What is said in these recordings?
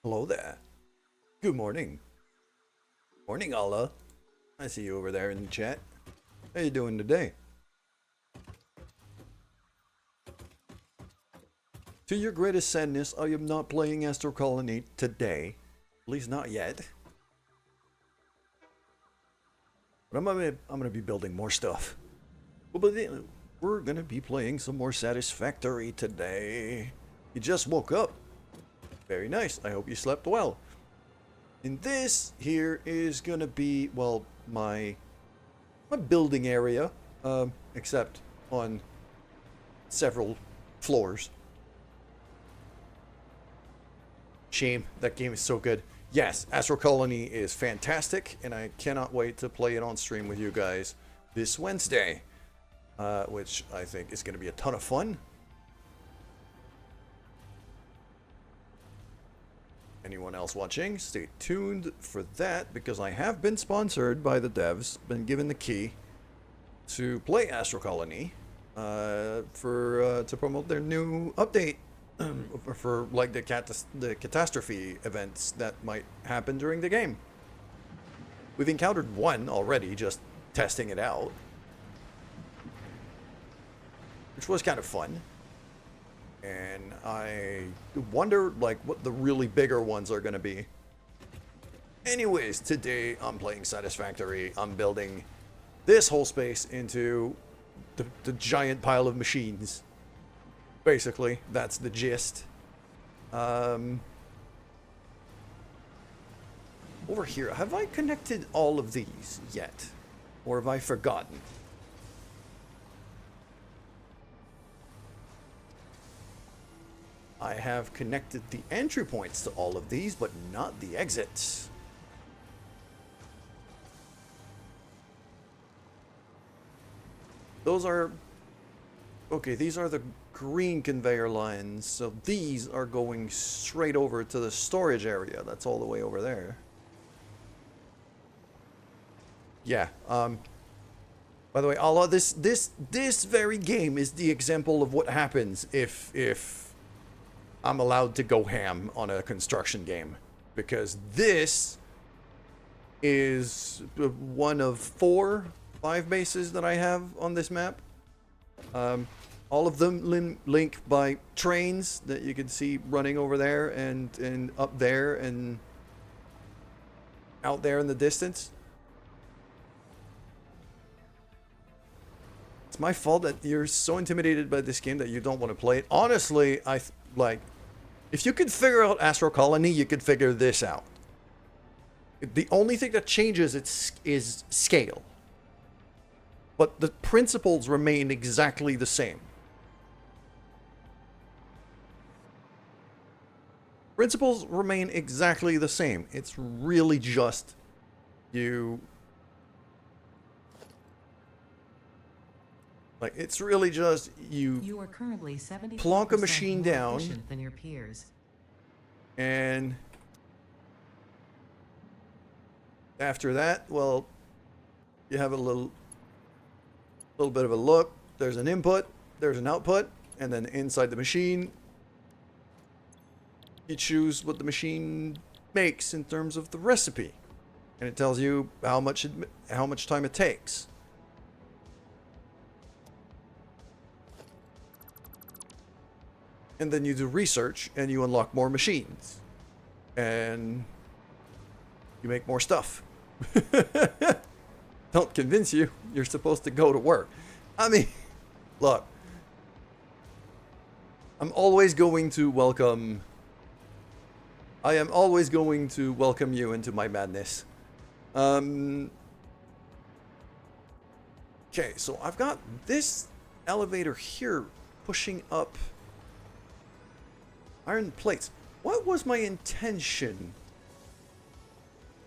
Hello there. Good morning. Morning, Allah. I see you over there in the chat. How you doing today? To your greatest sadness, I am not playing Astro Colony today. At least not yet. But I'm gonna be building more stuff. But we're gonna be playing some more Satisfactory today. You just woke up. Very nice. I hope you slept well. And this here is gonna be, well, my building area, except on several floors. Shame, that game is so good. Yes, Astro Colony is fantastic, and I cannot wait to play it on stream with you guys this Wednesday, which I think is going to be a ton of fun. Anyone else watching, stay tuned for that, because I have been sponsored by the devs, been given the key to play Astro Colony to promote their new update. For like the catastrophe events that might happen during the game. We've encountered one already, just testing it out, which was kind of fun. And I wonder like what the really bigger ones are going to be. Anyways, today I'm playing Satisfactory. I'm building this whole space into the giant pile of machines. Basically, that's the gist. Over here, have I connected all of these yet? Or have I forgotten? I have connected the entry points to all of these, but not the exits. Those are... Okay, these are the green conveyor lines, so these are going straight over to the storage area. That's all the way over there. Yeah, by the way, Allah, this very game is the example of what happens if I'm allowed to go ham on a construction game. Because this is one of 5 bases that I have on this map. All of them link by trains that you can see running over there and up there and out there in the distance. It's my fault that you're so intimidated by this game that you don't want to play it. Honestly, if you could figure out Astro Colony, you could figure this out. The only thing that changes is scale. But the principles remain exactly the same. Principles remain exactly the same. It's really just you... Like, it's really just You are currently 70% plonk a machine more down efficient than your peers. And after that, well, you have a little bit of a look. There's an input, there's an output, and then inside the machine, you choose what the machine makes in terms of the recipe, and it tells you how much time it takes. And then you do research and you unlock more machines and you make more stuff. Don't convince you. You're supposed to go to work. I mean, look, I am always going to welcome you into my madness. Okay, so I've got this elevator here pushing up iron plates. What was my intention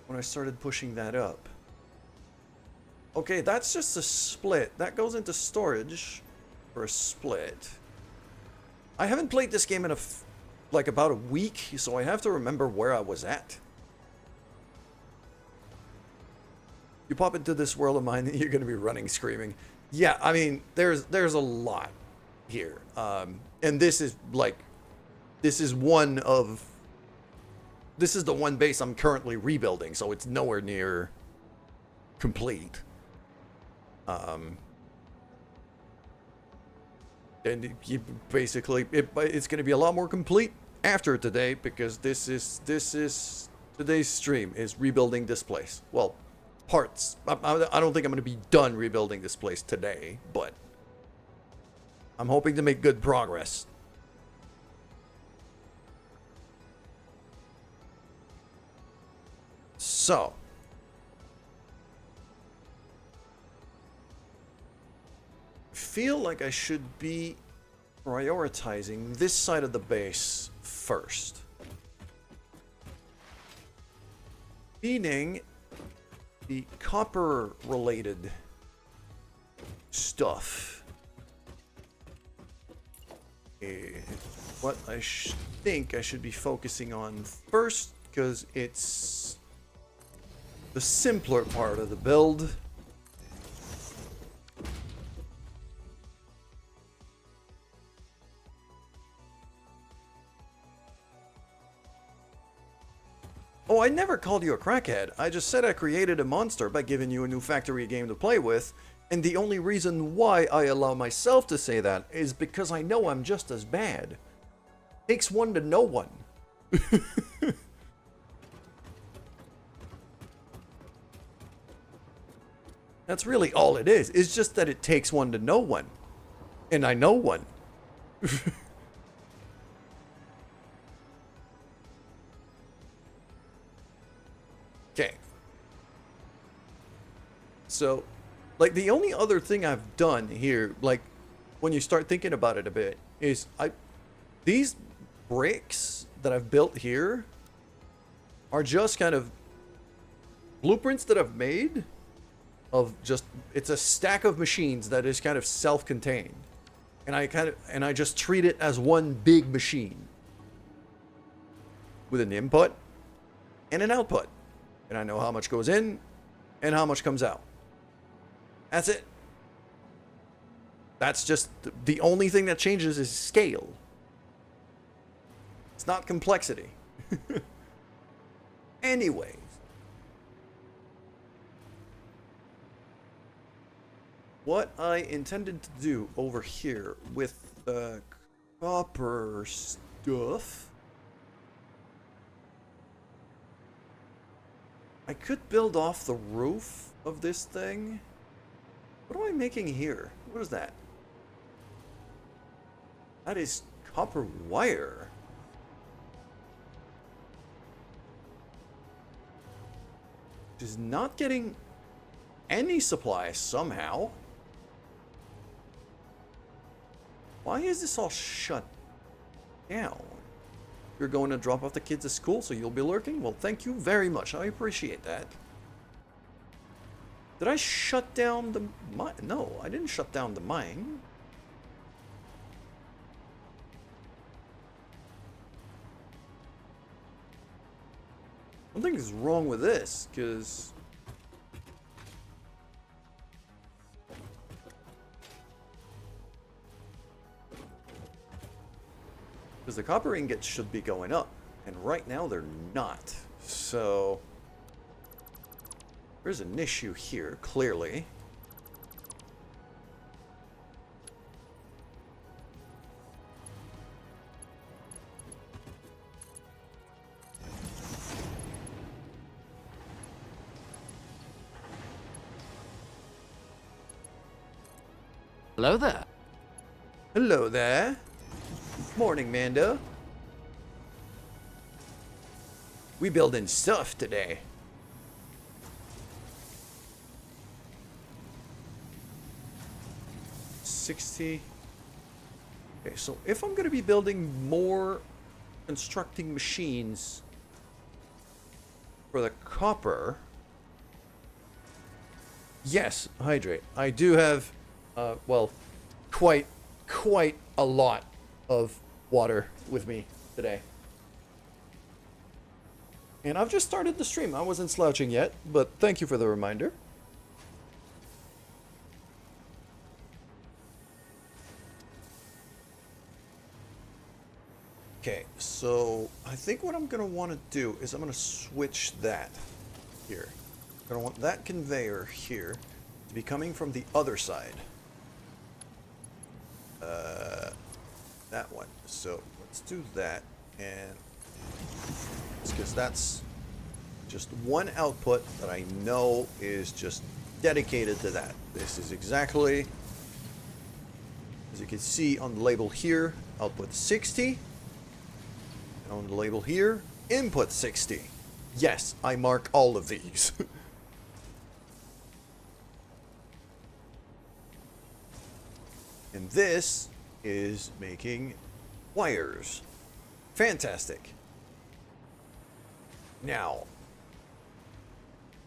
when I started pushing that up? Okay, that's just a split. That goes into storage for a split. I haven't played this game in like about a week, so I have to remember where I was at. You pop into this world of mine and you're going to be running screaming. Yeah, I mean, there's a lot here. And this is one of this is the one base I'm currently rebuilding, so it's nowhere near complete. And basically, it's going to be a lot more complete after today, because this is today's stream is rebuilding this place. Well, parts. I don't think I'm going to be done rebuilding this place today, but I'm hoping to make good progress. So, I feel like I should be prioritizing this side of the base first. Meaning the copper related stuff. What I think I should be focusing on first, because it's the simpler part of the build. Oh, I never called you a crackhead. I just said I created a monster by giving you a new factory game to play with, and the only reason why I allow myself to say that is because I know I'm just as bad. Takes one to know one. That's really all it is. It's just that it takes one to know one. And I know one. Okay. So, like, the only other thing I've done here, like, when you start thinking about it a bit, is these bricks that I've built here are just kind of blueprints that I've made of just, it's a stack of machines that is kind of self-contained. And I just treat it as one big machine with an input and an output. And I know how much goes in and how much comes out. That's it. That's just the only thing that changes is scale. It's not complexity. Anyways. What I intended to do over here with the copper stuff, I could build off the roof of this thing. What am I making here? What is that? That is copper wire. Which is not getting any supply somehow. Why is this all shut down? You're going to drop off the kids at school, so you'll be lurking? Well, thank you very much. I appreciate that. Did I shut down the mine? No, I didn't shut down the mine. Something is wrong with this, because the copper ingots should be going up, and right now they're not. So there's an issue here, clearly. Hello there. Hello there. Morning, Mando. We building stuff today. $60. Okay, so if I'm going to be building more constructing machines for the copper, yes, hydrate. I do have, well, quite a lot of water with me today. And I've just started the stream. I wasn't slouching yet, but thank you for the reminder. Okay, so I think what I'm gonna want to do is I'm gonna switch that here. I'm gonna want that conveyor here to be coming from the other side. That one. So let's do that, and it's because that's just one output that I know is just dedicated to that. This is exactly, as you can see on the label here, output 60. And on the label here, input 60. Yes, I mark all of these. And this is making wires. Fantastic. Now,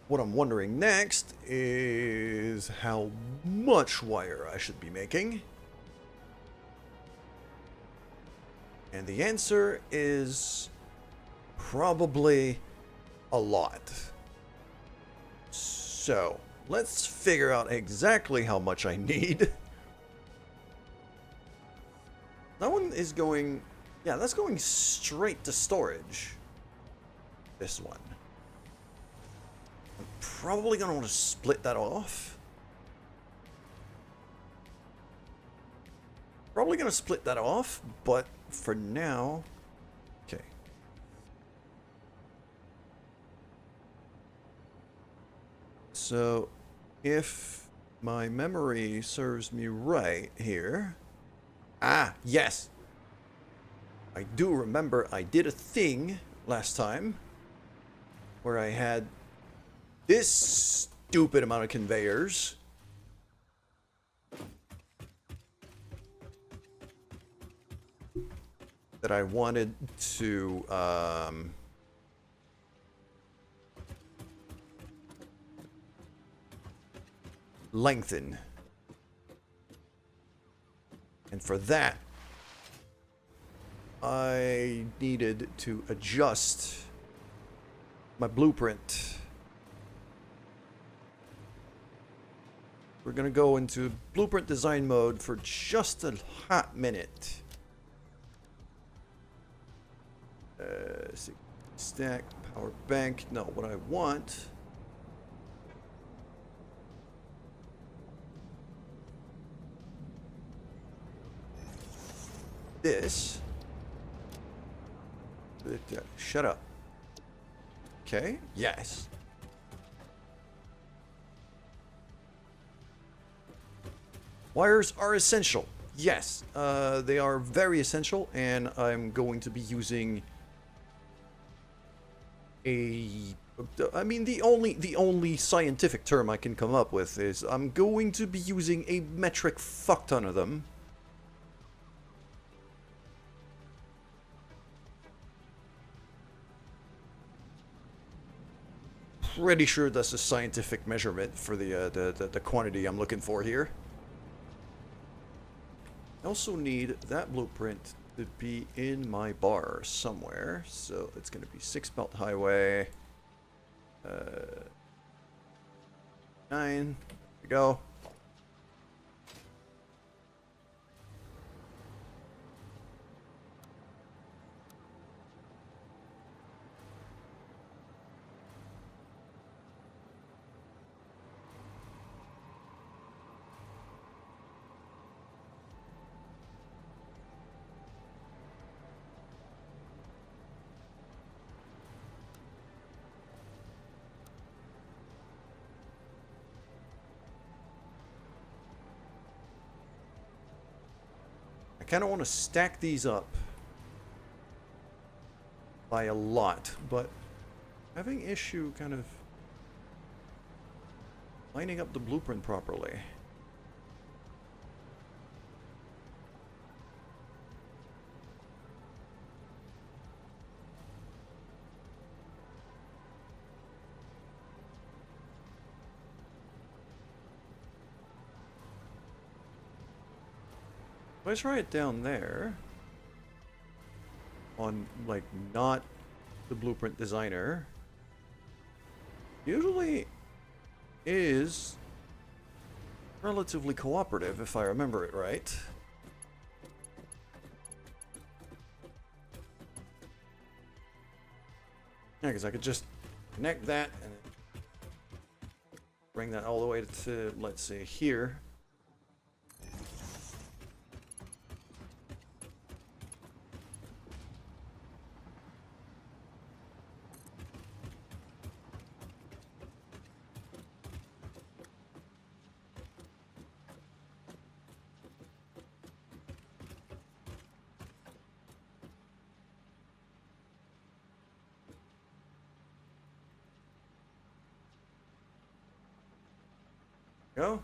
what I'm wondering next is how much wire I should be making. And the answer is probably a lot. So, let's figure out exactly how much I need. That one is going, yeah, that's going straight to storage. This one. I'm probably going to want to split that off. Probably going to split that off, but for now, okay. So, if my memory serves me right here, ah, yes. I do remember I did a thing last time where I had this stupid amount of conveyors. That I wanted to lengthen. And for that, I needed to adjust my blueprint. We're gonna go into blueprint design mode for just a hot minute. Stack, power bank. No, what I want this. Shut up. Okay, yes. Wires are essential. Yes, they are very essential, and I'm going to be using I mean, the only scientific term I can come up with is I'm going to be using a metric fuck ton of them. Pretty sure that's a scientific measurement for the quantity I'm looking for here. I also need that blueprint to be in my bar somewhere, so it's going to be 6 belt highway. 9. There we go. I kind of want to stack these up by a lot, but having issue kind of lining up the blueprint properly. If I try it down there on, like, not the blueprint designer, usually is relatively cooperative if I remember it right. Yeah, because I could just connect that and bring that all the way to, let's say, here. Go.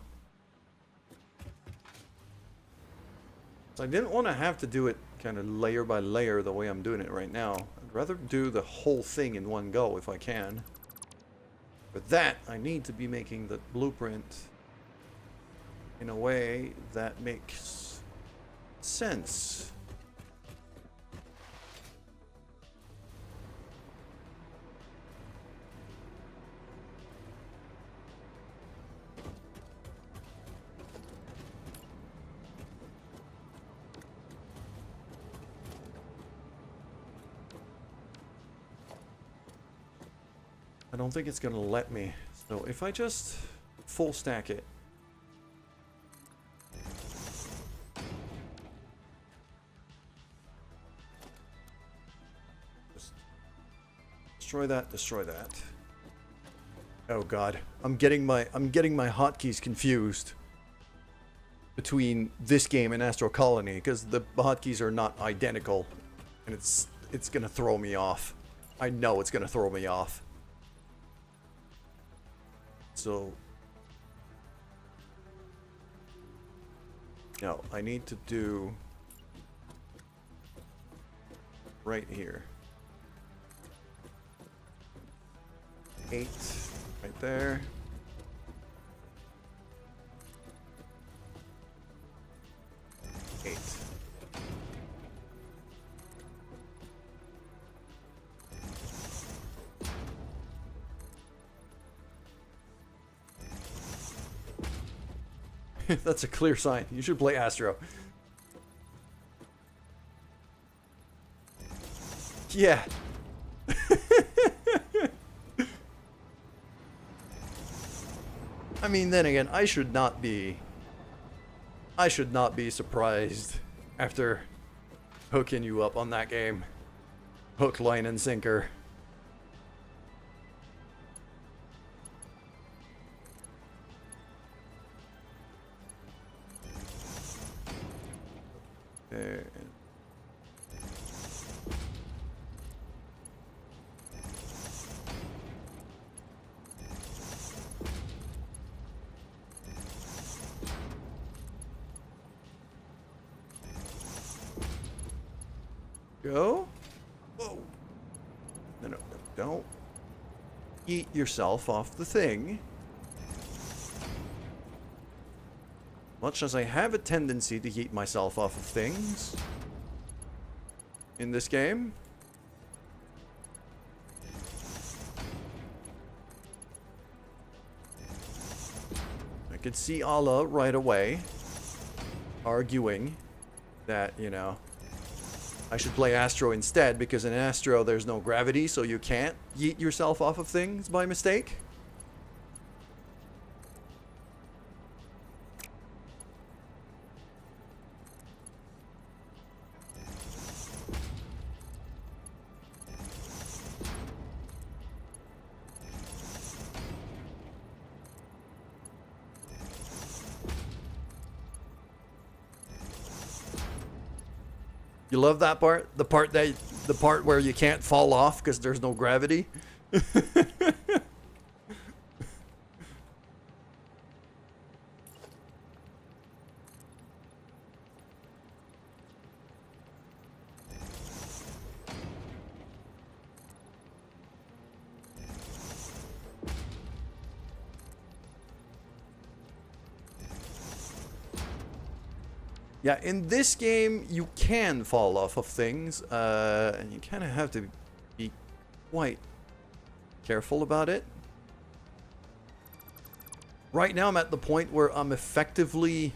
So I didn't want to have to do it kind of layer by layer the way I'm doing it right now. I'd rather do the whole thing in one go if I can. For that, I need to be making the blueprint in a way that makes sense. I don't think it's gonna let me. So if I just full stack it. Just destroy that, destroy that. Oh god. I'm getting my hotkeys confused between this game and Astro Colony because the hotkeys are not identical and it's gonna throw me off. I know it's gonna throw me off. So, no, I need to do right here. 8, right there. That's a clear sign. You should play Astro. Yeah. I mean, then again, I should not be surprised after hooking you up on that game. Hook, line, and sinker. There. Go. Whoa. No, don't eat yourself off the thing. Much as I have a tendency to eat myself off of things in this game. I could see Allah right away arguing that, you know, I should play Astro instead because in Astro there's no gravity, so you can't yeet yourself off of things by mistake. You love that part? The part where you can't fall off because there's no gravity? Yeah, in this game, you can fall off of things, and you kind of have to be quite careful about it. Right now, I'm at the point where I'm effectively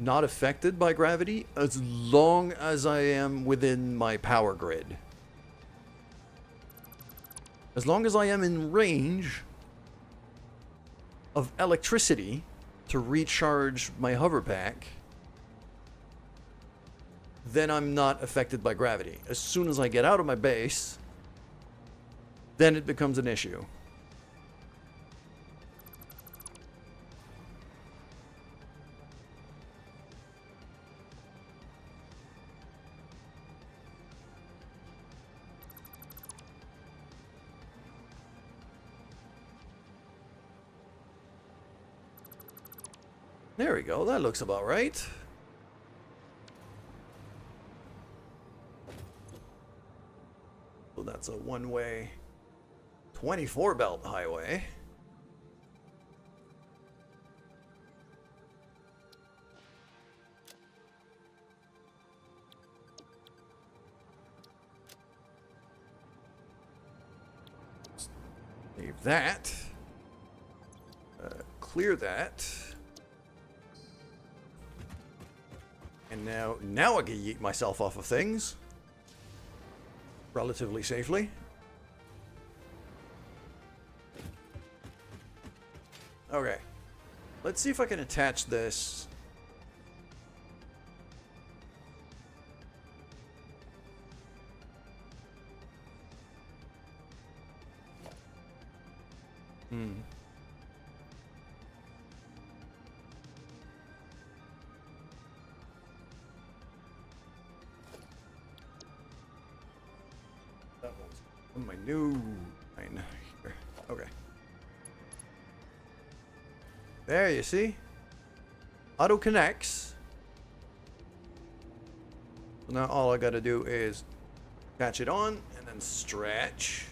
not affected by gravity as long as I am within my power grid. As long as I am in range of electricity to recharge my hover pack, then I'm not affected by gravity. As soon as I get out of my base, then it becomes an issue. There we go, that looks about right. So that's a one-way 24 belt highway. Leave that. Clear that. And now I can yeet myself off of things relatively safely. Okay. Let's see if I can attach this. That was my new line here. Okay. There, you see? Auto connects. So now all I gotta do is catch it on and then stretch.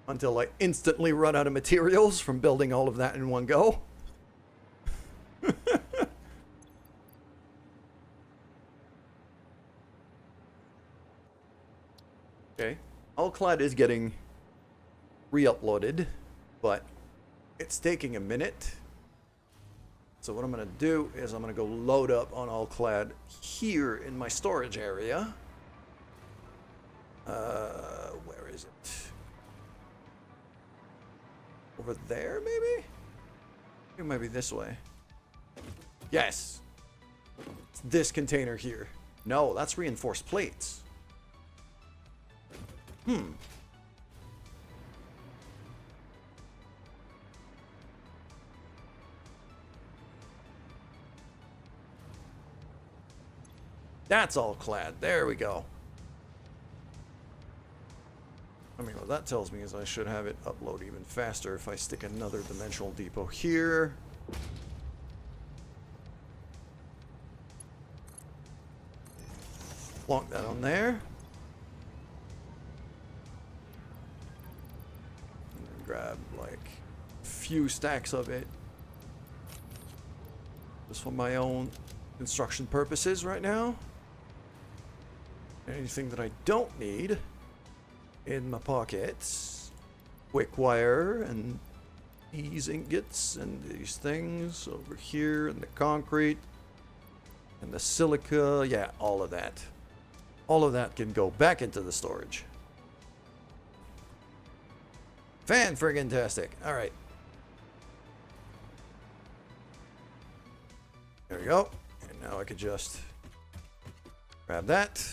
Until I instantly run out of materials from building all of that in one go. Okay, Allclad is getting re-uploaded, but it's taking a minute. So what I'm gonna do is I'm gonna go load up on Allclad here in my storage area. Where is it? Over there, maybe? It might be this way. Yes. It's this container here. No, that's reinforced plates. That's all clad. There we go. I mean, what that tells me is I should have it upload even faster if I stick another dimensional depot here. Plonk that on there. And then grab like a few stacks of it. Just for my own construction purposes right now. Anything that I don't need in my pockets. Quick wire and these ingots and these things over here and the concrete and the silica. Yeah, all of that. All of that can go back into the storage. Fan-friggin-tastic. All right. There we go. And now I could just grab that.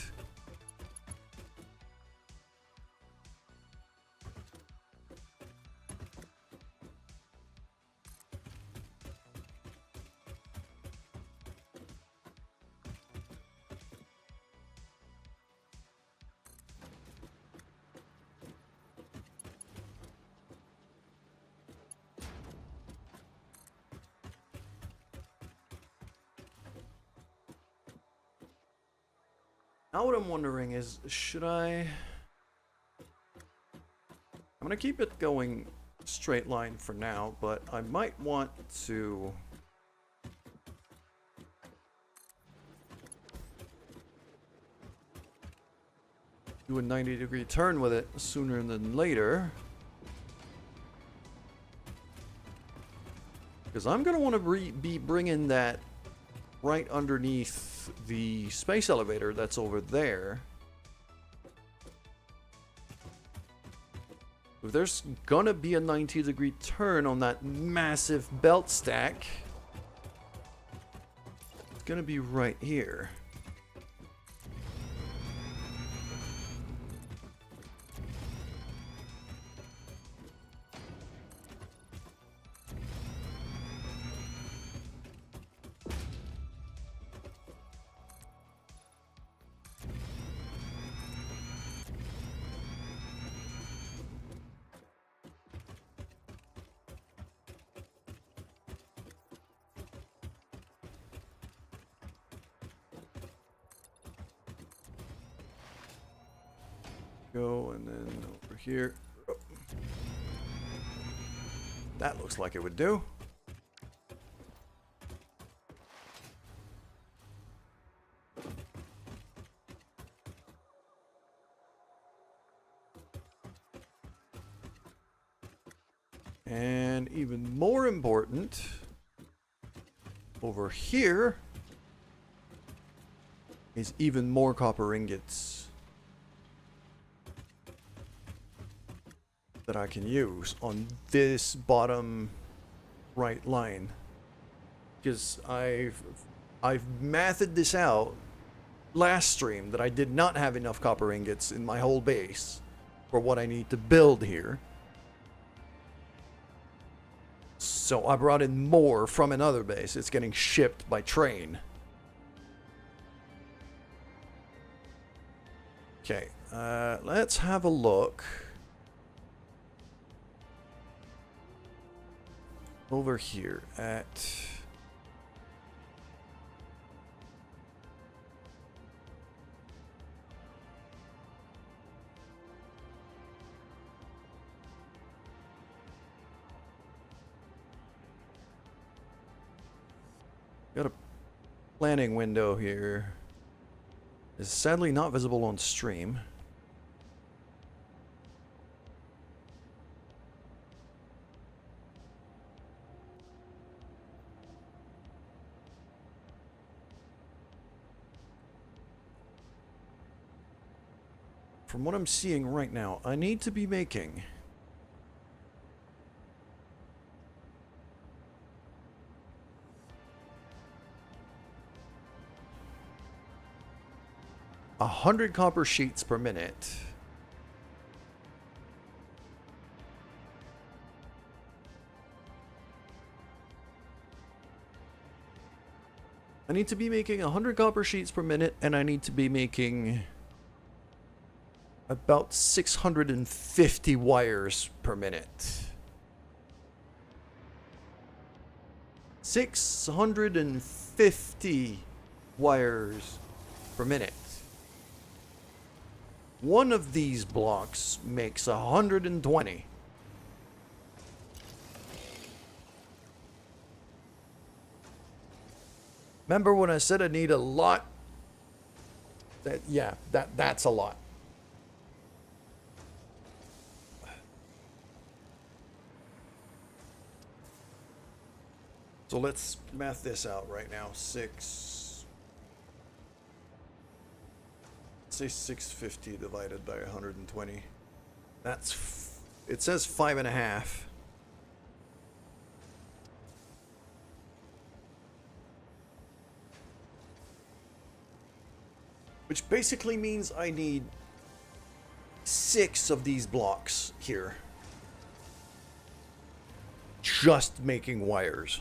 Now what I'm wondering is, should I'm gonna keep it going straight line for now, but I might want to do a 90-degree turn with it sooner than later. Because I'm going to want to be bringing that right underneath the space elevator that's over there. If there's going to be a 90-degree turn on that massive belt stack, it's going to be right here. Go, and then over here. Oh. That looks like it would do. And even more important, over here is even more copper ingots that I can use on this bottom right line, because I've mathed this out last stream that I did not have enough copper ingots in my whole base for what I need to build here. So I brought in more from another base. It's getting shipped by train. Okay, let's have a look over here at got a planning window here. It's sadly not visible on stream. From what I'm seeing right now, I need to be making 100 copper sheets per minute. I need to be making 100 copper sheets per minute, and I need to be making about 650 wires per minute. 650 wires per minute. One of these blocks makes 120. Remember when I said I need a lot? That's a lot. So let's math this out right now. Say 650 divided by 120. It says 5.5. Which basically means I need 6 of these blocks here. Just making wires.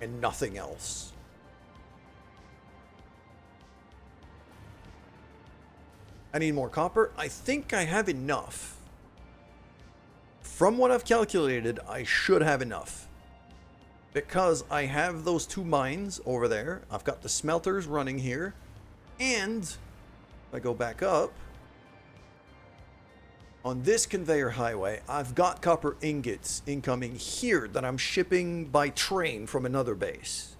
And nothing else. I need more copper. I think I have enough. From what I've calculated, I should have enough. Because I have those 2 mines over there. I've got the smelters running here. And if I go back up, on this conveyor highway, I've got copper ingots incoming here that I'm shipping by train from another base.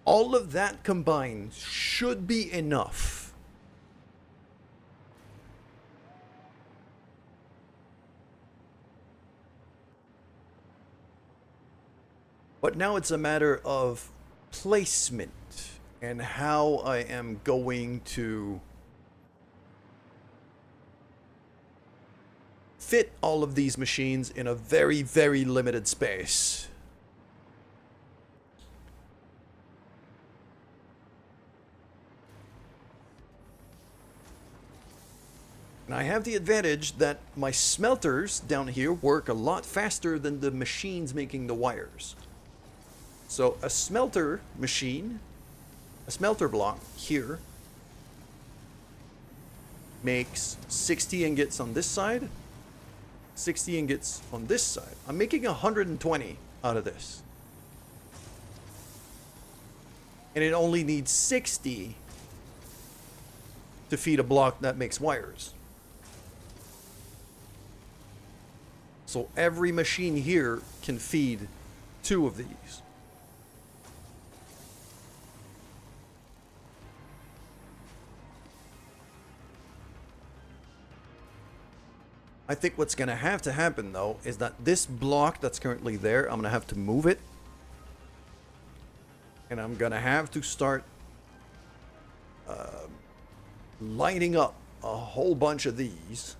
All of that combined should be enough But now it's a matter of placement and how I am going to fit all of these machines in a very, very limited space. And I have the advantage that my smelters down here work a lot faster than the machines making the wires. So a smelter machine, a smelter block here, makes 60 ingots on this side, 60 ingots on this side. I'm making 120 out of this. And it only needs 60 to feed a block that makes wires. So every machine here can feed 2 of these. I think what's going to happen, though, is that this block that's currently there, I'm going to have to move it. And I'm going to have to start lining up a whole bunch of these.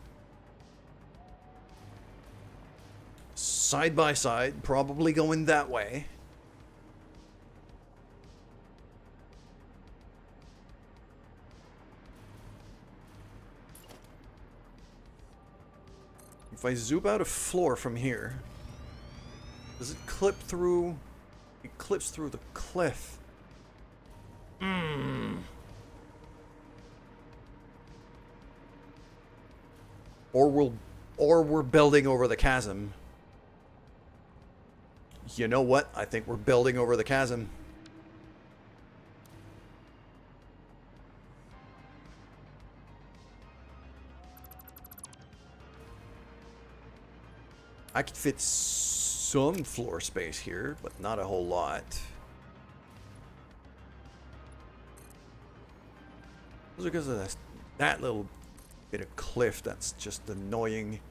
Side by side, probably going that way. If I zoom out a floor from here, does it clip through? It clips through the cliff. Or we're building over the chasm. You know what? I think we're building over the chasm. I could fit some floor space here, but not a whole lot. Those are because of that little bit of cliff that's just annoying.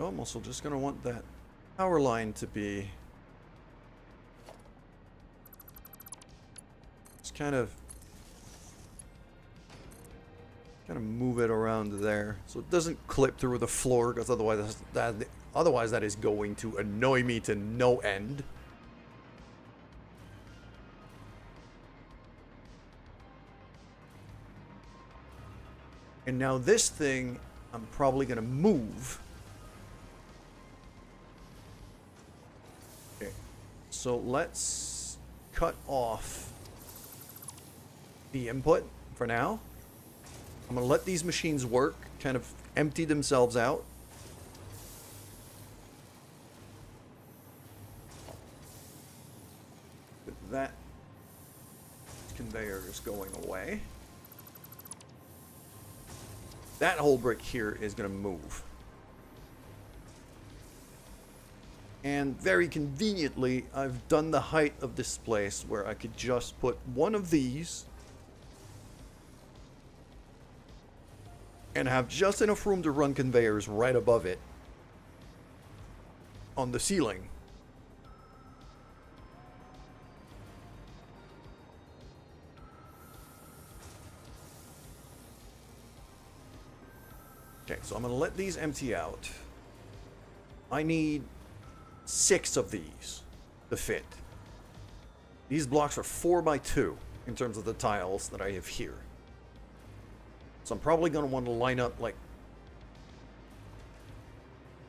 I'm also just going to want that power line to be just kind of move it around there so it doesn't clip through the floor, because otherwise that is going to annoy me to no end. And now this thing I'm probably going to move. So let's cut off the input for now. I'm going to let these machines work, kind of empty themselves out. But that conveyor is going away. That whole brick here is going to move. And very conveniently, I've done the height of this place where I could just put one of these and have just enough room to run conveyors right above it on the ceiling. Okay, so I'm going to let these empty out. I need 6 of these to fit. These blocks are 4 by 2 in terms of the tiles that I have here. So I'm probably going to want to line up like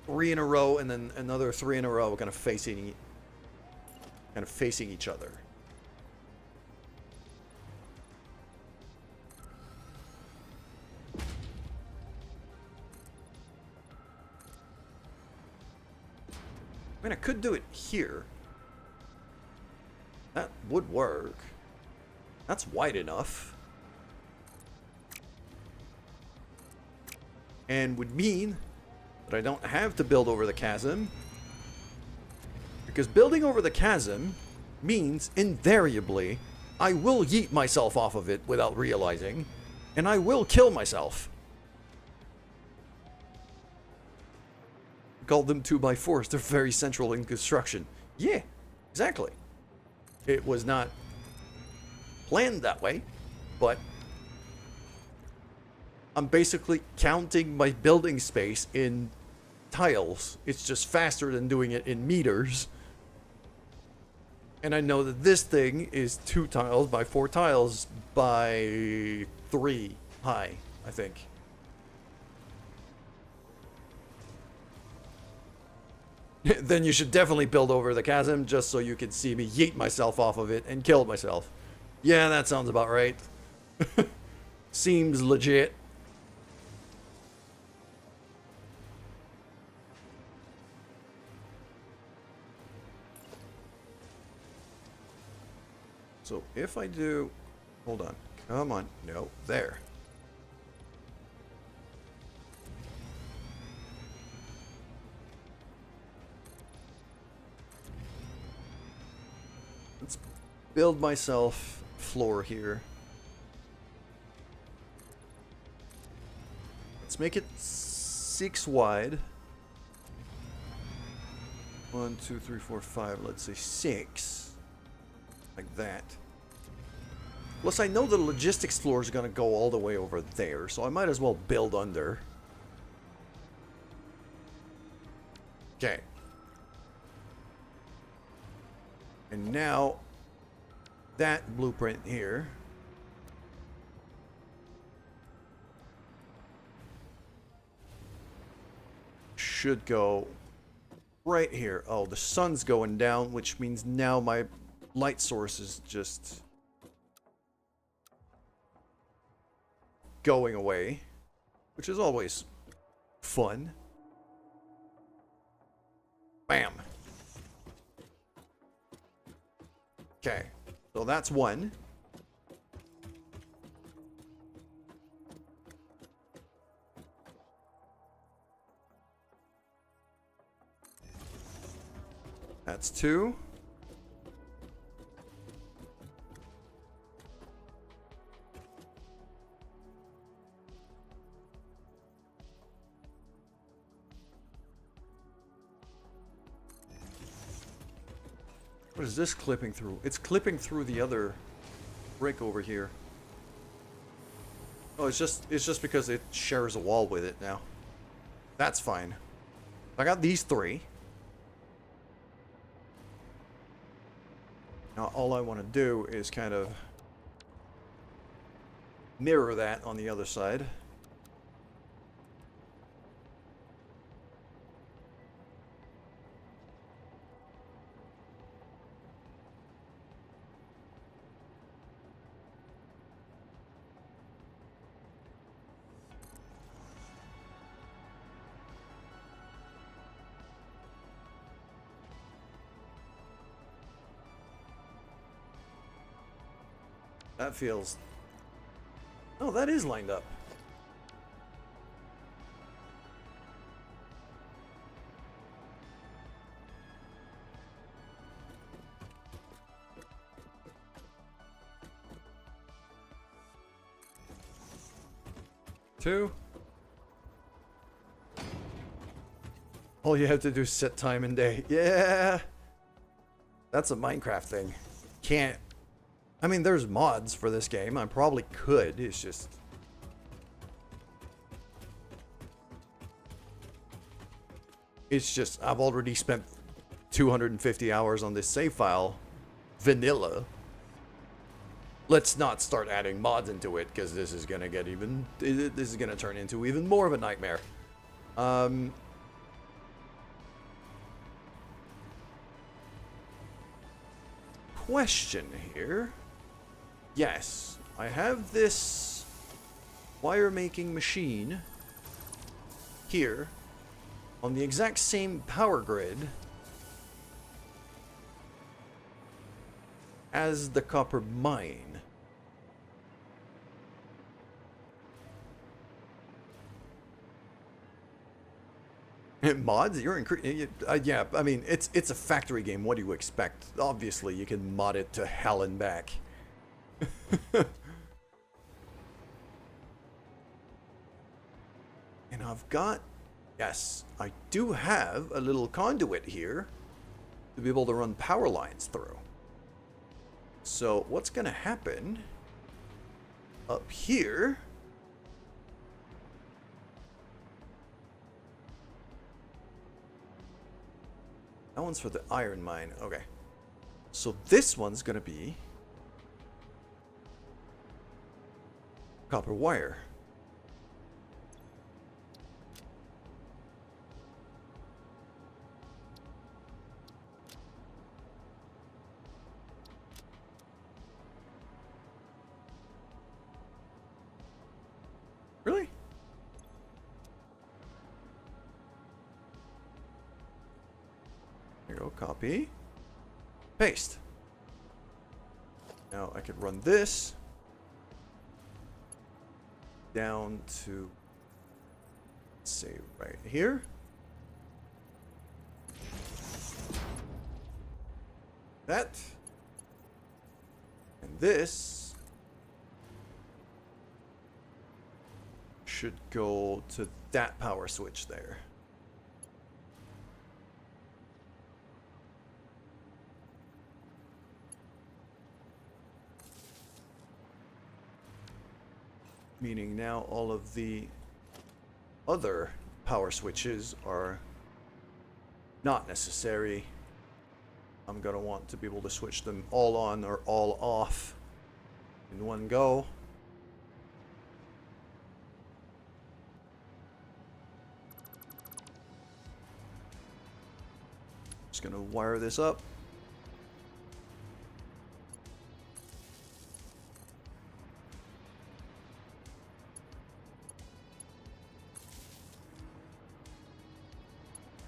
3 in a row and then another 3 in a row kind of facing each other. I mean, I could do it here. That would work. That's wide enough. And would mean that I don't have to build over the chasm. Because building over the chasm means, invariably, I will yeet myself off of it without realizing. And I will kill myself. Call them 2x4s. They're very central in construction. Yeah, exactly. It was not planned that way, but I'm basically counting my building space in tiles. It's just faster than doing it in meters. And I know that this thing is 2 tiles by 4 tiles by 3 high, I think. Then you should definitely build over the chasm just so you can see me yeet myself off of it and kill myself. Yeah, that sounds about right. Seems legit. So if I do... Hold on. Come on. No. There. Let's build myself floor here. Let's make it 6 wide. 1, 2, 3, 4, 5. Let's say 6. Like that. Plus, I know the logistics floor is going to go all the way over there, so I might as well build under. Okay. And now, that blueprint here should go right here. Oh, the sun's going down, which means now my light source is just going away, which is always fun. Bam. Okay, so that's one. That's 2. What is this clipping through? It's clipping through the other brick over here. Oh, it's just because it shares a wall with it now. That's fine. I got these 3. Now all I want to do is kind of mirror that on the other side. That feels... Oh, that is lined up. Two. All you have to do is set time and day. Yeah! That's a Minecraft thing. Can't... I mean, there's mods for this game. I probably could. It's just... I've already spent 250 hours on this save file. Vanilla. Let's not start adding mods into it, because this is gonna get even... This is gonna turn into even more of a nightmare. Question here. Yes, I have this wire making machine here on the exact same power grid as the copper mine. Mods? Yeah, I mean, it's a factory game. What do you expect? Obviously, you can mod it to hell and back. And I've got... Yes, I do have a little conduit here to be able to run power lines through. So what's going to happen up here... That one's for the iron mine. Okay. So this one's going to be copper wire. Really? Here you go, copy. Paste. Now I could run this down to, let's say, right here. That. And this should go to that power switch there. Meaning now all of the other power switches are not necessary. I'm going to want to be able to switch them all on or all off in one go. Just going to wire this up.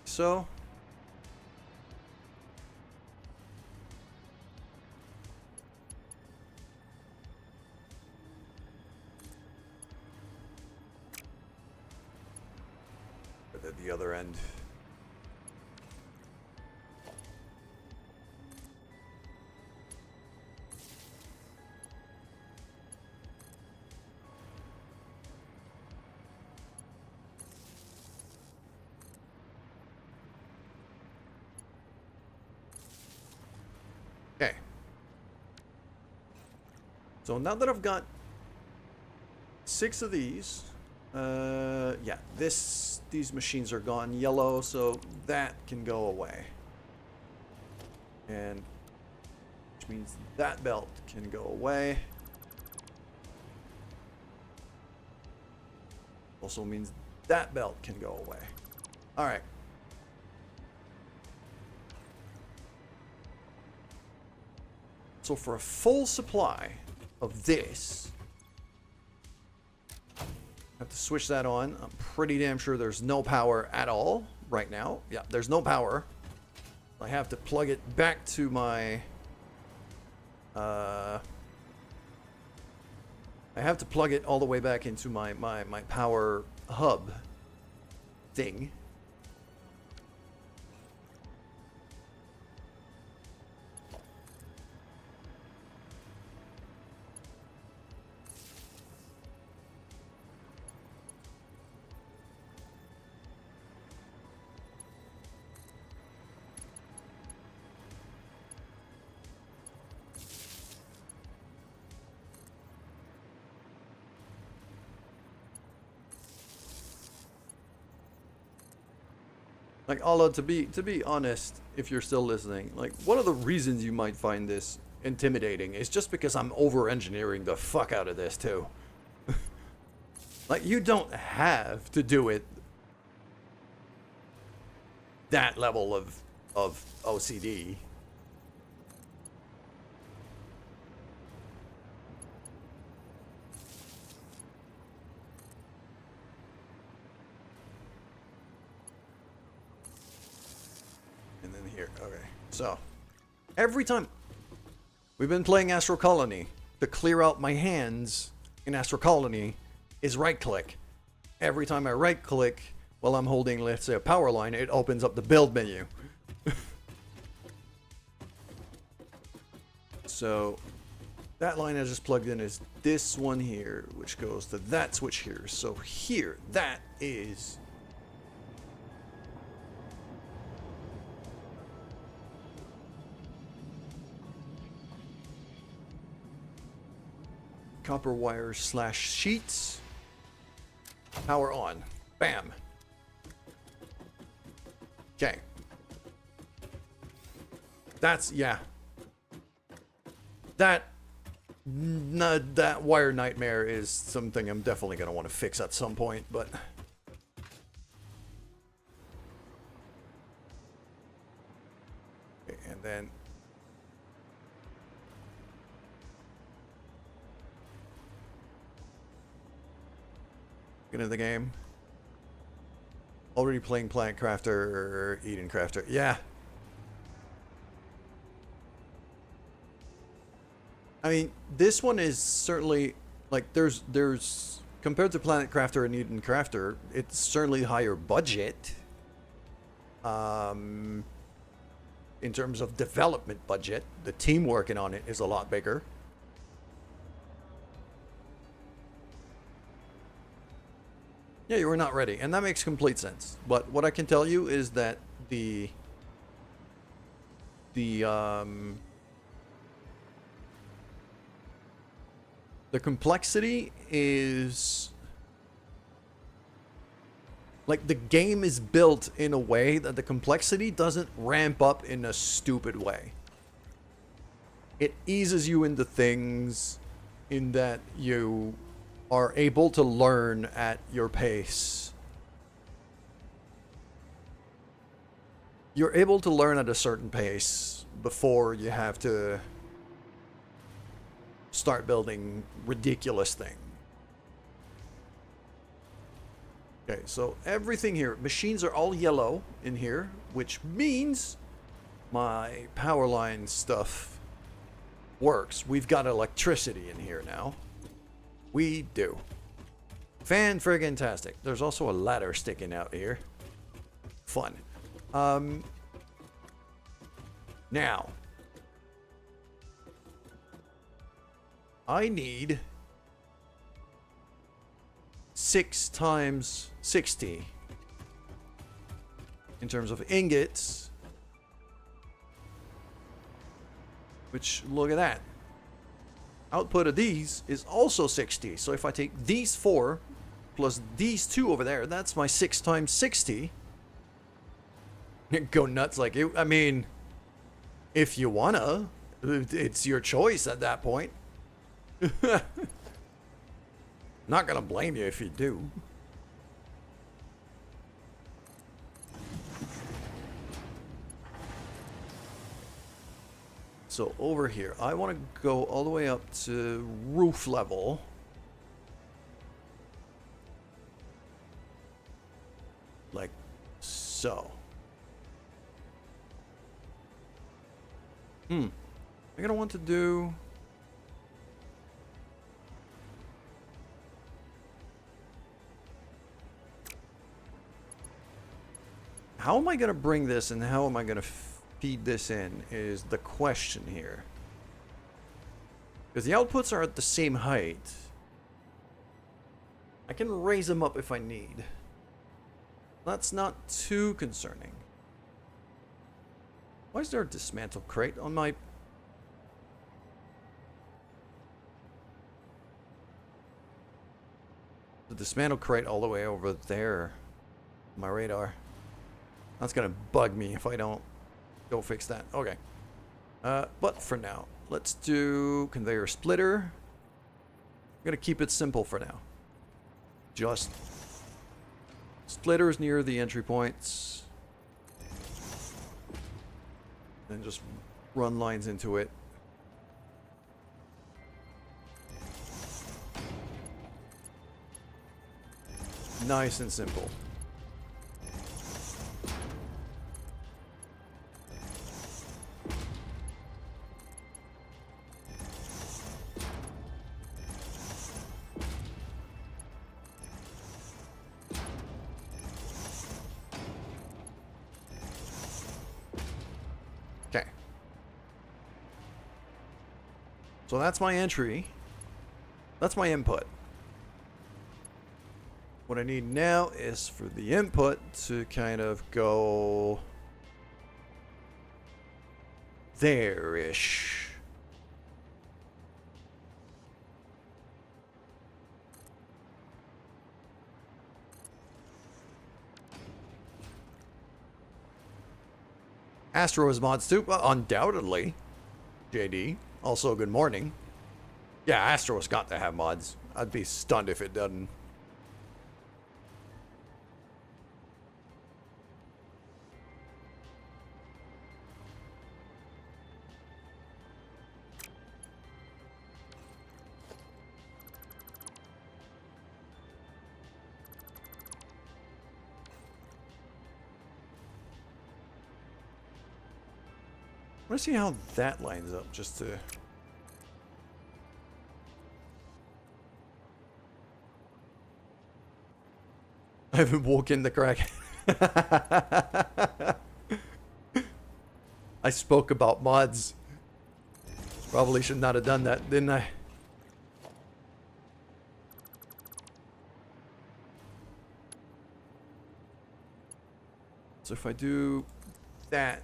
So at the other end. Okay. So now that I've got 6 of these, yeah, these machines are gone yellow, so that can go away. And which means that belt can go away. Also means that belt can go away. All right. So for a full supply of this, I have to switch that on. I'm pretty damn sure there's no power at all right now. Yeah, there's no power. I have to plug it back to my... I have to plug it all the way back into my power hub thing. Like, Allah, to be honest, if you're still listening, like, one of the reasons you might find this intimidating is just because I'm over-engineering the fuck out of this, too. Like, you don't have to do it that level of OCD. Here, okay. So, every time we've been playing Astro Colony, to clear out my hands in Astro Colony is right click. Every time I right click while I'm holding, let's say, a power line, it opens up the build menu. So that line I just plugged in is this one here, which goes to that switch here. So here, that is copper wires / sheets. Power on. Bam. Okay. That's, yeah. That wire nightmare is something I'm definitely going to want to fix at some point, but okay, and then get into the game. Already playing Planet Crafter, Eden Crafter. Yeah. I mean, this one is certainly, like, there's compared to Planet Crafter and Eden Crafter, it's certainly higher budget. In terms of development budget, the team working on it is a lot bigger. Yeah, you were not ready, and that makes complete sense. But what I can tell you is that the complexity is, like, the game is built in a way that the complexity doesn't ramp up in a stupid way. It eases you into things in that you are able to learn at your pace. You're able to learn at a certain pace before you have to start building ridiculous things. Okay, so everything here, machines are all yellow in here, which means my power line stuff works. We've got electricity in here now. We do. Fan-friggin-tastic. There's also a ladder sticking out here. Fun. Now, I need 6 times 60 in terms of ingots, which, look at that. Output of these is also 60. So if I take these 4 plus these 2 over there, that's my 6 times 60. Go nuts like it. I mean, if you wanna, it's your choice at that point. Not gonna blame you if you do. So over here, I want to go all the way up to roof level. Like so. I'm gonna want to do... How am I gonna bring this and how am I gonna feed this in is the question here. Because the outputs are at the same height. I can raise them up if I need. That's not too concerning. Why is there a dismantle crate on my... The dismantle crate all the way over there. My radar. That's gonna bug me if I don't go fix that. Okay. But for now, let's do conveyor splitter. I'm gonna keep it simple for now. Just splitters near the entry points. And just run lines into it. Nice and simple. So that's my entry. That's my input. What I need now is for the input to kind of go there-ish. Astro is mods too? Well, undoubtedly. JD. Also, good morning. Yeah, Astro's got to have mods. I'd be stunned if it doesn't. I want to see how that lines up, just to... I haven't woken the crack. I spoke about mods. Probably should not have done that, didn't I? So if I do that...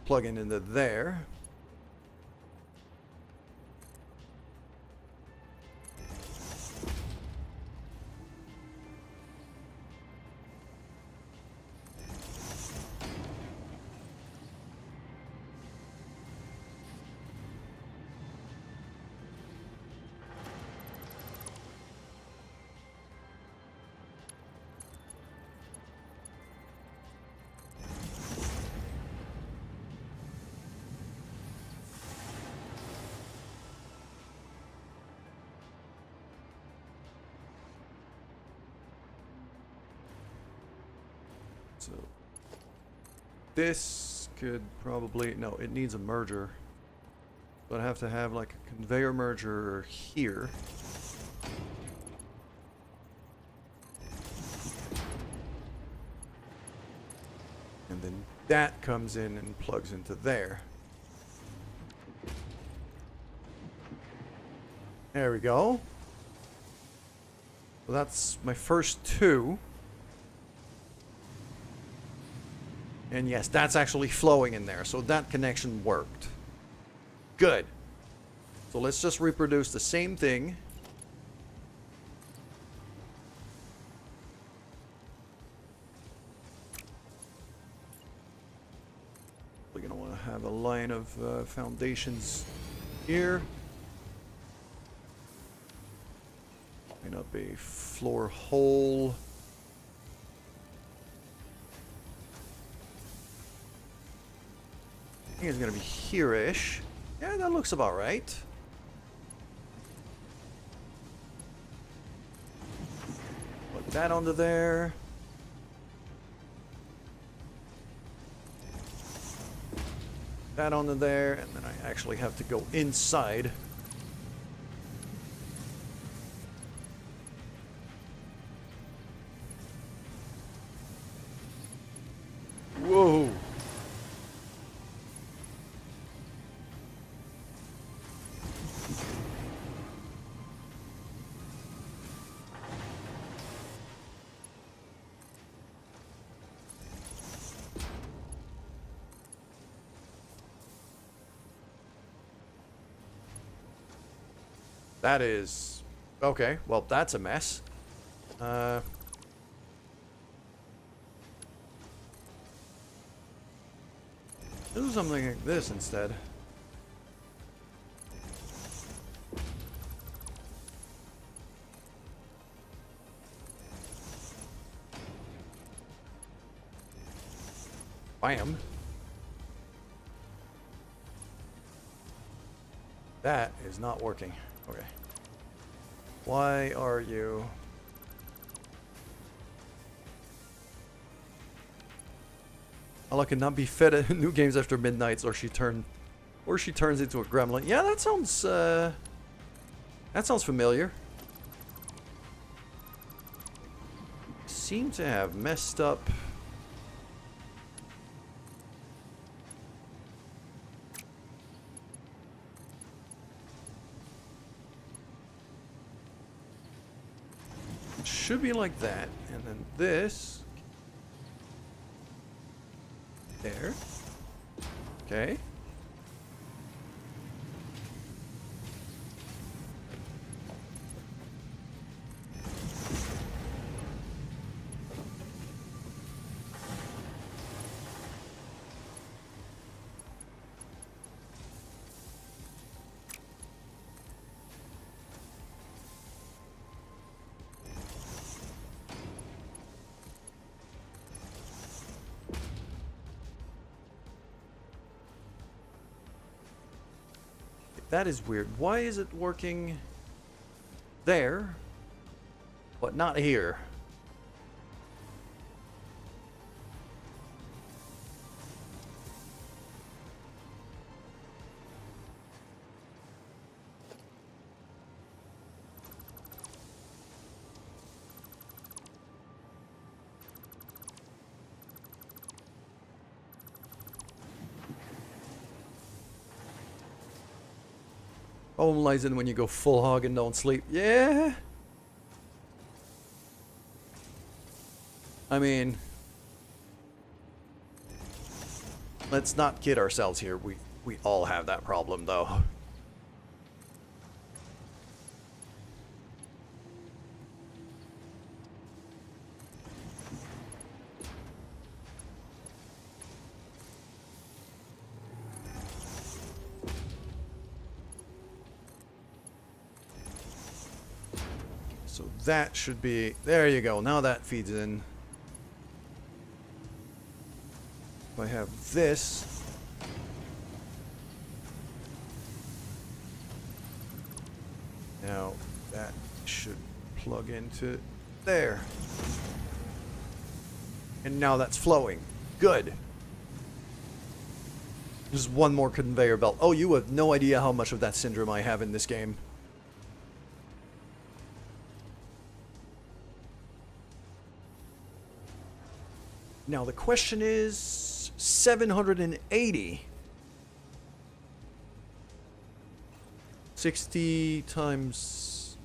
plug in into there. So this could probably, no, it needs a merger. But I have to have like a conveyor merger here. And then that comes in and plugs into there. There we go. So that's my first two. And yes, that's actually flowing in there. So that connection worked. Good. So let's just reproduce the same thing. We're going to want to have a line of foundations here. Line up a floor hole. I think it's going to be here-ish. Yeah, that looks about right. Put that onto there. That onto there, and then I actually have to go inside. Whoa. That is... okay, well, that's a mess. Let's do something like this instead. Bam. That is not working. Okay. Why are you... Allah cannot be fed at new games after midnights, or she turns into a gremlin. Yeah, that sounds familiar. Seem to have messed up should be like that, and then this there. Okay. That is weird. Why is it working there, but not here? Problem lies in when you go full hog and don't sleep. Yeah. I mean, let's not kid ourselves here. We all have that problem, though. So that should be, there you go. Now that feeds in. If I have this, now that should plug into there. And now that's flowing. Good. Just one more conveyor belt. Oh, you have no idea how much of that syndrome I have in this game. Now the question is 780. 60 times...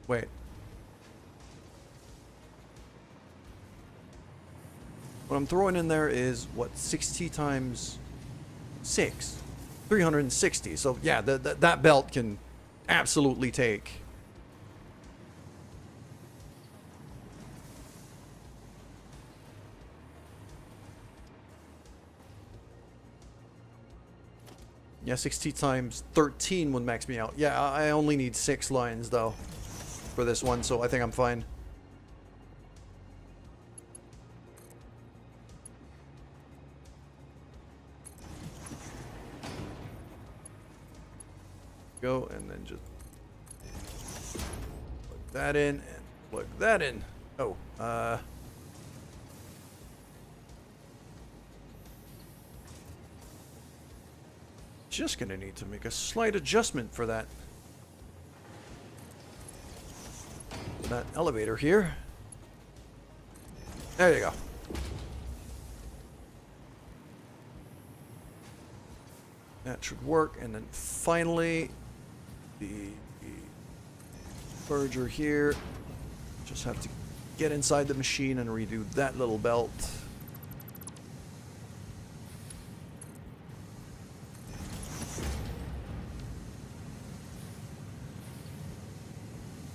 Wait. What I'm throwing in there is, what, 60 times 6? 360. So yeah, that belt can absolutely take... Yeah, 60 times 13 would max me out. Yeah, I only need 6 lines, though, for this one, so I think I'm fine. Go, and then just plug that in, and plug that in. Oh, just gonna need to make a slight adjustment for that elevator here. There you go. That should work, and then finally the merger here. Just have to get inside the machine and redo that little belt.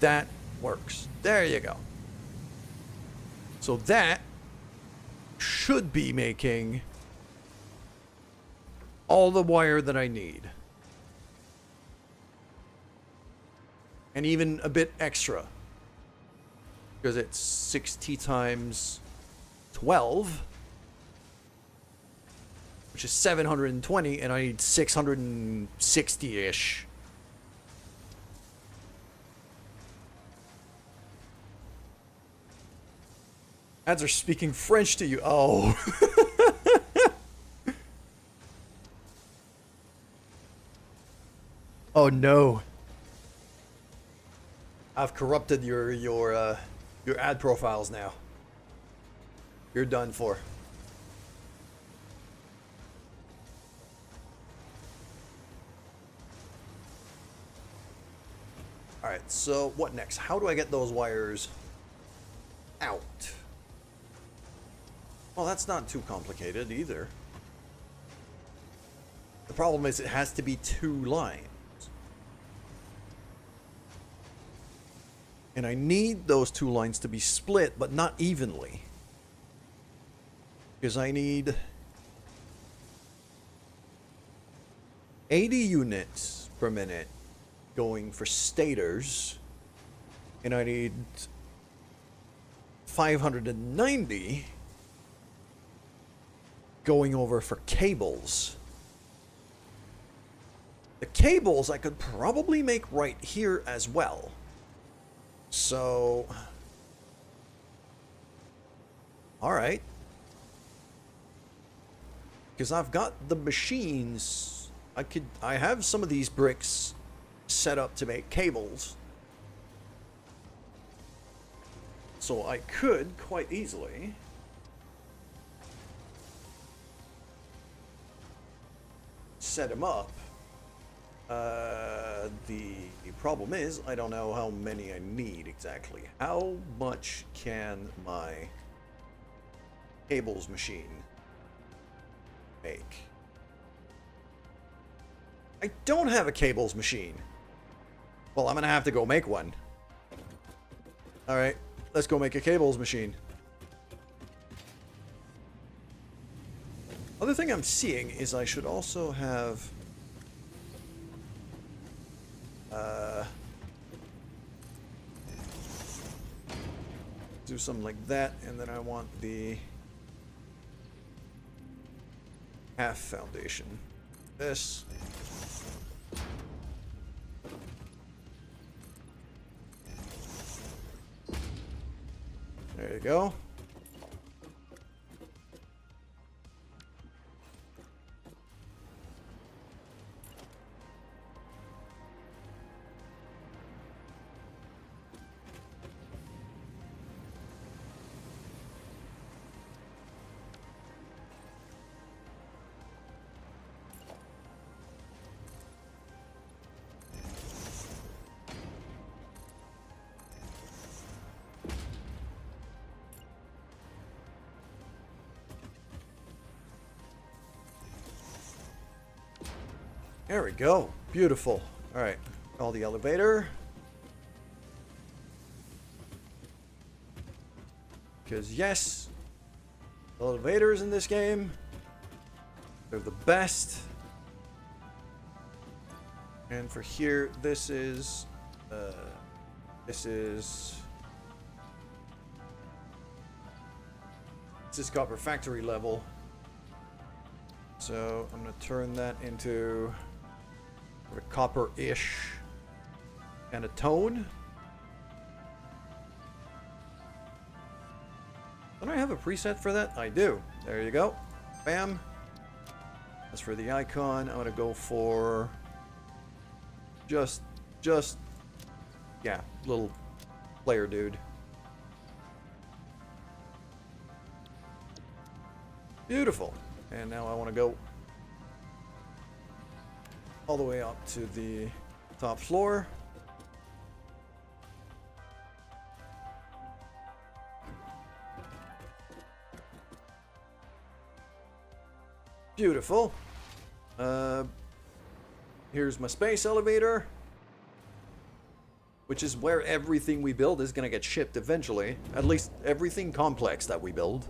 That works. There you go. So that should be making all the wire that I need. And even a bit extra. Because it's 60 times 12. Which is 720, and I need 660-ish. Ads are speaking French to you. Oh. Oh no. I've corrupted your ad profiles now. You're done for. All right, so what next? How do I get those wires out. Well, that's not too complicated either. The problem is it has to be 2 lines. And I need those 2 lines to be split, but not evenly. Because I need 80 units per minute going for stators. And I need 590 going over for cables. The cables I could probably make right here as well. So, alright. Because I've got the machines. I have some of these bricks set up to make cables. So I could quite easily set them up. The problem is I don't know how many I need exactly. How much can my cables machine make? I don't have a cables machine. Well, I'm gonna have to go make one. Alright, let's go make a cables machine. Other thing I'm seeing is I should also have do something like that, and then I want the half foundation. This. There you go. There we go. Beautiful. Alright. Call the elevator. Because, yes, elevators in this game, they're the best. And for here, this is Copper Factory level. So I'm going to turn that into a copper-ish kind of tone. Don't I have a preset for that? I do. There you go. Bam. As for the icon, I'm going to go for just, yeah, little player dude. Beautiful. And now I want to go all the way up to the top floor. Beautiful. Here's my space elevator, which is where everything we build is going to get shipped eventually. At least everything complex that we build.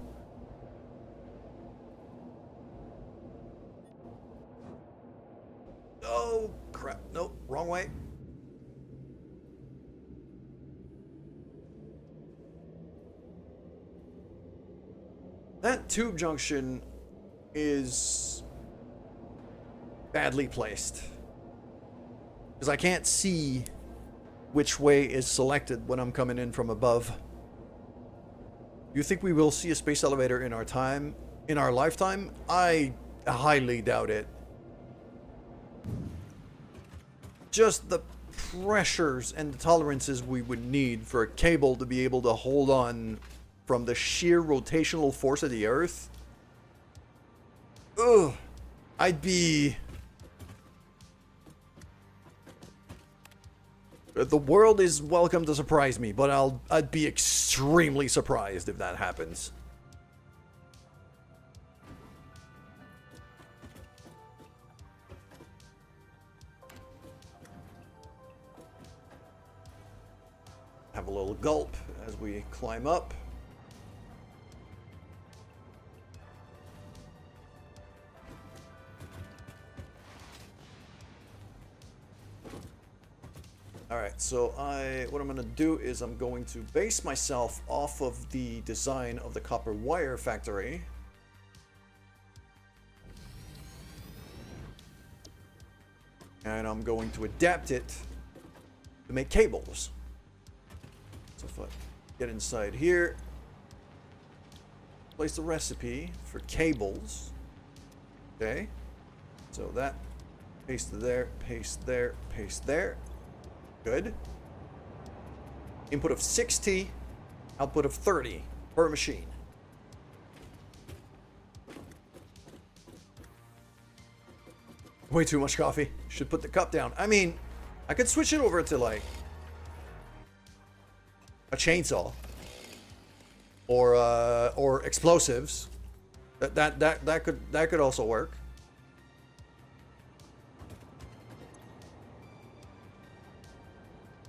Oh, crap. Nope, wrong way. That tube junction is badly placed. Because I can't see which way is selected when I'm coming in from above. You think we will see a space elevator in our lifetime? I highly doubt it. Just the pressures and the tolerances we would need for a cable to be able to hold on from the sheer rotational force of the Earth. Ugh. The world is welcome to surprise me, but I'd be extremely surprised if that happens. Have a little gulp as we climb up. Alright, so what I'm going to do is I'm going to base myself off of the design of the copper wire factory. And I'm going to adapt it to make cables. So if I get inside here, place the recipe for cables. Okay, so that, paste there, paste there, paste there. Good. Input of 60, output of 30 per machine. Way too much coffee. Should put the cup down. I mean, I could switch it over to like a chainsaw or explosives. That could also work.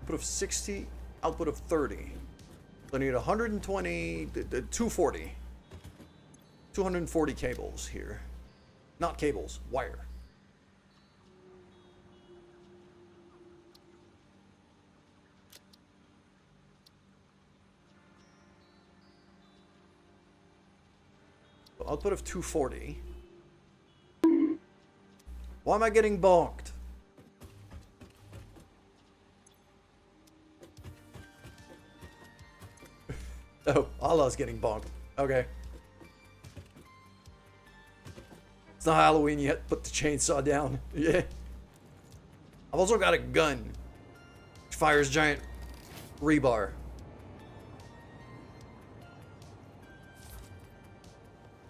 Output of 60, output of 30. So I need 120, 240. 240 cables here. Not cables, wire. So output of 240. Why am I getting bonked? Oh, Allah's getting bonked. Okay. It's not Halloween yet. Put the chainsaw down. Yeah. I've also got a gun. Which fires giant rebar.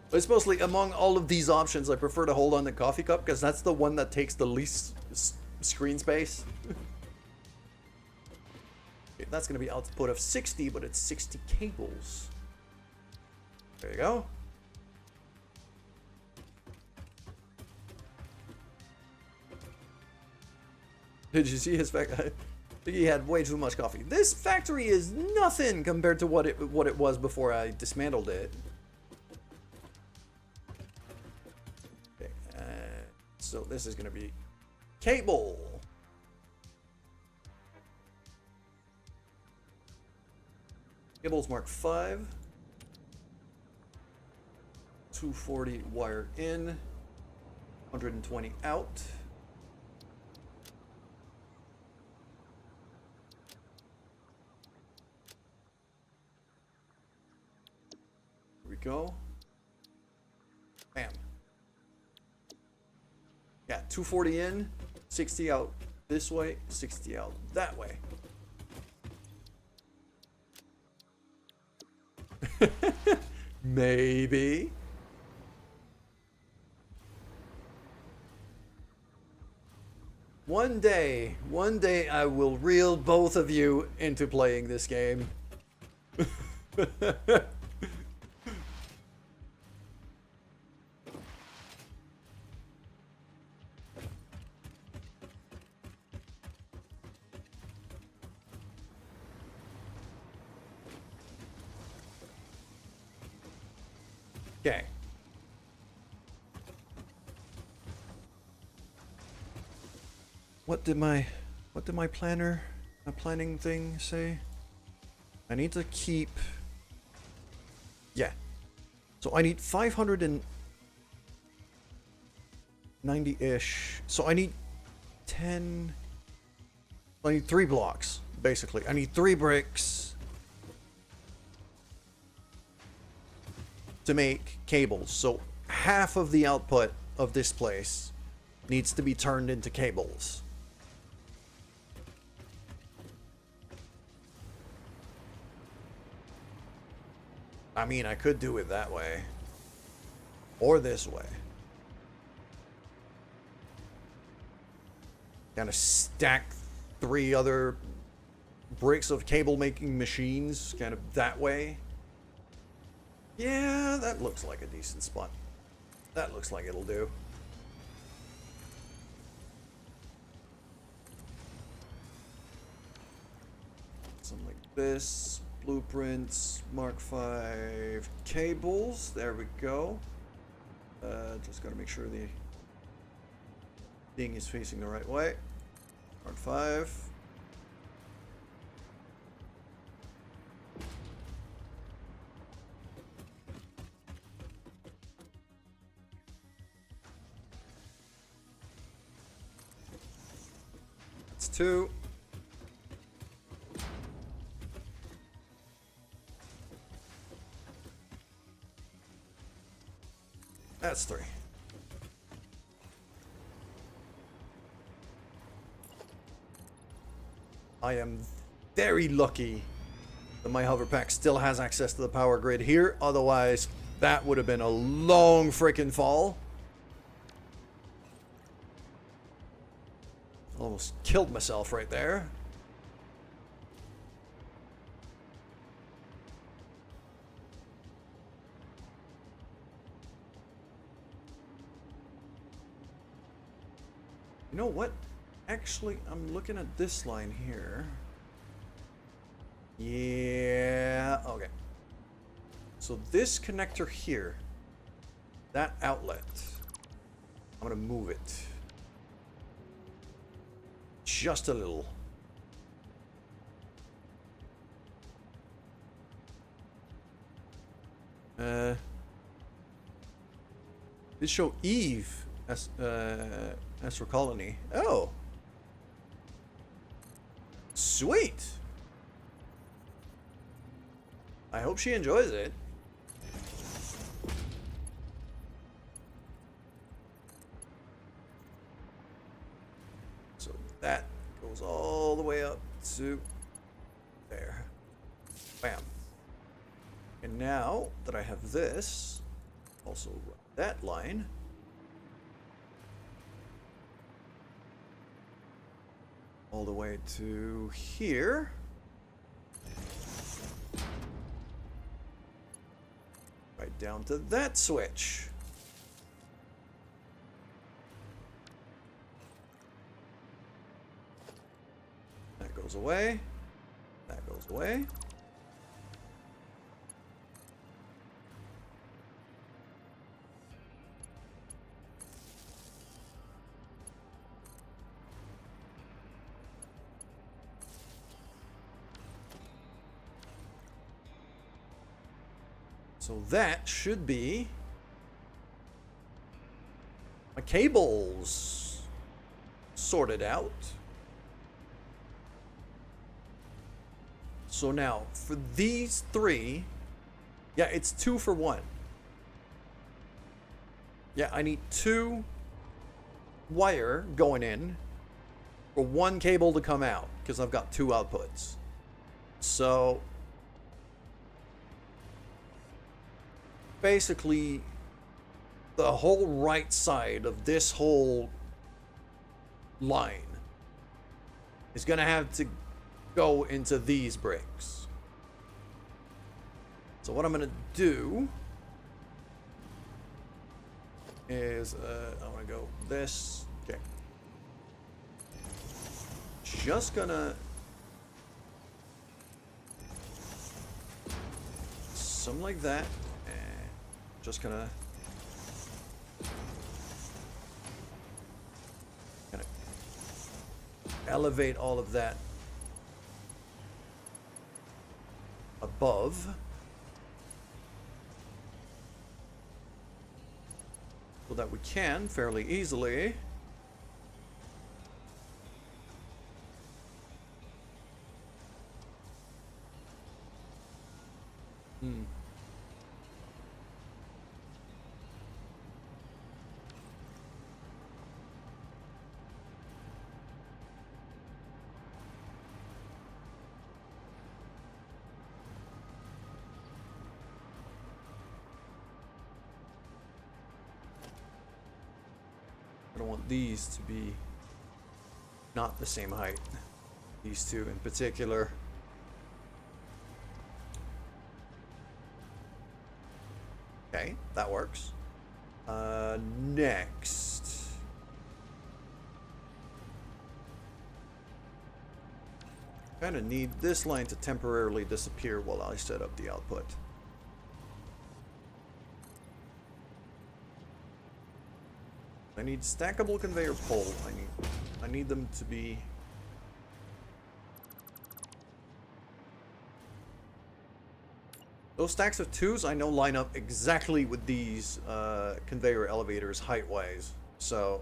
But it's mostly among all of these options, I prefer to hold on the coffee cup because that's the one that takes the least screen space. That's going to be output of 60, but it's 60 cables. There you go. Did you see his factory? I think he had way too much coffee. This factory is nothing compared to what it was before I dismantled it. Okay, so this is going to be cable. Cables mark 5. 240 wire in. 120 out. Here we go. Bam. Yeah, 240 in, 60 out this way, 60 out that way. Maybe. One day I will reel both of you into playing this game. Okay. What did my planning thing say? I need to keep, yeah. So I need 590-ish. So I need 10. I need 3 blocks, basically. I need 3 bricks to make cables. So half of the output of this place needs to be turned into cables. I mean, I could do it that way. Or this way. Kind of stack 3 other bricks of cable making machines kind of that way. Yeah, that looks like a decent spot. That looks like it'll do. Something like this. Blueprints, Mark 5 cables. There we go. Just gotta make sure the thing is facing the right way. Mark 5. That's 2. That's 3. I am very lucky that my hover pack still has access to the power grid here. Otherwise, that would have been a long freaking fall. Almost killed myself right there. You know what? Actually, I'm looking at this line here. Yeah, okay. So this connector here, that outlet, I'm gonna move it just a little. This show Eve as Astro Colony. Oh, sweet. I hope she enjoys it. So that goes all the way up to there. Bam. And now that I have this, also run that line. All the way to here. Right down to that switch. That goes away. That goes away. So that should be my cables sorted out. So now for these 3, yeah, it's 2 for 1. Yeah, I need 2 wire going in for 1 cable to come out because I've got 2 outputs. So basically the whole right side of this whole line is gonna have to go into these bricks. So what I'm gonna do is I want to go this. Okay, just gonna something like that. Just gonna elevate all of that above so that we can fairly easily I don't want these to be not the same height. These two in particular. Okay, that works. Next. Kind of need this line to temporarily disappear while I set up the output. I need stackable conveyor pole. I need them to be. Those stacks of twos I know line up exactly with these conveyor elevators height-wise. So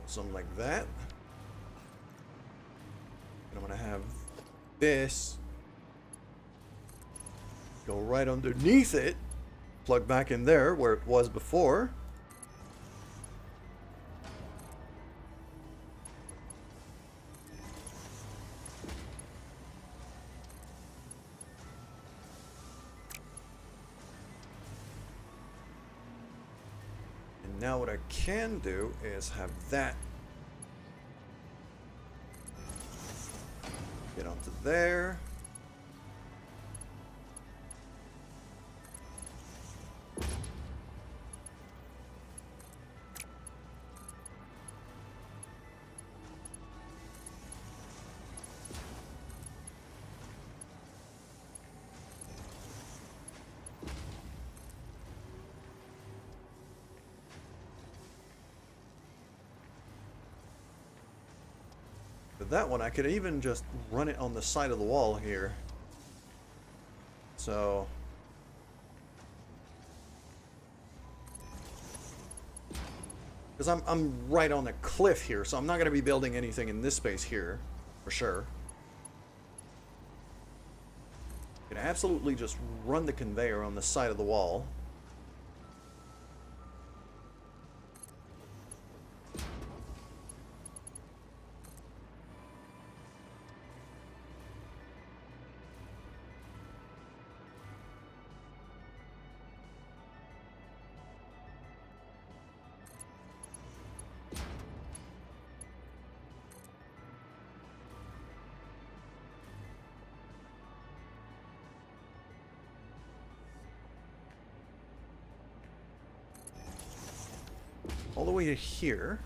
something like that. And I'm gonna have this go right underneath it, plug back in there where it was before. And now what I can do is have that get onto there. But that one, I could even just run it on the side of the wall here. So because I'm right on a cliff here, so I'm not going to be building anything in this space here, for sure. You can absolutely just run the conveyor on the side of the wall. All the way to here.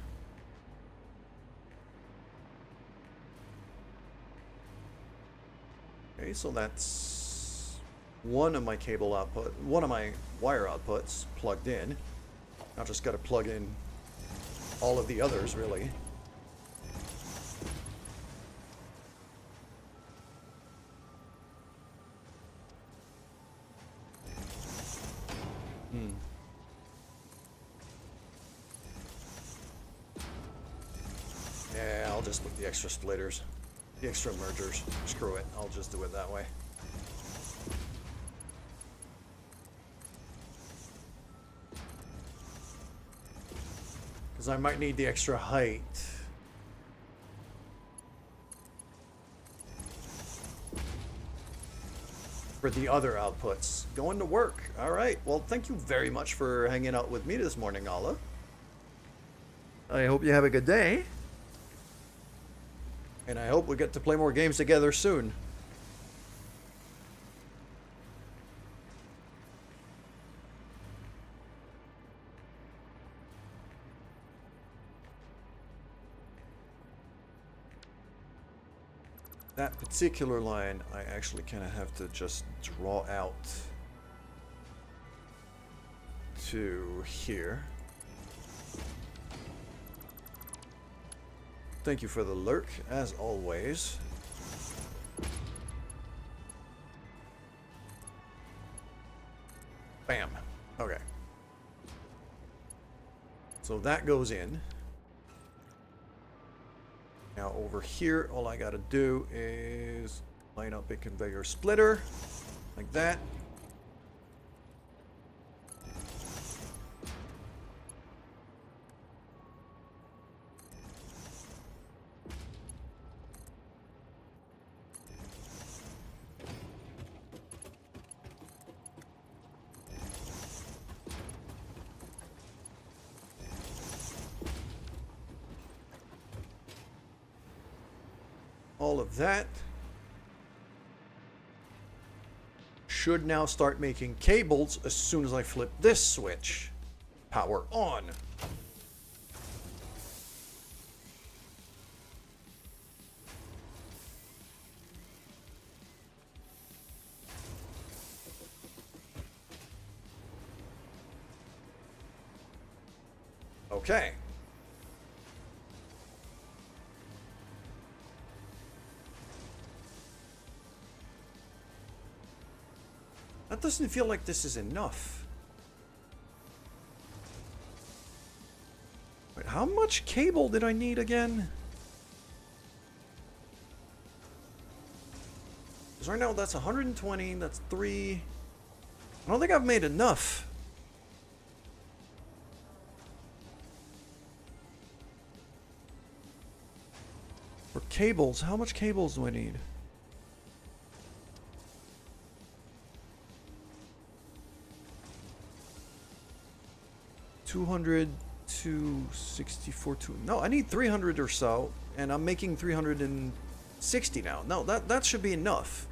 Okay, so that's one of my cable output, one of my wire outputs plugged in. Now just got to plug in all of the others, really. Yeah, I'll just put the extra splitters, the extra mergers. Screw it, I'll just do it that way. Because I might need the extra height. For the other outputs. Going to work. Alright, well thank you very much for hanging out with me this morning, Ala. I hope you have a good day. And I hope we get to play more games together soon. That particular line, I actually kind of have to just draw out to here. Thank you for the lurk, as always. Bam. Okay. So that goes in. Now over here, all I gotta do is line up a conveyor splitter like that. All of that should now start making cables as soon as I flip this switch. Power on. Okay. That doesn't feel like this is enough. Wait, how much cable did I need again? Because right now that's 120, that's 3. I don't think I've made enough. For cables, how much cables do I need? $200 to 64 to no, I need 300 or so, and I'm making 360 now. No, that should be enough.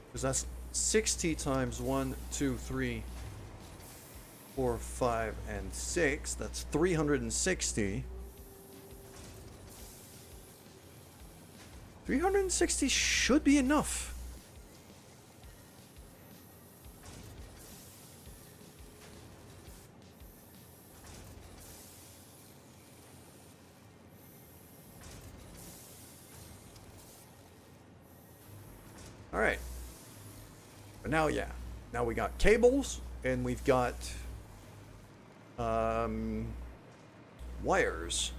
Because that's 60 times 1, 2, 3, 4, 5, and 6. That's 360. 360 should be enough. All right. But now, yeah. Now we got cables, and we've got wires.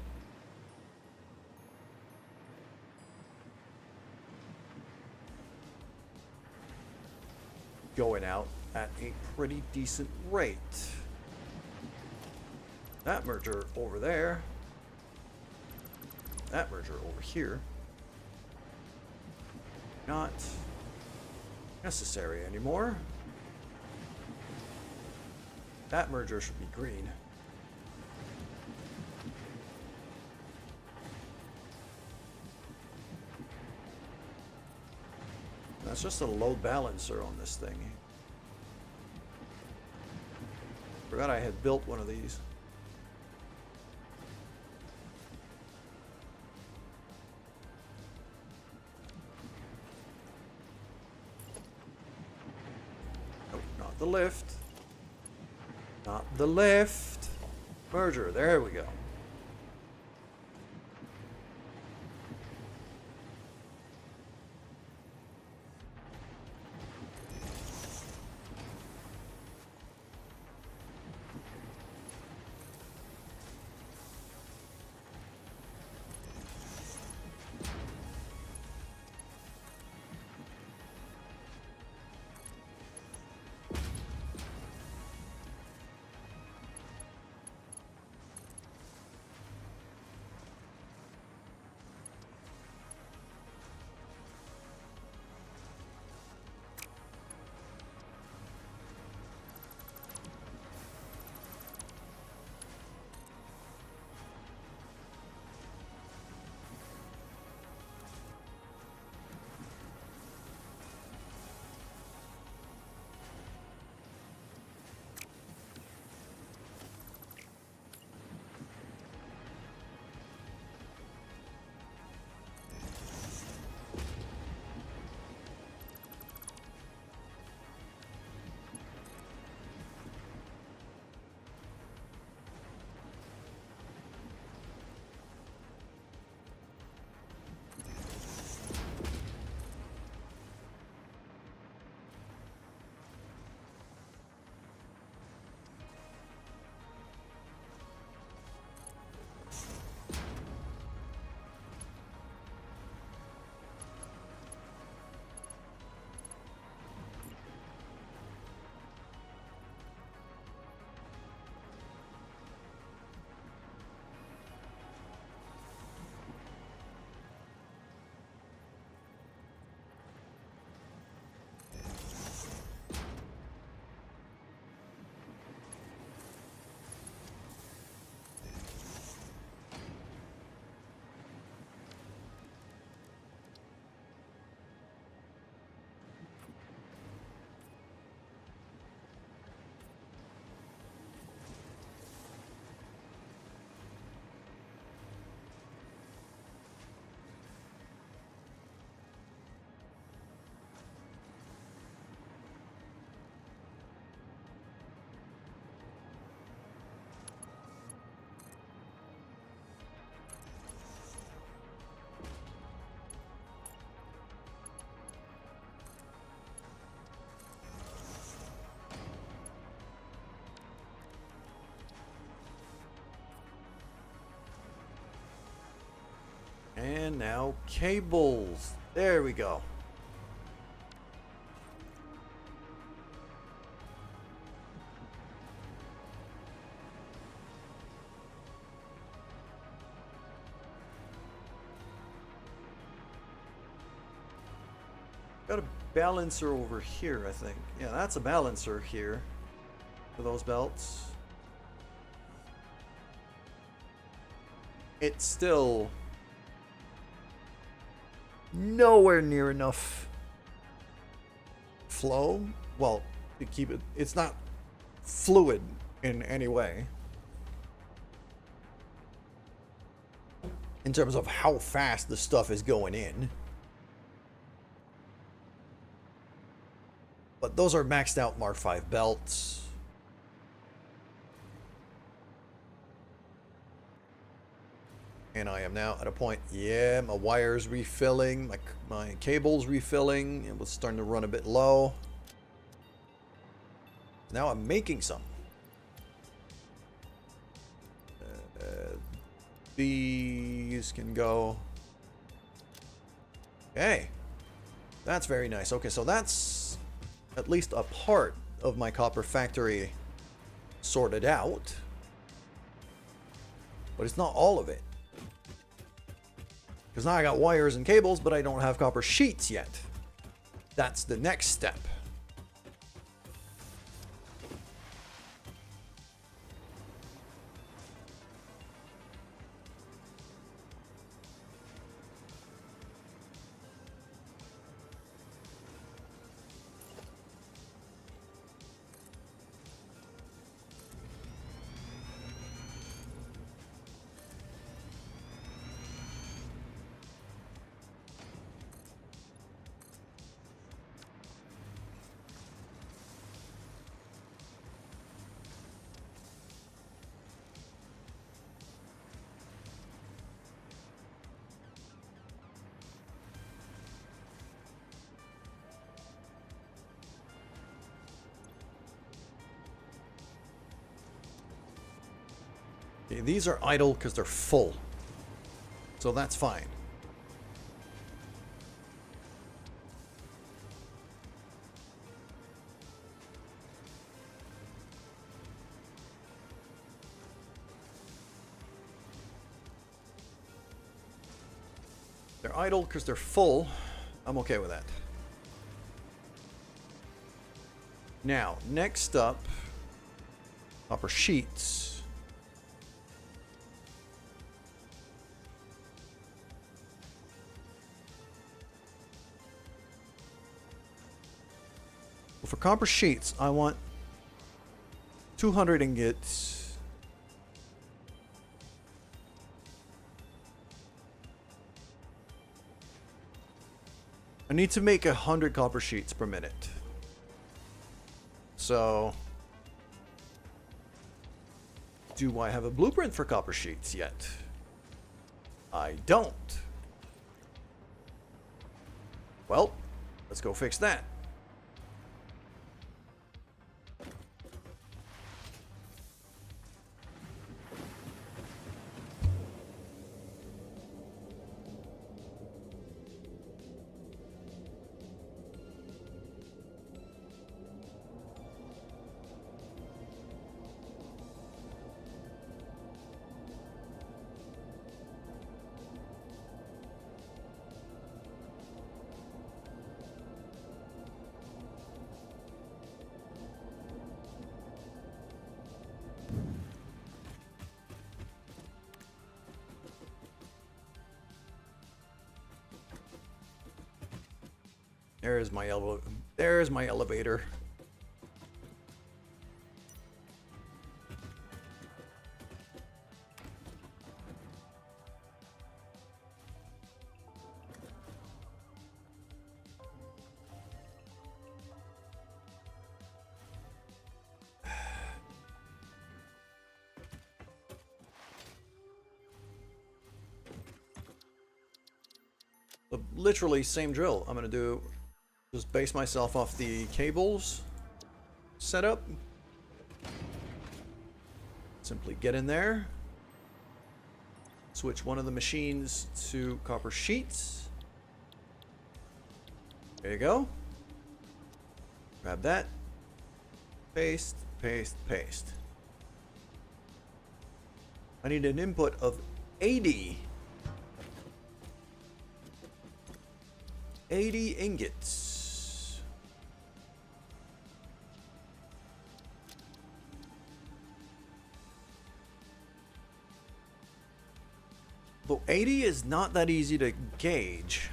Going out at a pretty decent rate. That merger over there. That merger over here. Not necessary anymore. That merger should be green. That's just a load balancer on this thing. Forgot I had built one of these. Nope, not the lift. Not the lift. Merger, there we go. And now cables. There we go. Got a balancer over here, I think. Yeah, that's a balancer here for those belts. It's still nowhere near enough flow. Well, to keep it, it's not fluid in any way. In terms of how fast the stuff is going in. But those are maxed out Mark V belts. And I am now at a point, yeah, my wire's refilling, my cable's refilling. It was starting to run a bit low. Now I'm making some. These can go. Okay. That's very nice. Okay, so that's at least a part of my copper factory sorted out. But it's not all of it. Because now I got wires and cables, but I don't have copper sheets yet. That's the next step. Okay, these are idle because they're full. So that's fine. They're idle because they're full. I'm okay with that. Now, next up, copper sheets. Well, for copper sheets, I want 200 ingots. I need to make 100 copper sheets per minute. So, do I have a blueprint for copper sheets yet? I don't. Well, let's go fix that. There's my elevator. Literally same drill. I'm gonna do just base myself off the cables setup. Simply get in there. Switch one of the machines to copper sheets. There you go. Grab that. Paste, paste, paste. I need an input of 80. 80 ingots. Though 80 is not that easy to gauge.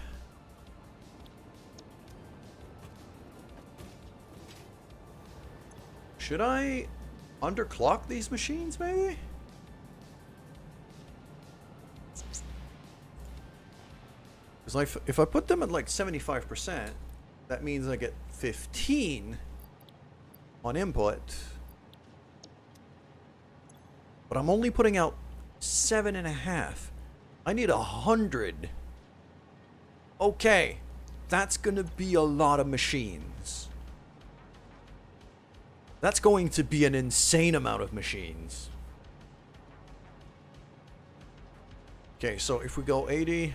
Should I underclock these machines, maybe? Because if I put them at like 75%, that means I get 15 on input. But I'm only putting out 7.5. I need 100. Okay, that's gonna be a lot of machines. That's going to be an insane amount of machines. Okay, so if we go 80,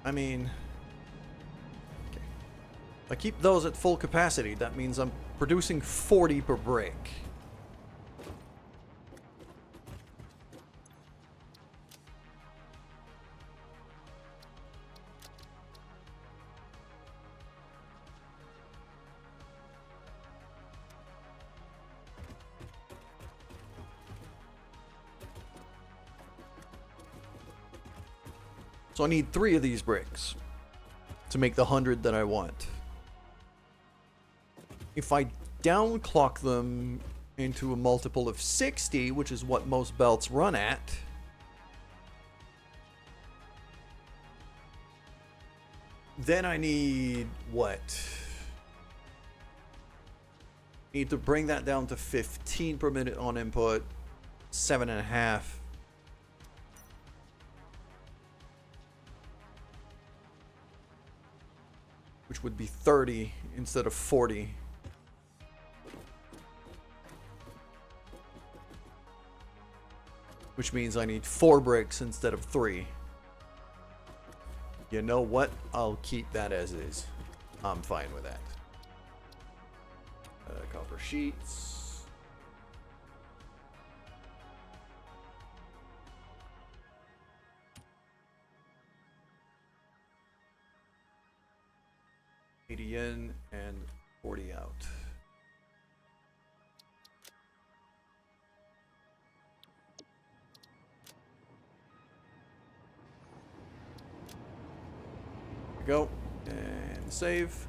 I mean, okay. If I keep those at full capacity, that means I'm producing 40 per brick. So I need 3 of these bricks to make the 100 that I want. If I downclock them into a multiple of 60, which is what most belts run at, then I need what? Need to bring that down to 15 per minute on input, 7.5. Which would be 30 instead of 40. Which means I need 4 bricks instead of 3. You know what? I'll keep that as is. I'm fine with that. Copper sheets. $80 in and 40 out. Go and save.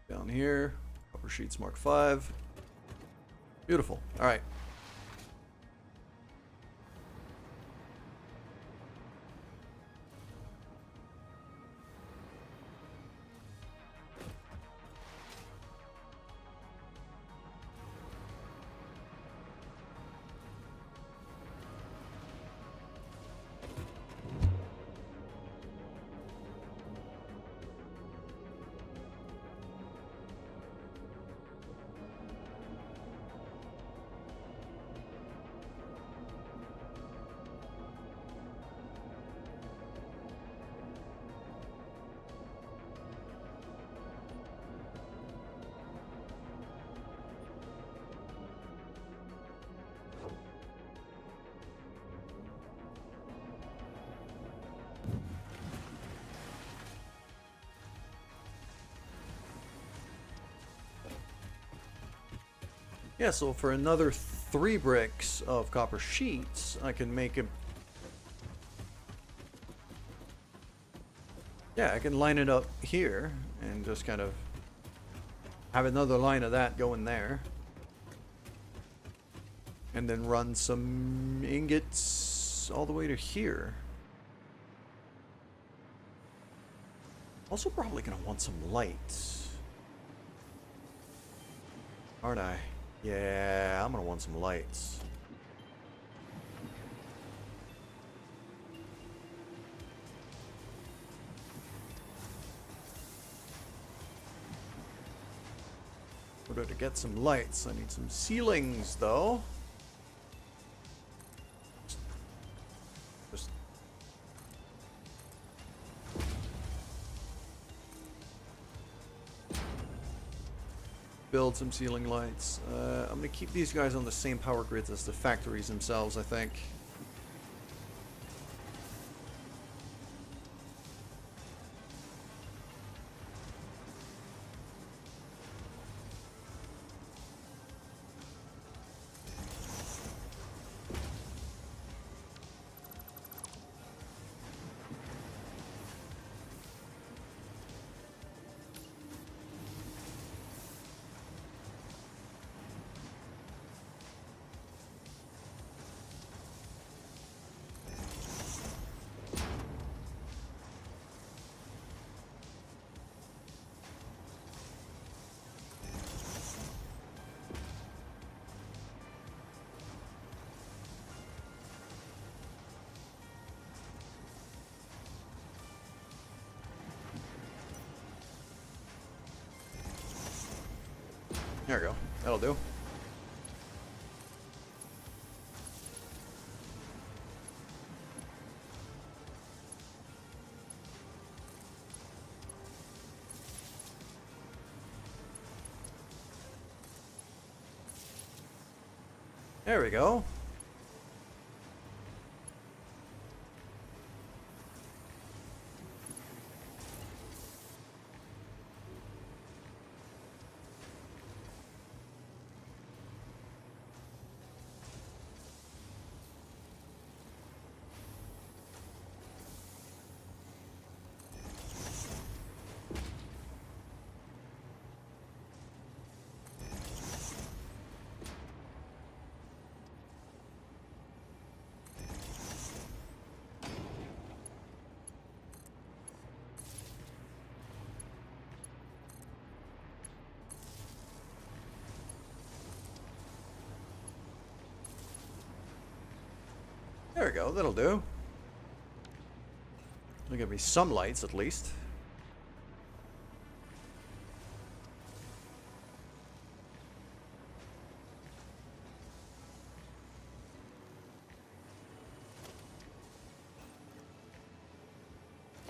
Down here, copper sheets mark 5. Beautiful. All right. Yeah, so for another 3 bricks of copper sheets, I can make it. Yeah, I can line it up here and just kind of have another line of that going there. And then run some ingots all the way to here. Also probably gonna want some lights. Aren't I? Yeah, I'm gonna want some lights. order to get some lights. I need some ceilings, though. Just build some ceiling lights. I'm going to keep these guys on the same power grids as the factories themselves, I think. There we go. That'll do. There we go. There we go, that'll do. There'll give me some lights at least.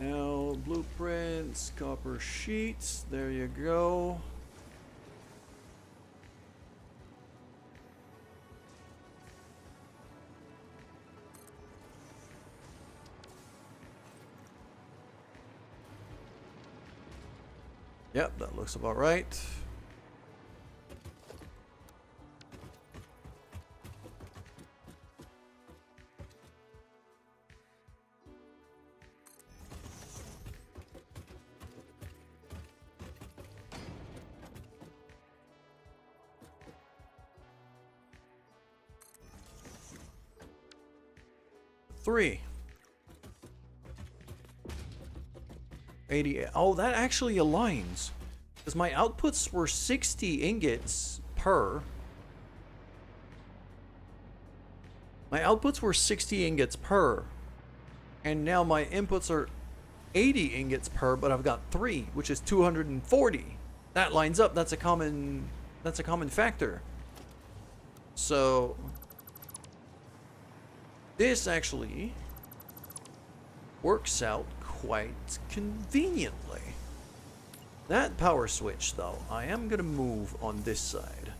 Now, blueprints, copper sheets, there you go. Yep, that looks about right. Three. 80. Oh, that actually aligns. Because my outputs were 60 ingots per. My outputs were 60 ingots per. And now my inputs are 80 ingots per, but I've got 3, which is 240. That lines up. That's a common factor. So this actually works out quite conveniently. That power switch, though, I am going to move on this side.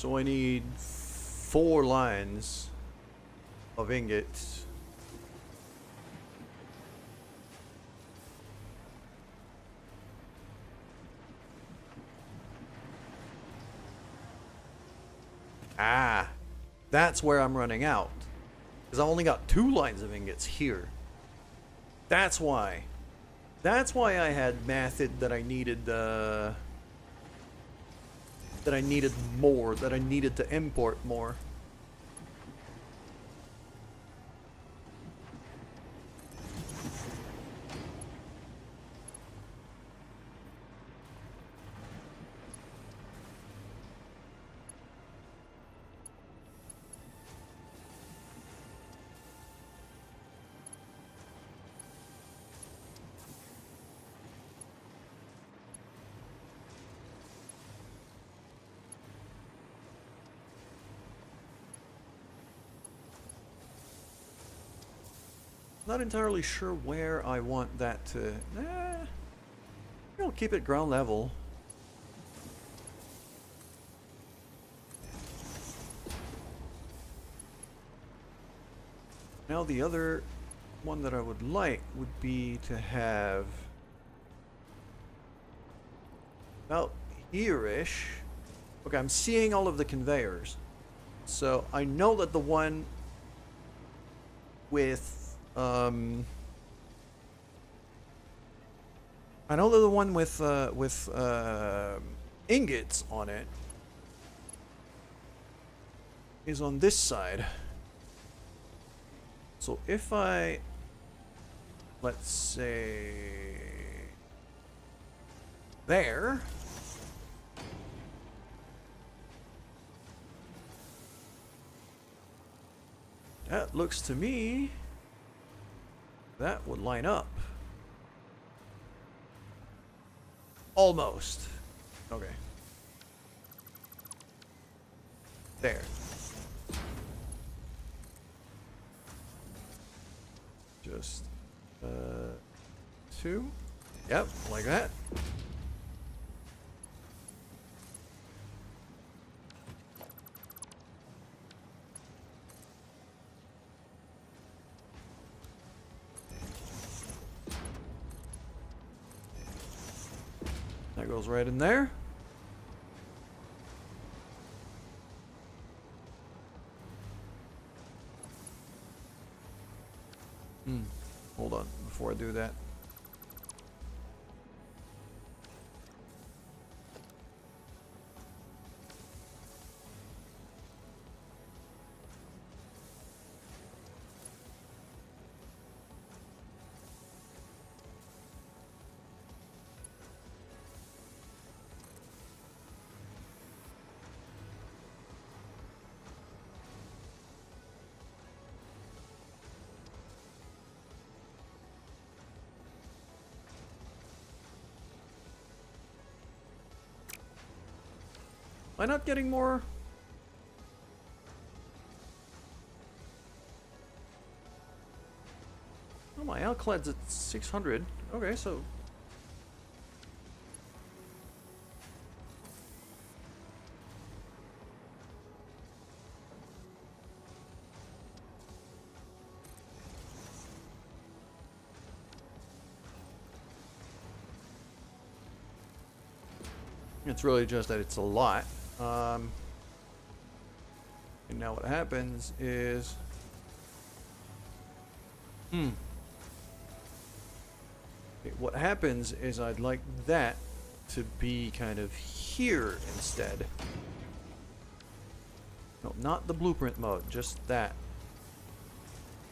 So I need 4 lines of ingots. Ah, that's where I'm running out. Because I only got 2 lines of ingots here. That's why. That's why I had mathed that I needed more, that I needed to import more. Not entirely sure where I want that to... I'll keep it ground level. Now the other one that I would like would be to have... about here-ish. Okay, I'm seeing all of the conveyors. So I know that the one with... I know that the one with ingots on it is on this side. So if I, let's say, there. That looks to me that would line up. Almost. Okay. There. Just 2. Yep, like that. That goes right in there. Hold on before I do that. Am I not getting more? Oh, my alclad's at 600. Okay, so... it's really just that it's a lot. And now what happens is... Okay, what happens is I'd like that to be kind of here instead. No, not the blueprint mode, just that.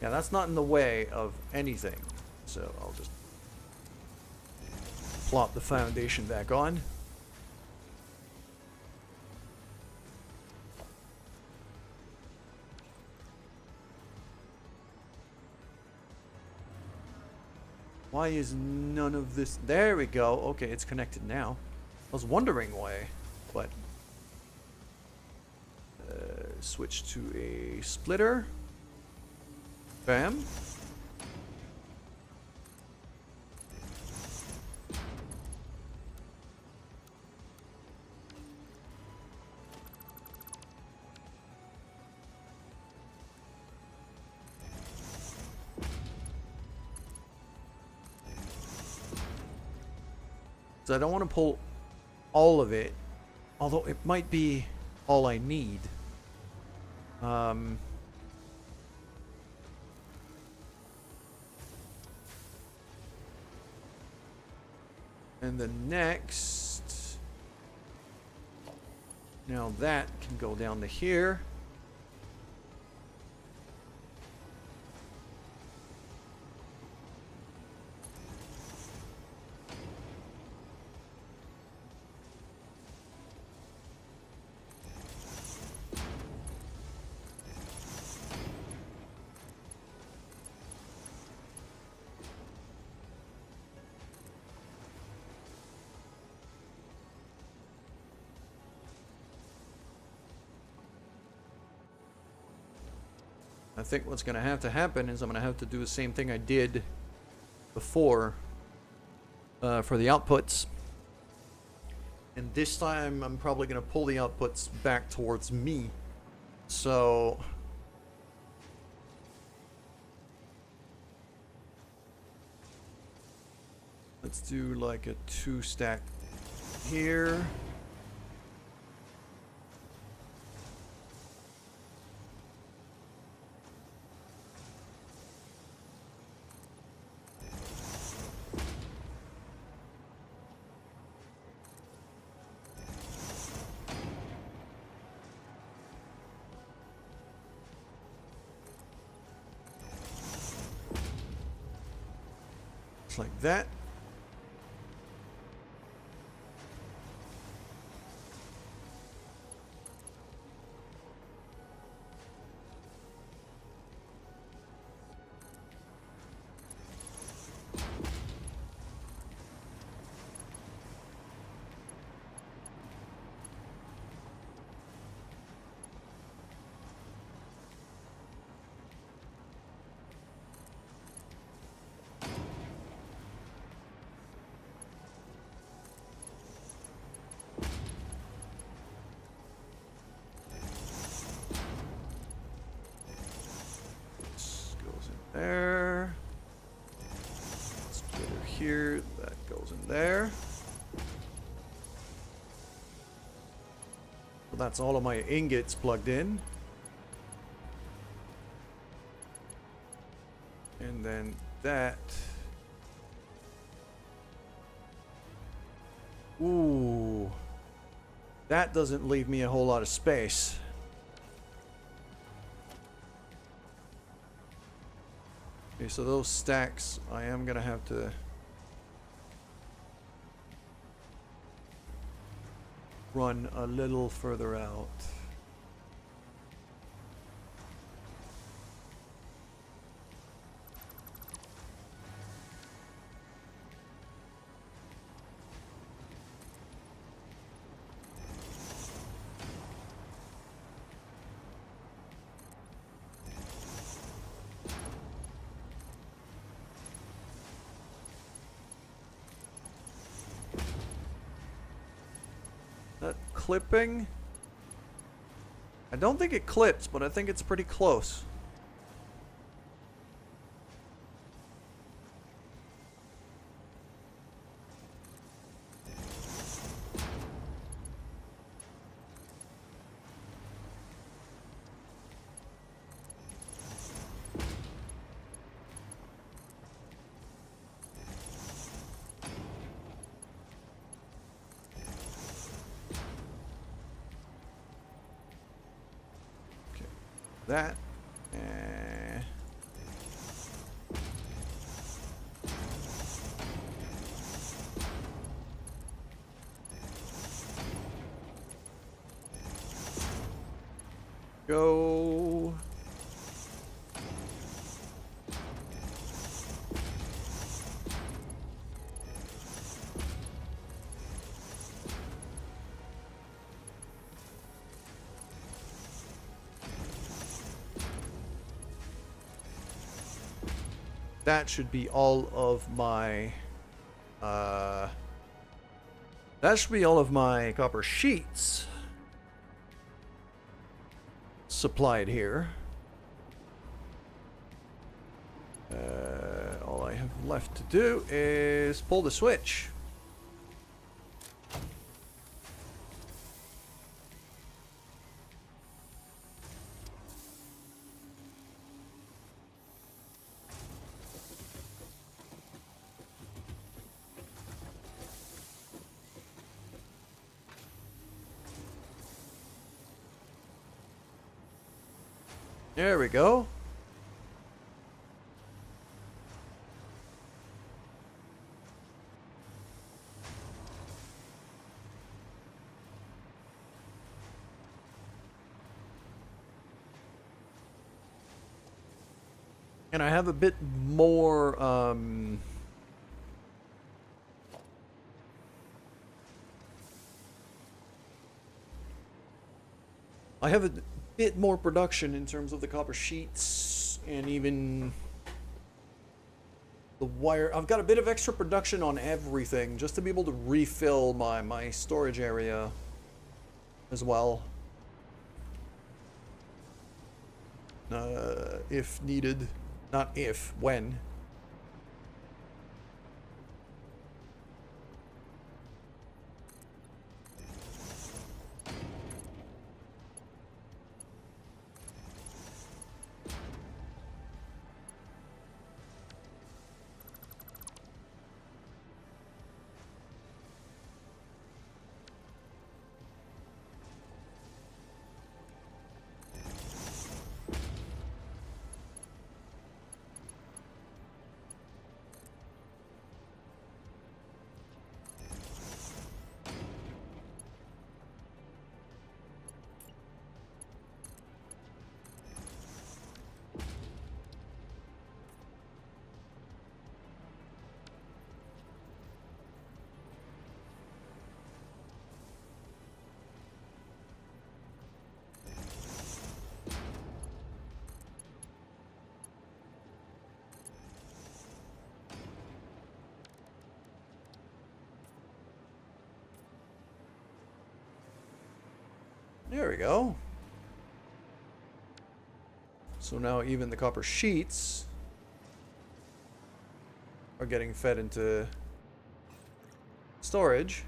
Yeah, that's not in the way of anything. So I'll just plop the foundation back on. Why is none of this... There we go. Okay, it's connected now. I was wondering why, but... switch to a splitter. Bam. So I don't want to pull all of it, although it might be all I need. And the next, now that can go down to here. I think what's going to have to happen is I'm going to have to do the same thing I did before for the outputs. And this time I'm probably going to pull the outputs back towards me. So let's do like a 2-stack here. Like that. There. Let's get her here. That goes in there. So that's all of my ingots plugged in. And then that. Ooh. That doesn't leave me a whole lot of space. Okay, so those stacks, I am gonna have to run a little further out. That clipping? I don't think it clips, but I think it's pretty close. That. Go. That should be all of my copper sheets supplied here. All I have left to do is pull the switch. There we go. And I have a bit more, I have a bit more production in terms of the copper sheets and even the wire. I've got a bit of extra production on everything just to be able to refill my storage area as well. If needed. Not if, when. There we go. So now even the copper sheets are getting fed into storage.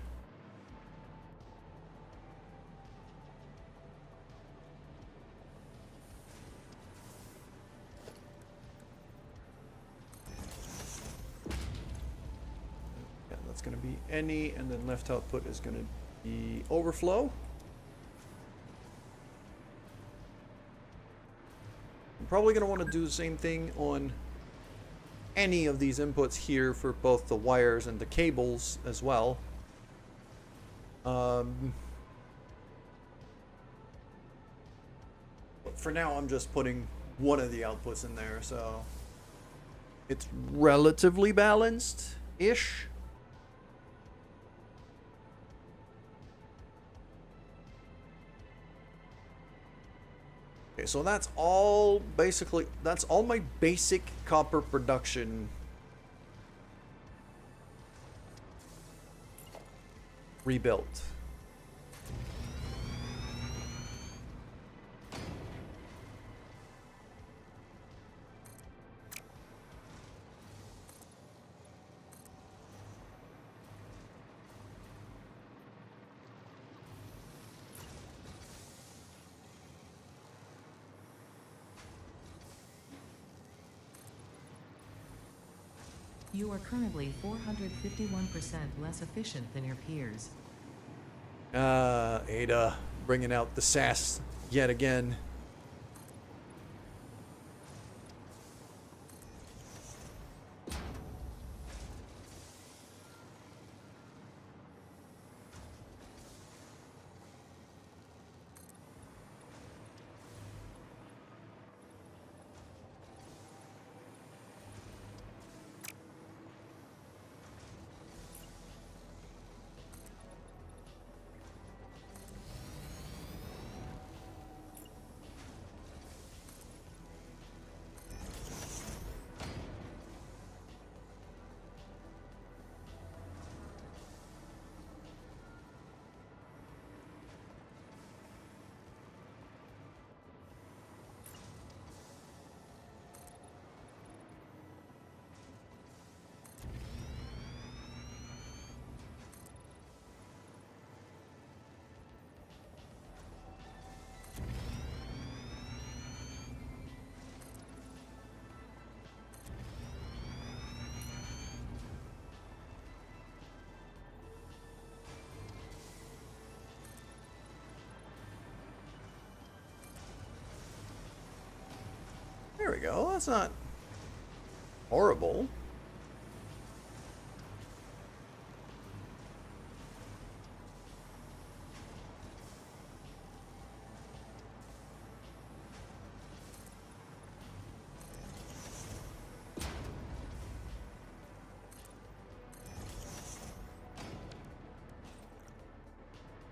Yeah, that's going to be any, and then left output is going to be overflow. I'm probably going to want to do the same thing on any of these inputs here for both the wires and the cables as well. But for now, I'm just putting one of the outputs in there, so it's relatively balanced-ish. Okay, so that's all basically, that's all my basic copper production rebuilt. You are currently 451% less efficient than your peers. Ada, bringing out the sass yet again. we go. That's not horrible.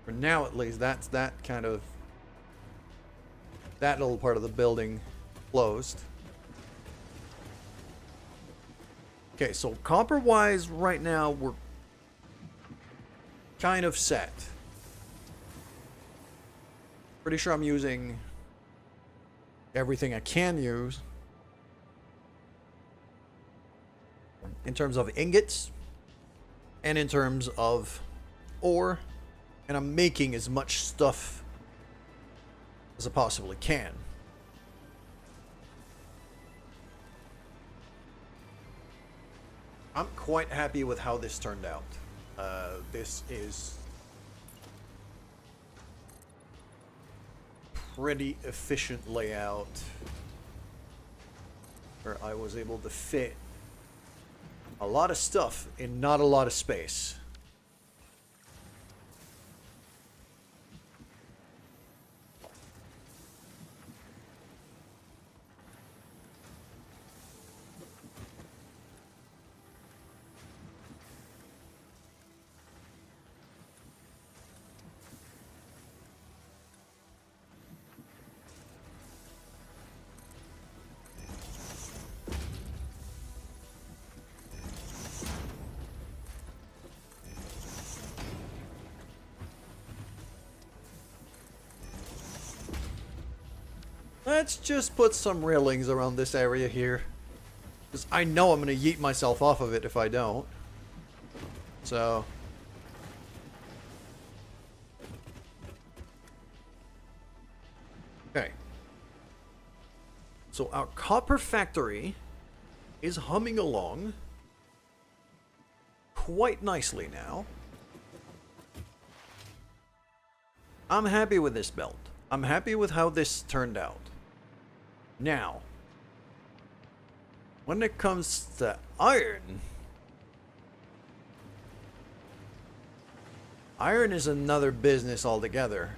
For now, at least, that's that kind of... that little part of the building closed. Okay, so copper-wise, right now, we're kind of set. Pretty sure I'm using everything I can use. In terms of ingots, and in terms of ore. And I'm making as much stuff as I possibly can. I'm quite happy with how this turned out. This is pretty efficient layout where I was able to fit a lot of stuff in not a lot of space. Let's just put some railings around this area here. Because I know I'm going to yeet myself off of it if I don't. So... okay. So our copper factory is humming along quite nicely now. I'm happy with this belt. I'm happy with how this turned out. Now, when it comes to iron, iron is another business altogether.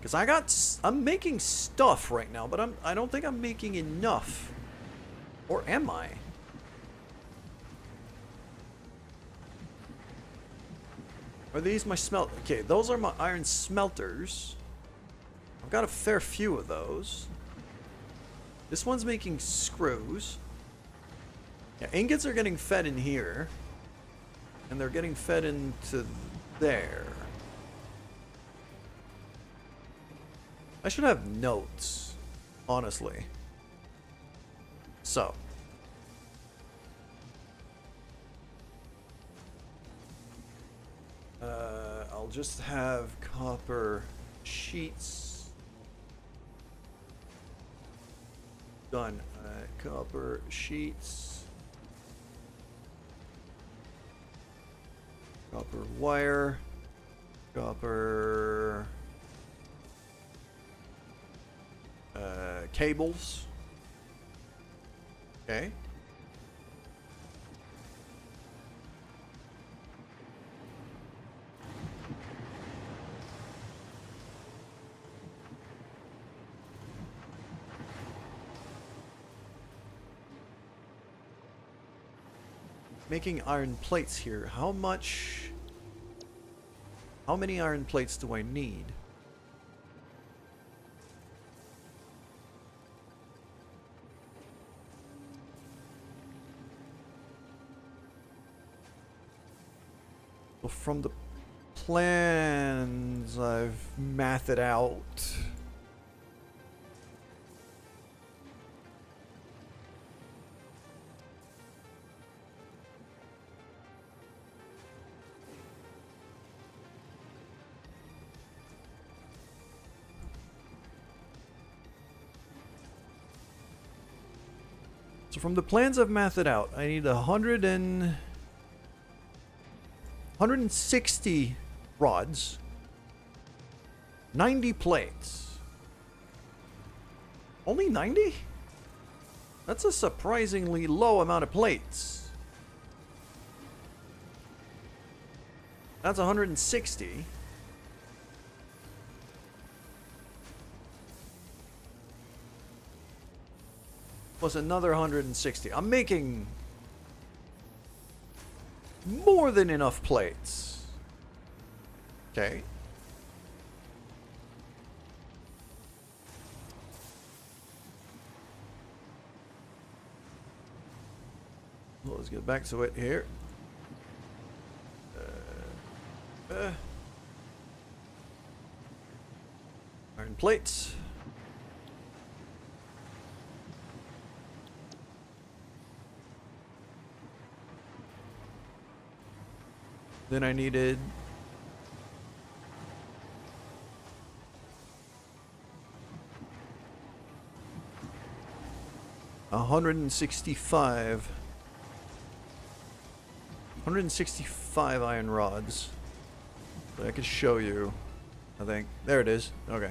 Because I'm making stuff right now, but I don't think I'm making enough. Or am I? Are these my okay, those are my iron smelters. I've got a fair few of those. This one's making screws. Yeah, ingots are getting fed in here. And they're getting fed into there. I should have notes, honestly. So. I'll just have copper sheets. Done. Copper sheets. Copper wire. Copper cables. Okay. Making iron plates here. How many iron plates do I need? So from the plans, I've mathed it out. So from the plans I've mathed out, I need 160 rods, 90 plates. Only 90? That's a surprisingly low amount of plates. That's 160. Plus another 160. I'm making more than enough plates. Okay. Well, let's get back to it here. Iron plates. Then I needed $165 iron rods. But I could show you, I think. There it is. Okay.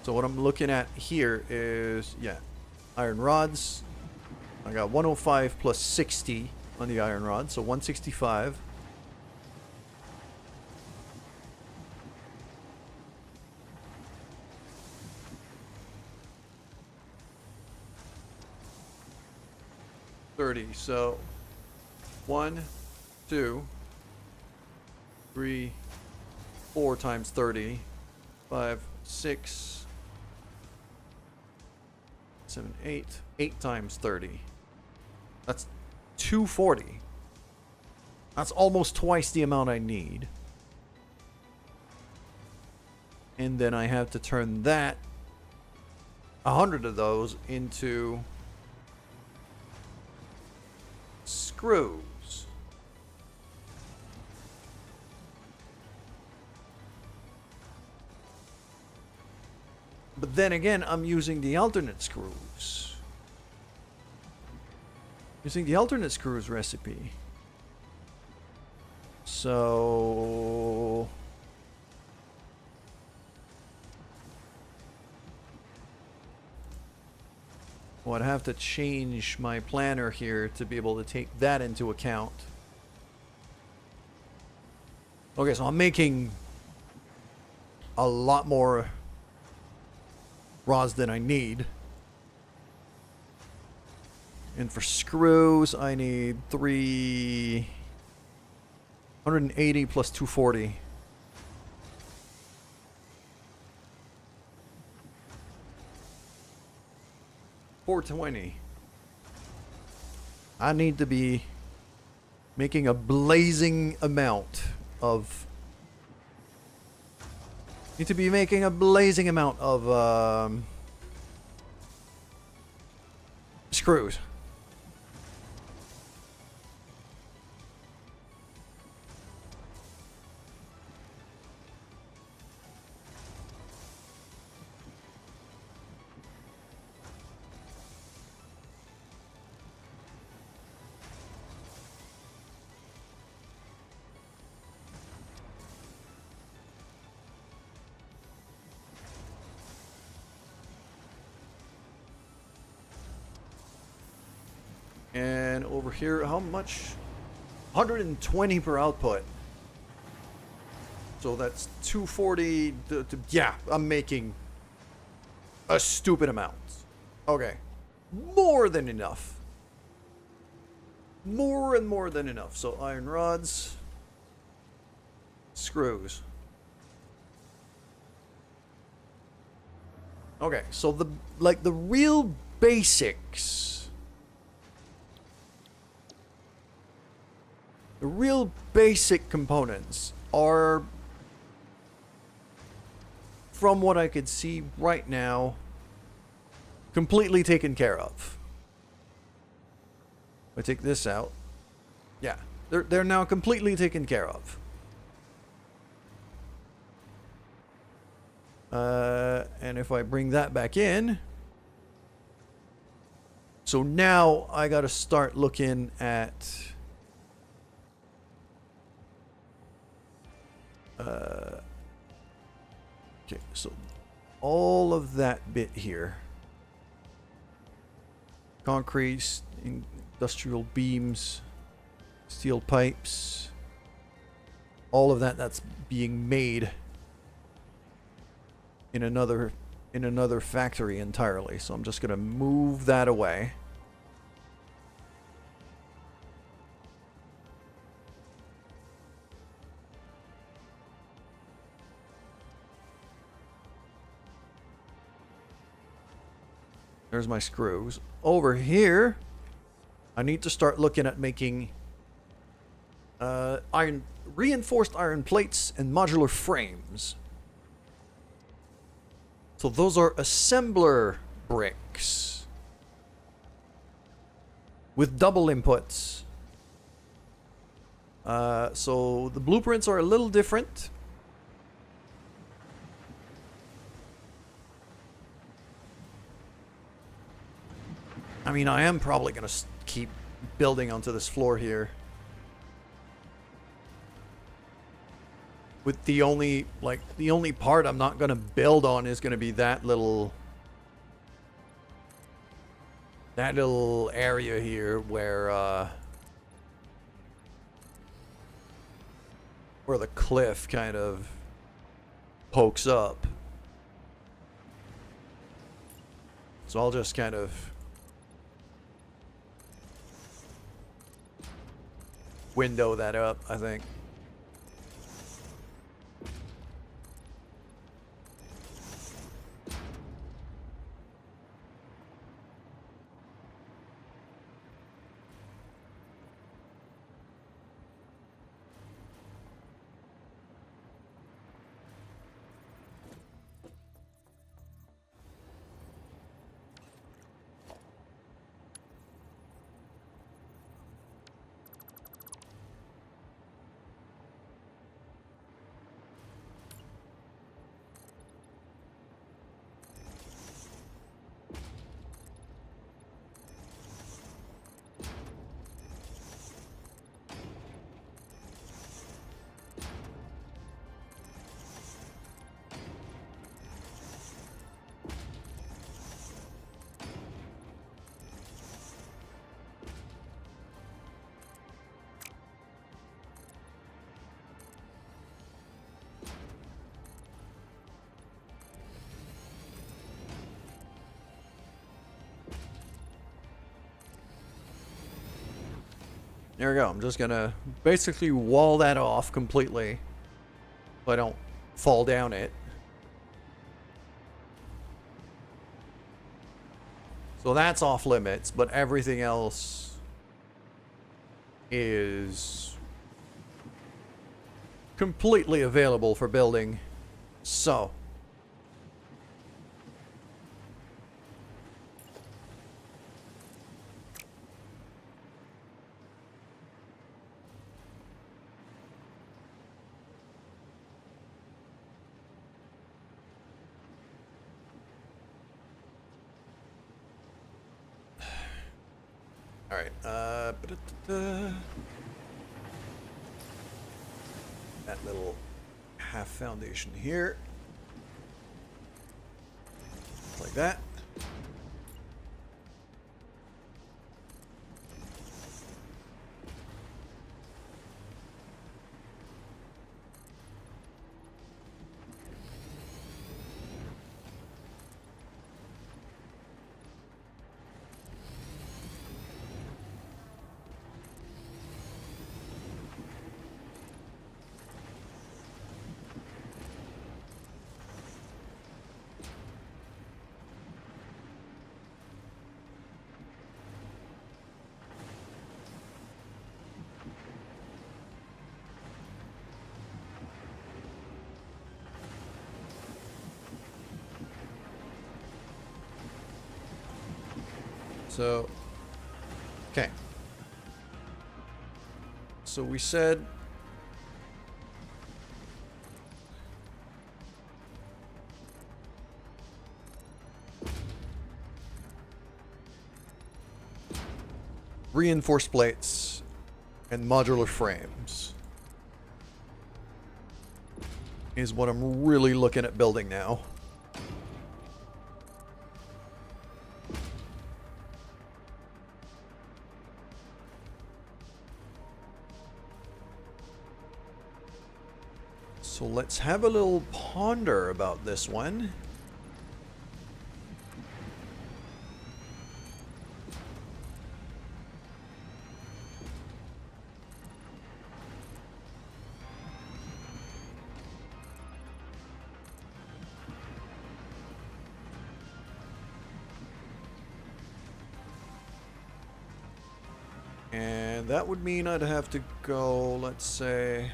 So what I'm looking at here is, yeah, iron rods. I got 105 plus 60 on the iron rod, so 165. So 1, 2, 3, 4 times 30, 5, 6, 7, 8, 8 times 30. That's 240. That's almost twice the amount I need. And then I have to turn that 100 of those into screws. But then again, I'm using the alternate screws. Using the alternate screws recipe. So well, I'd have to change my planner here to be able to take that into account. Okay, so I'm making a lot more rods than I need. And for screws, I need 180 plus 240. $420. I need to be making a blazing amount of screws. And over here, how much? 120 per output. So that's 240. Yeah, I'm making a stupid amount. Okay. More than enough. More and more than enough. So iron rods, screws. Okay, so the real basics. The real basic components are, from what I could see right now, completely taken care of. I take this out. Yeah, they're now completely taken care of. And if I bring that back in, so now I got to start looking at okay, so all of that bit here concrete, industrial beams, steel pipes, all of that's being made in another factory entirely. So I'm just going to move that away. There's my screws. Over here, I need to start looking at making reinforced iron plates and modular frames. So those are assembler bricks with double inputs. So the blueprints are a little different. I mean, I am probably going to keep building onto this floor here. With the only part I'm not going to build on is going to be that little area here where the cliff kind of pokes up. So I'll just kind of window that up, I think. There we go. I'm just gonna basically wall that off completely so I don't fall down it. So that's off limits, but everything else is completely available for building. So all right, that little half foundation here, like that. So, okay. So we said reinforced plates and modular frames is what I'm really looking at building now. So let's have a little ponder about this one. And that would mean I'd have to go, let's say...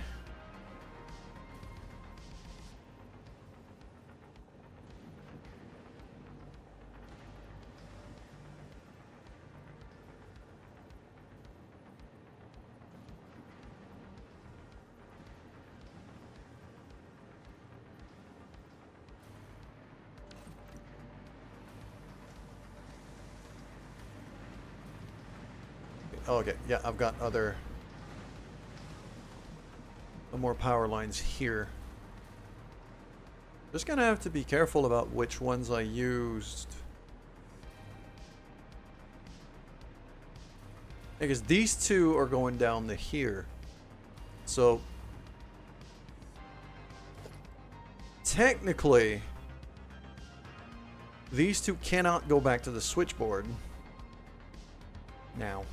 Okay, yeah, I've got more power lines here. Just gonna have to be careful about which ones I used. Because these two are going down to here. So technically these two cannot go back to the switchboard now.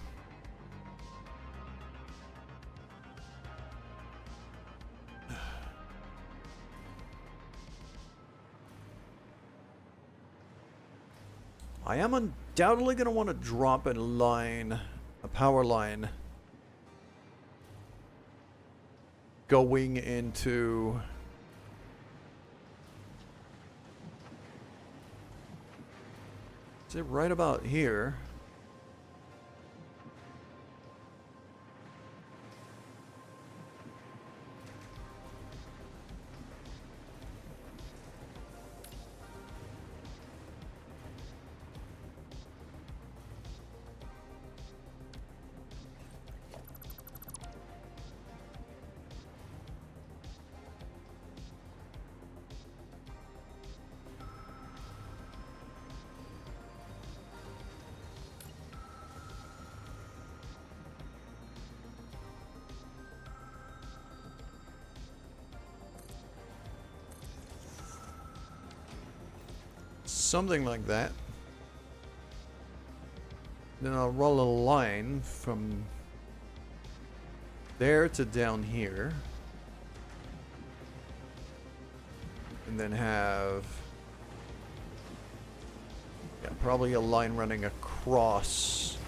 I am undoubtedly going to want to drop a line, a power line, going into... Is it right about here? Something like that. Then I'll roll a line from there to down here. And then have... yeah, probably a line running across.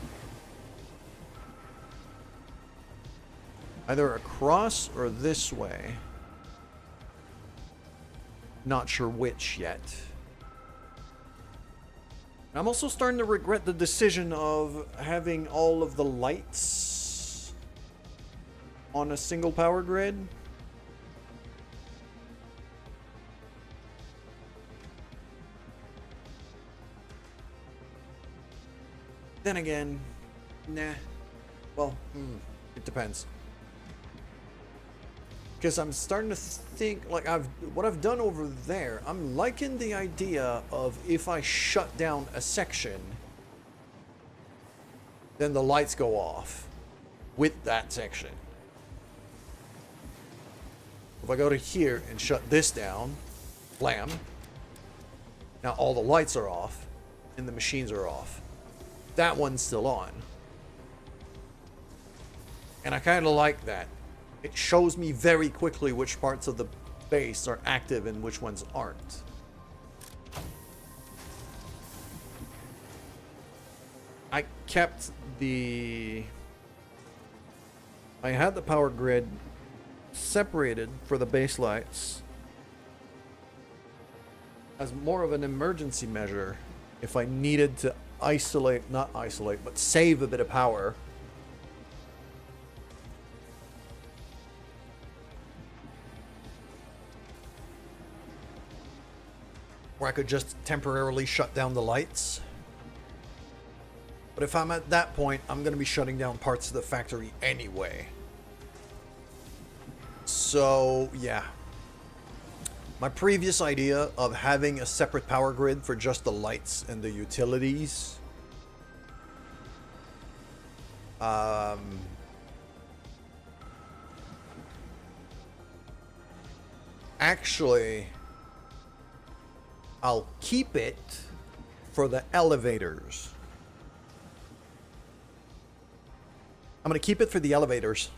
Either across or this way. Not sure which yet. I'm also starting to regret the decision of having all of the lights on a single power grid. Then again, nah. Well, it depends. Because I'm starting to think, like, what I've done over there, I'm liking the idea of if I shut down a section, then the lights go off with that section. If I go to here and shut this down, blam, now all the lights are off and the machines are off. That one's still on. And I kind of like that. It shows me very quickly which parts of the base are active and which ones aren't. I kept the... I had the power grid separated for the base lights as more of an emergency measure if I needed to isolate, not isolate, but save a bit of power. Where I could just temporarily shut down the lights. But if I'm at that point, I'm going to be shutting down parts of the factory anyway. So, yeah. My previous idea of having a separate power grid for just the lights and the utilities Actually, I'll keep it for the elevators. I'm going to keep it for the elevators.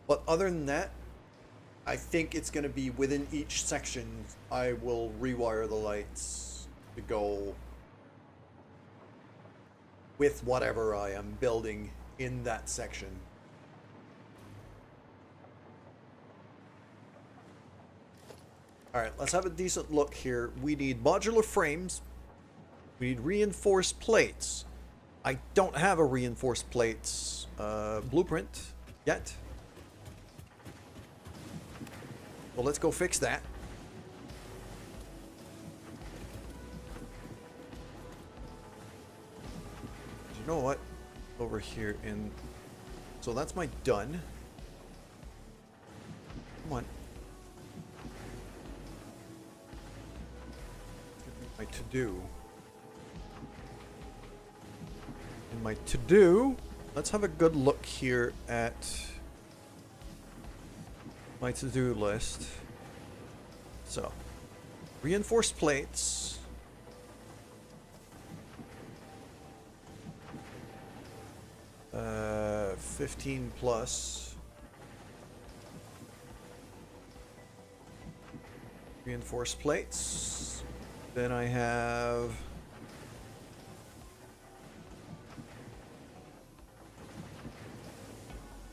But other than that, I think it's going to be within each section. I will rewire the lights to go with whatever I am building in that section. Alright, let's have a decent look here. We need modular frames. We need reinforced plates. I don't have a reinforced plates blueprint yet. Well, let's go fix that. You know what? Over here in... So that's my done. Come on. My to-do. In my to-do, let's have a good look here at my to-do list. So, reinforced plates. Uh, 15 plus. Reinforced plates. Then I have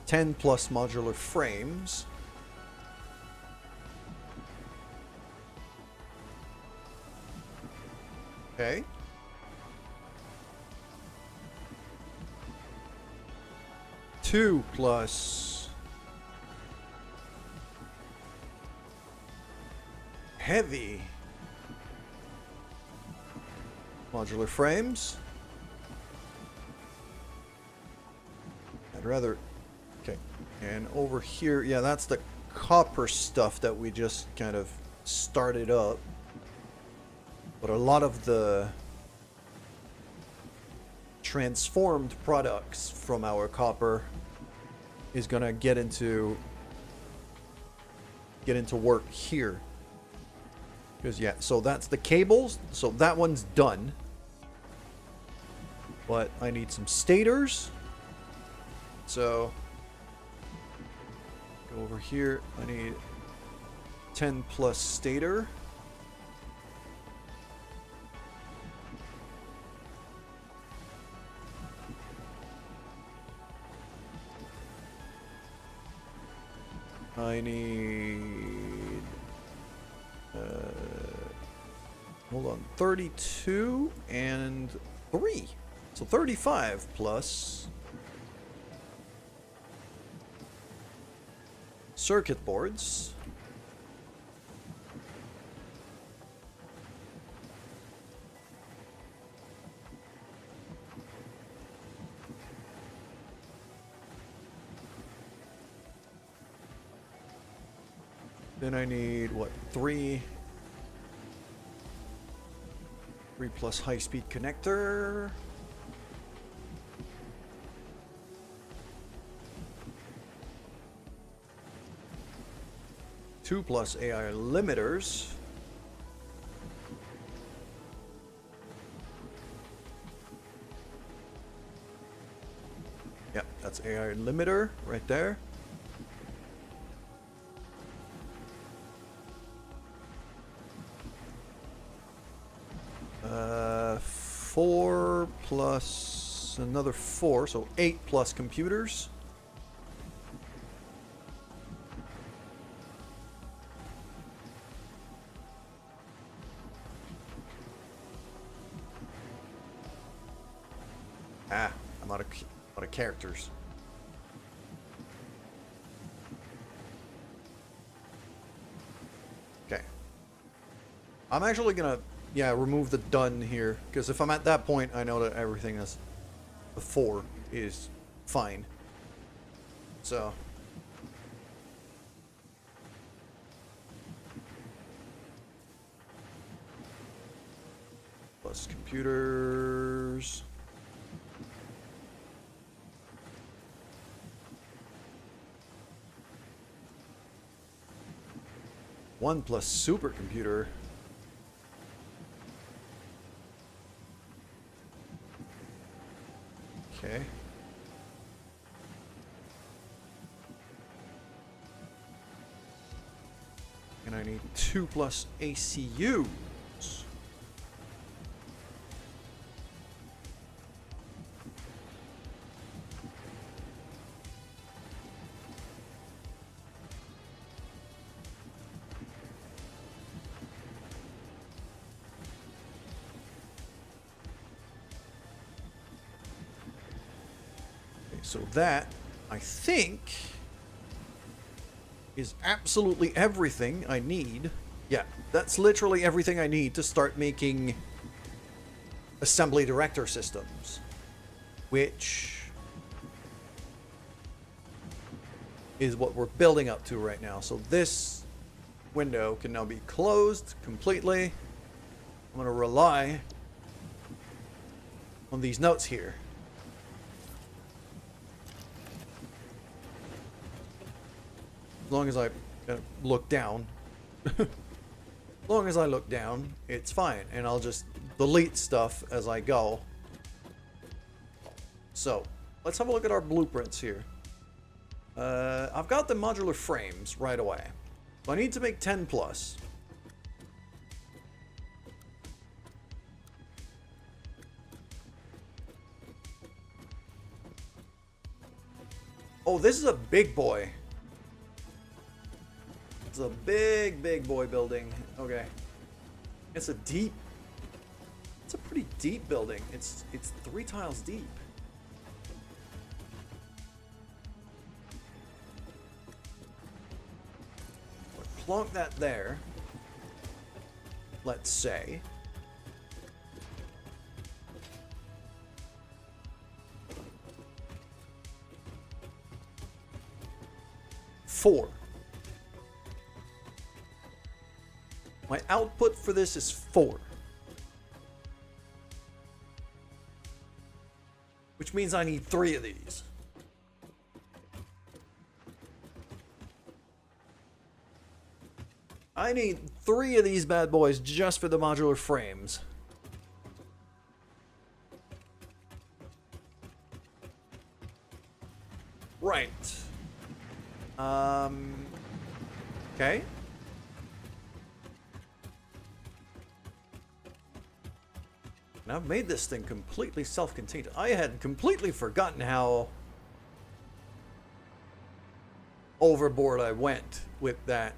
10 plus modular frames. Okay. Two plus heavy modular frames. I'd rather... Okay. And over here, yeah, that's the copper stuff that we just kind of started up. But a lot of the transformed products from our copper is gonna get into work here. Because yeah, so that's the cables. So that one's done. But I need some stators. So go over here. I need 10 plus stator. I need, hold on, 32 and 3. So 35 plus circuit boards. Then I need, what, 3 plus high-speed connector. Two plus AI limiters. Yep, that's AI limiter right there. Four plus another 4, so 8 plus computers. Ah, I'm out of characters. Okay. I'm actually gonna, yeah, remove the done here, because if I'm at that point, I know that everything that's before is fine. So. Plus computers. 1 plus supercomputer. Okay. And I need 2 plus ACUs. So that, I think, is absolutely everything I need. Yeah, that's literally everything I need to start making assembly director systems. Which is what we're building up to right now. So this window can now be closed completely. I'm going to rely on these notes here. As long as I look down. As long as I look down, it's fine. And I'll just delete stuff as I go. So, let's have a look at our blueprints here. I've got the modular frames right away. So I need to make 10 plus. Oh, this is a big boy. It's a big boy building. Okay. It's a pretty deep building. It's 3 tiles deep. Plonk that there. Let's say. Four. My output for this is 4. Which means I need 3 of these. I need 3 of these bad boys just for the modular frames. Right. Okay. And I've made this thing completely self-contained. I had completely forgotten how overboard I went with that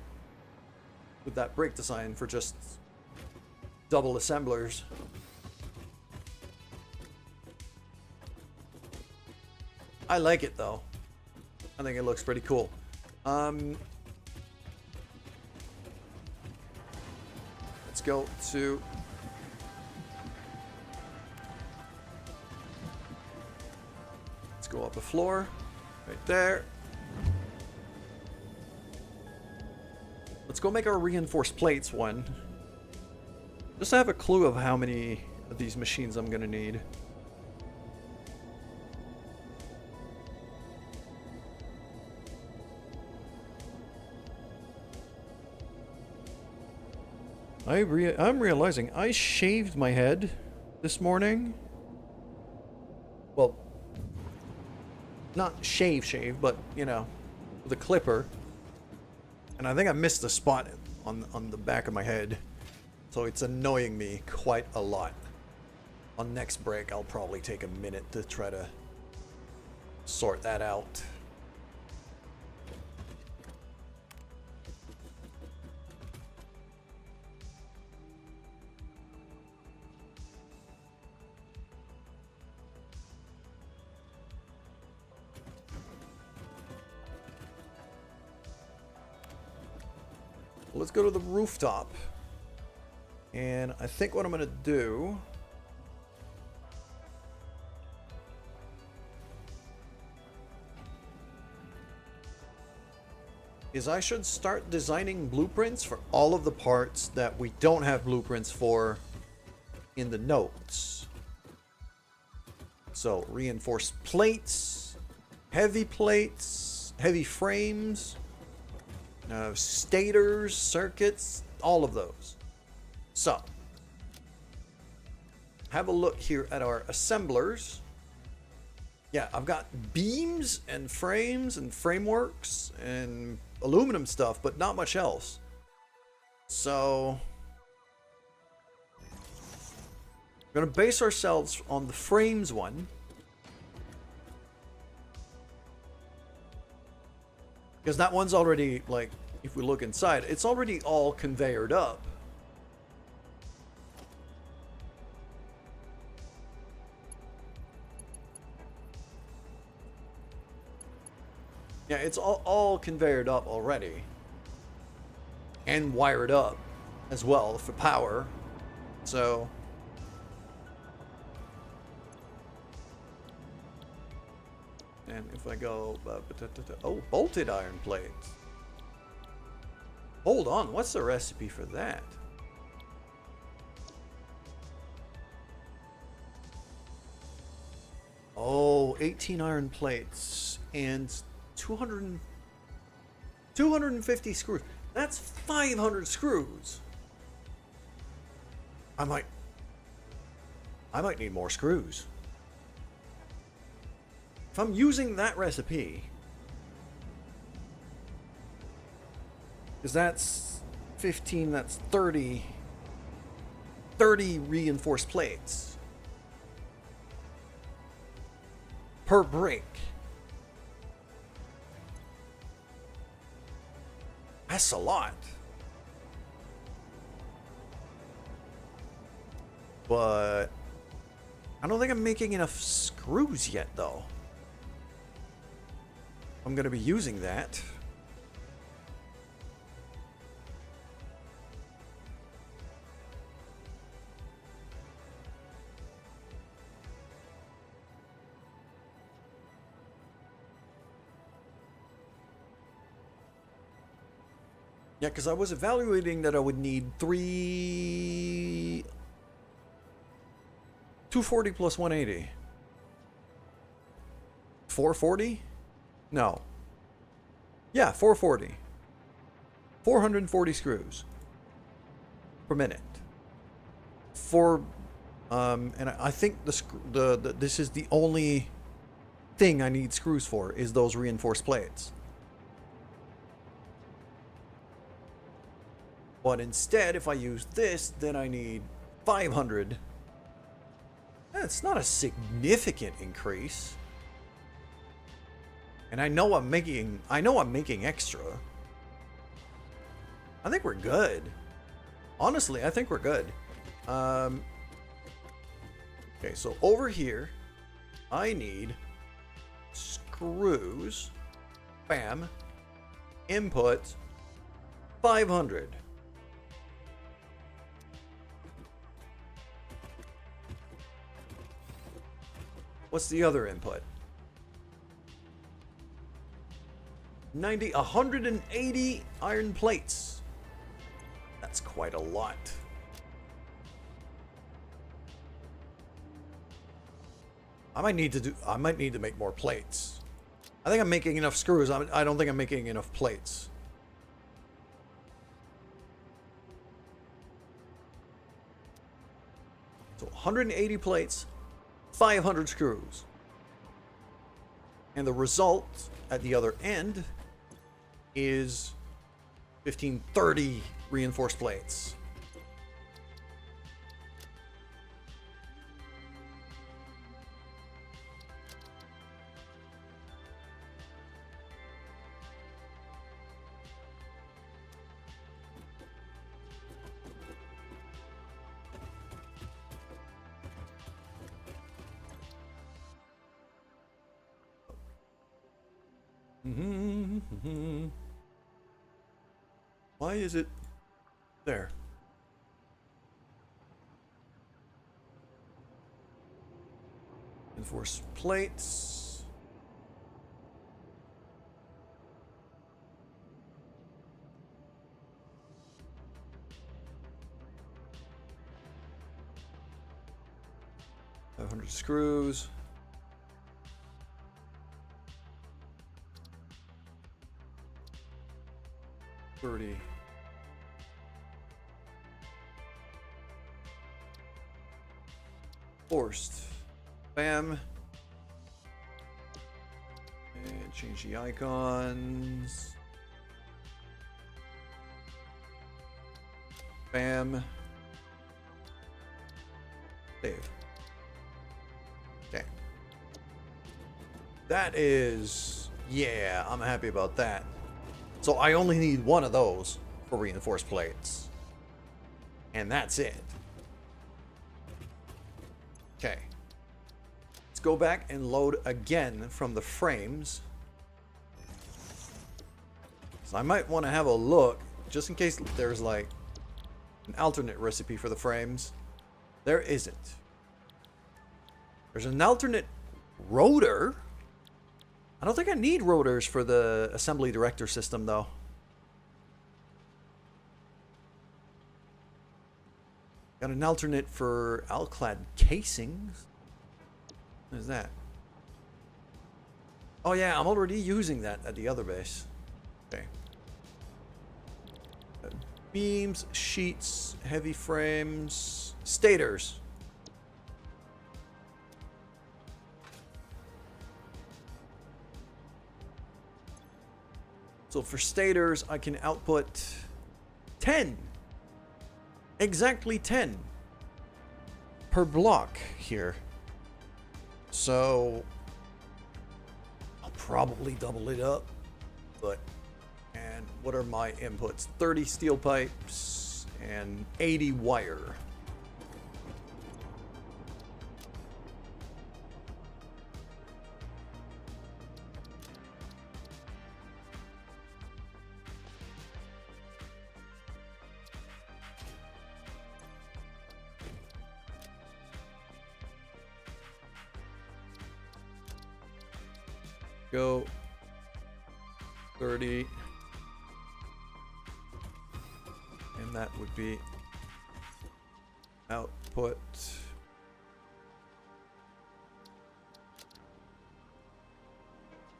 brake design for just double assemblers. I like it though. I think it looks pretty cool. Let's go to go up a floor right there. Let's go make our reinforced plates one. Just to have a clue of how many of these machines I'm gonna need. I'm realizing I shaved my head this morning. Well, not shave, but, you know, with a clipper. And I think I missed a spot on the back of my head. So it's annoying me quite a lot. On next break, I'll probably take a minute to try to sort that out. Let's go to the rooftop. And I think what I'm going to do is I should start designing blueprints for all of the parts that we don't have blueprints for in the notes. So reinforced plates, heavy frames, stators, circuits, all of those. So, have a look here at our assemblers. Yeah, I've got beams and frames and frameworks and aluminum stuff, but not much else. So, we're going to base ourselves on the frames one. Because that one's already, like, if we look inside, it's already all conveyored up. Yeah, it's all conveyored up already. And wired up as well for power. So... And if I go... oh, bolted iron plates. Hold on, what's the recipe for that? Oh, 18 iron plates and 250 screws. That's 500 screws. I might need more screws. If I'm using that recipe, because that's 15, that's 30 reinforced plates per brick. That's a lot. But I don't think I'm making enough screws yet, though. I'm going to be using that. Yeah, because I was evaluating that I would need 240 plus 180. 440? No. Yeah, 440. 440 screws per minute. And I think this is the only thing I need screws for is those reinforced plates. But instead, if I use this, then I need 500. That's not a significant increase. And I know I'm making extra. I think we're good. Honestly, I think we're good. Okay, so over here, I need screws. Bam. Input 500. What's the other input? 180 iron plates. That's quite a lot. I might need to make more plates. I think I'm making enough screws. I don't think I'm making enough plates. So 180 plates, 500 screws. And the result at the other end is 1530 reinforced plates. Why is it there? Reinforced plates. $500 screws. 30. Forced. Bam. And change the icons. Bam. Save. Okay. That is... Yeah, I'm happy about that. So I only need one of those for reinforced plates. And that's it. Okay. Let's go back and load again from the frames. So I might want to have a look, just in case there's like an alternate recipe for the frames. There isn't. There's an alternate rotor. I don't think I need rotors for the assembly director system though. Got an alternate for alclad casings. What is that? Oh yeah, I'm already using that at the other base. Okay. Beams, sheets, heavy frames, stators. So for stators, I can output 10. Exactly 10 per block here. So I'll probably double it up. But, and what are my inputs? 30 steel pipes and 80 wire. Go 30, and that would be output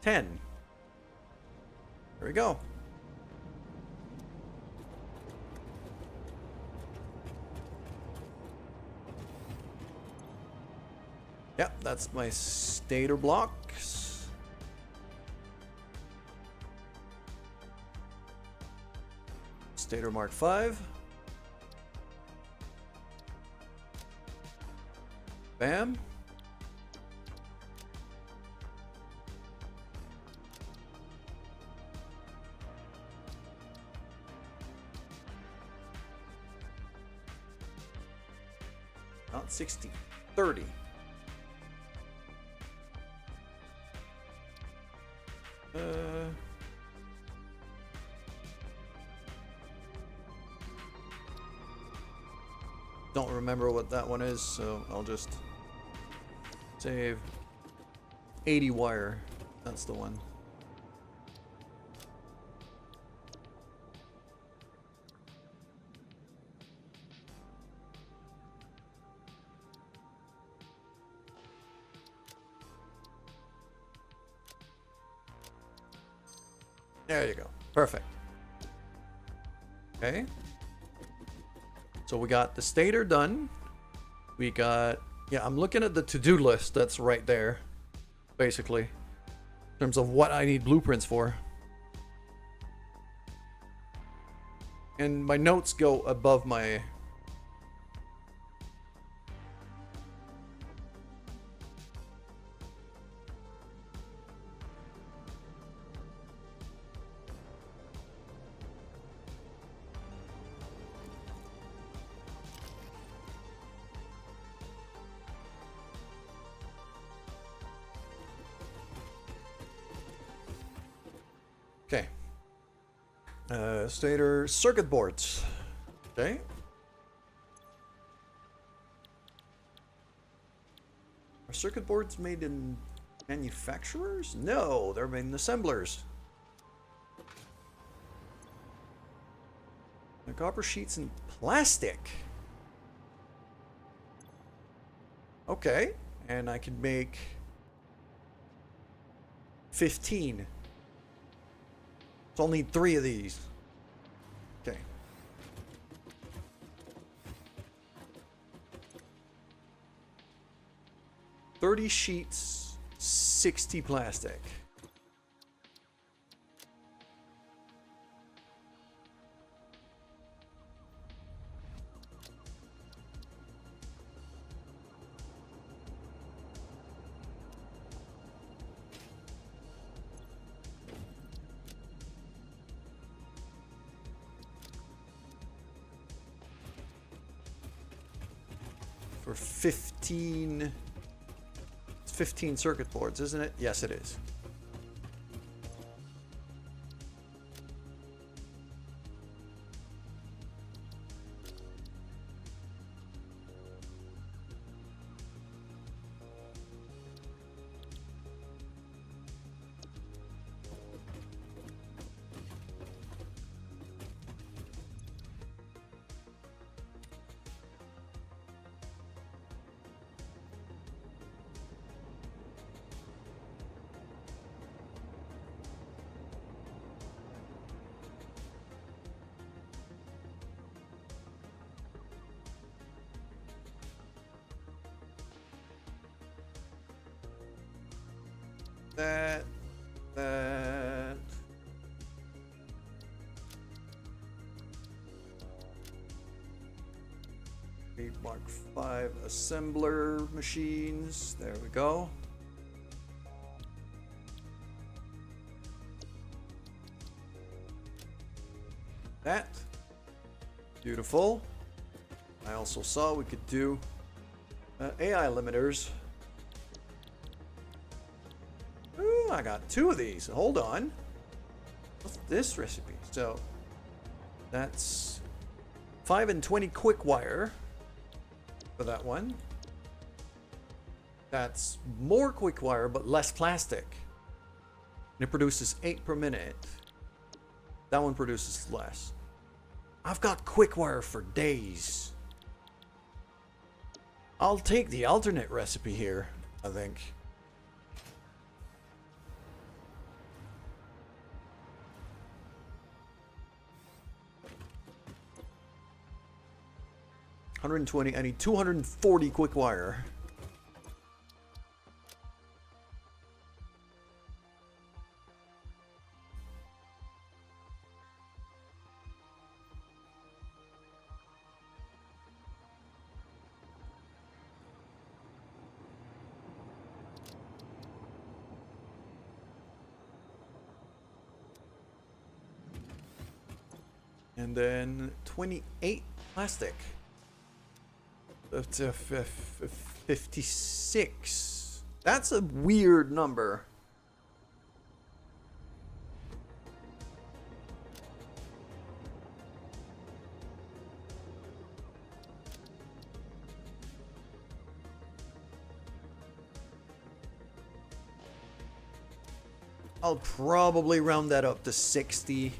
10. There we go. Yep, that's my stator blocks. Stator Mark 5. Bam. Not 60, 30. Don't remember what that one is, so I'll just save 80 wire. That's the one. There you go. Perfect. Okay. So we got the stator done. We got, yeah, I'm looking at the to-do list that's right there, basically, in terms of what I need blueprints for. And my notes go above my... Okay. Stator circuit boards. Okay. Are circuit boards made in manufacturers? No, they're made in assemblers. The copper sheets and plastic. Okay. And I can make 15. So I'll need 3 of these. 30 sheets, 60 plastic. For 15... It's 15 circuit boards, isn't it? Yes, it is. That. Mark 5 assembler machines. There we go. That. Beautiful. I also saw we could do AI limiters. Ooh, I got 2 of these. Hold on. What's this recipe? So that's 5 and 20 quick wire for that one. That's more quick wire but less plastic. And it produces 8 per minute. That one produces less. I've got quick wire for days. I'll take the alternate recipe here, I think. $120. I need 240 quick wire. And then 28 plastic. That's a 56. That's a weird number. I'll probably round that up to 60.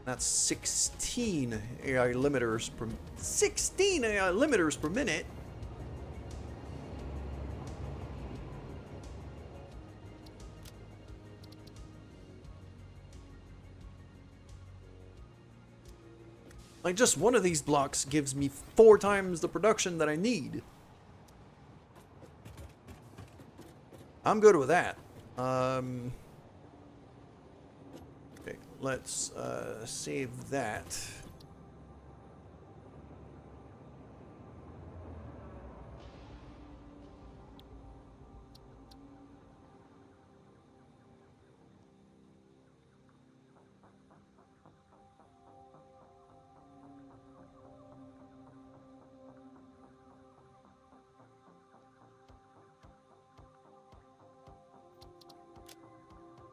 That's 16 AI limiters per 16 AI limiters per minute. Like just one of these blocks gives me 4 times the production that I need. I'm good with that. Okay, let's save that.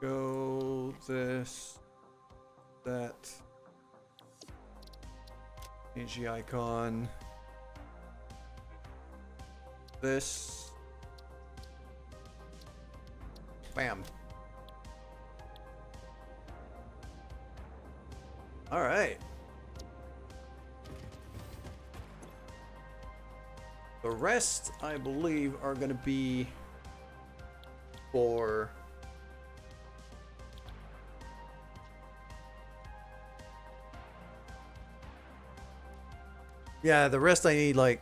Go this, that, change the icon, this, bam. All right. The rest, I believe, are going to be for yeah, the rest I need like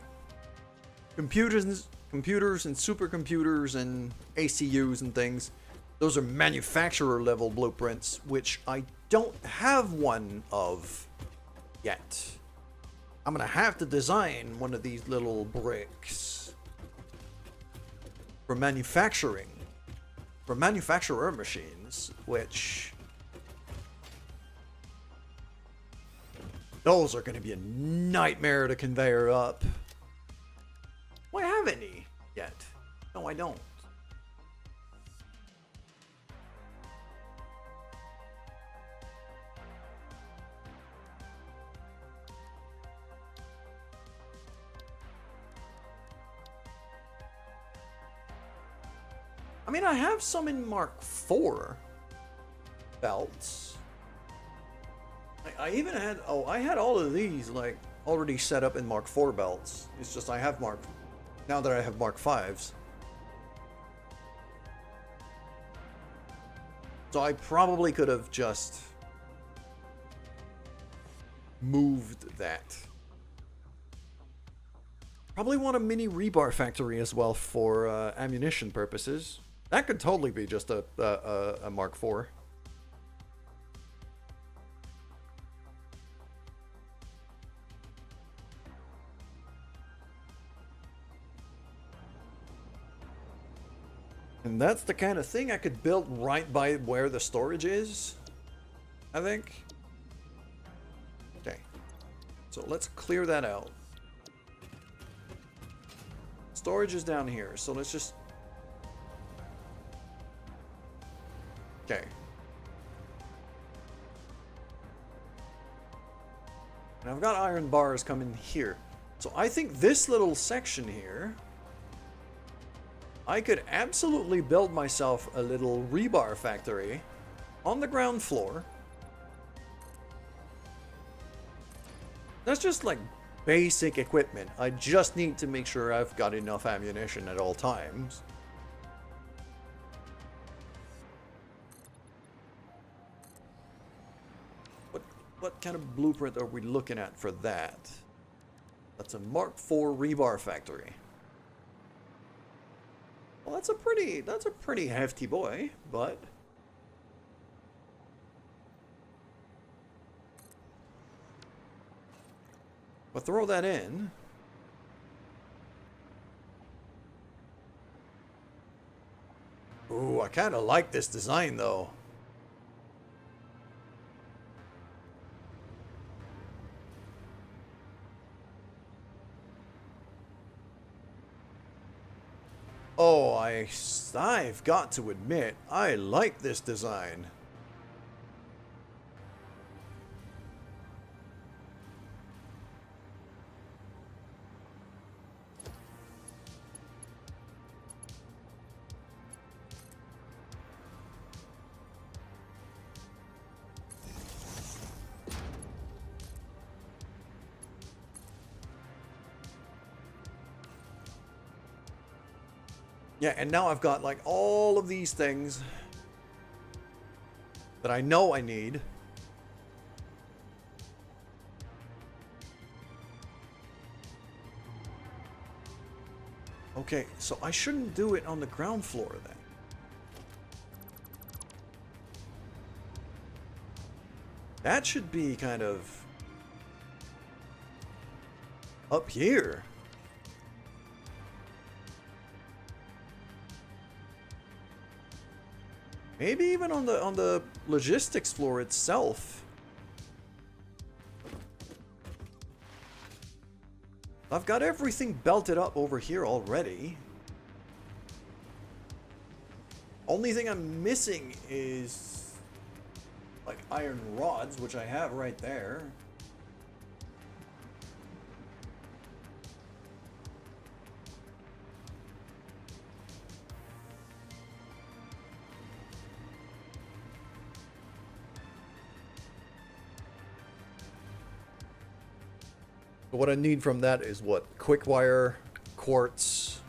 computers computers and supercomputers and ACUs and things, those are manufacturer level blueprints, which I don't have one of yet. I'm gonna have to design one of these little bricks for manufacturing, for manufacturer machines, which those are gonna be a nightmare to conveyor up. Do I have any yet? No, I don't. I mean, I have some in Mark IV belts. I even had, oh, I had all of these like already set up in Mark IV belts. It's just I have now that I have Mark Vs. So I probably could have just moved that. Probably want a mini rebar factory as well for ammunition purposes. That could totally be just a Mark IV. And that's the kind of thing I could build right by where the storage is, I think. Okay, so let's clear that out. Storage is down here, so let's just... Okay. And I've got iron bars coming here. So I think this little section here, I could absolutely build myself a little rebar factory on the ground floor. That's just like basic equipment. I just need to make sure I've got enough ammunition at all times. What kind of blueprint are we looking at for that? That's a Mark IV rebar factory. Well, that's a pretty hefty boy, but we'll throw that in. Ooh, I kind of like this design though. Oh, I've got to admit, I like this design. Yeah, and now I've got like all of these things that I know I need. Okay, so I shouldn't do it on the ground floor then. That should be kind of up here. Maybe even on the logistics floor itself. I've got everything belted up over here already. Only thing I'm missing is like iron rods, which I have right there. But what I need from that is what? Quick wire, quartz.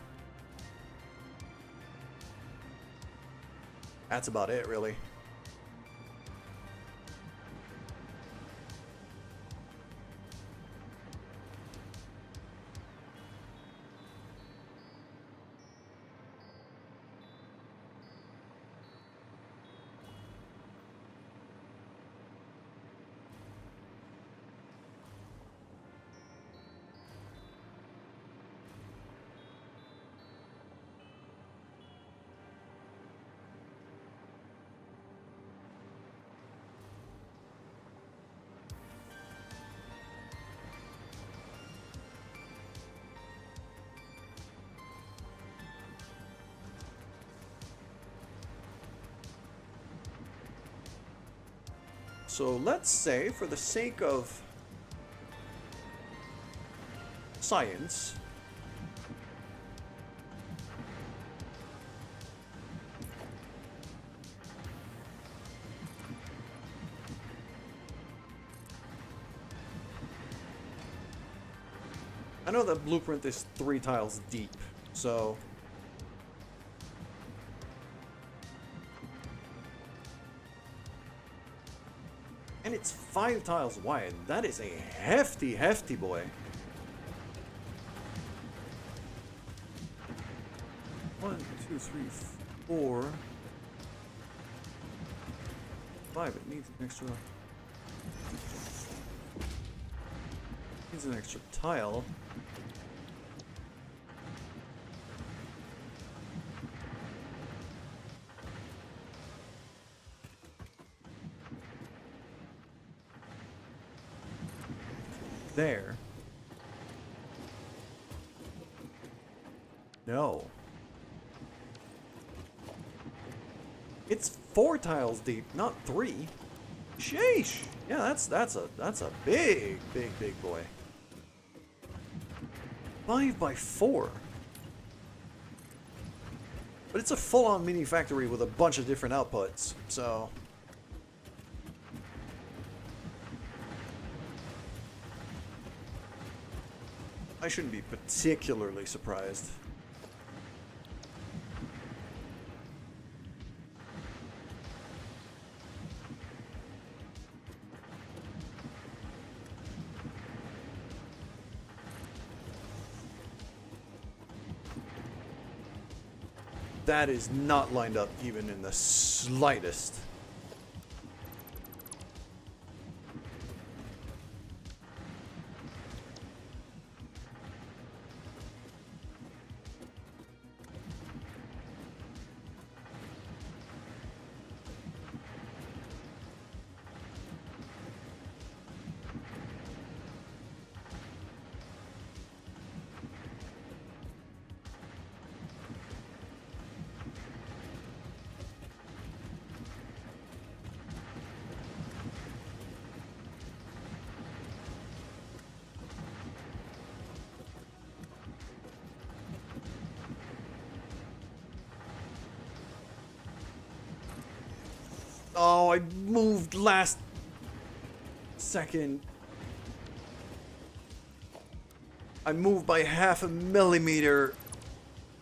That's about it, really. So let's say, for the sake of science, I know that blueprint is 3 tiles deep, so and it's 5 tiles wide. That is a hefty, hefty boy. 1, 2, 3, 4, 5. It needs an extra. Needs an extra tile. There. No. It's 4 tiles deep, not 3. Sheesh. Yeah, that's a big boy. 5 by 4. But it's a full-on mini factory with a bunch of different outputs, so I shouldn't be particularly surprised. That is not lined up even in the slightest. Oh, I moved last second. I moved by half a millimeter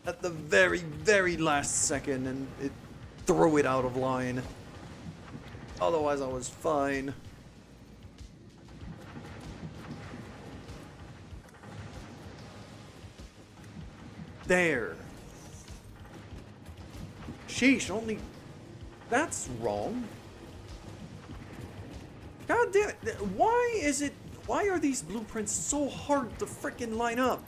at the very last second and it threw it out of line. Otherwise, I was fine. There. Sheesh, only... That's wrong. God damn it. Why is it... Why are these blueprints so hard to frickin' line up?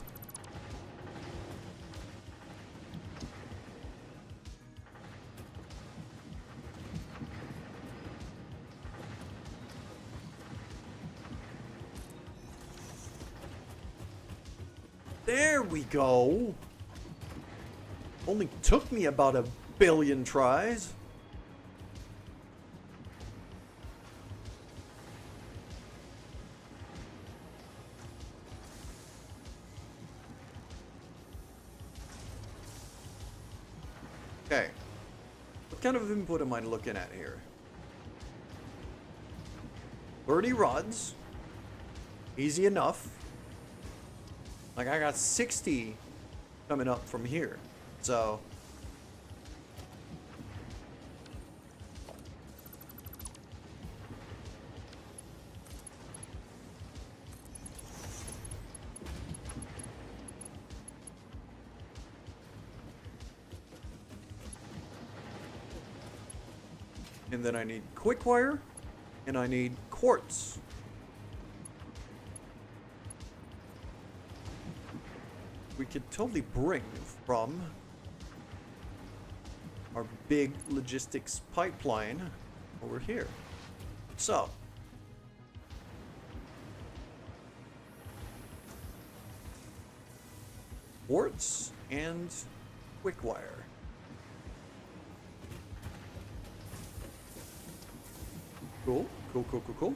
There we go. Only took me about 1 billion tries. Okay. What kind of input am I looking at here? 30 rods. Easy enough. Like, I got 60 coming up from here. So... And then I need quick wire, and I need quartz. We could totally bring from our big logistics pipeline over here. So, quartz and quick wire. Cool, cool, cool, cool, cool.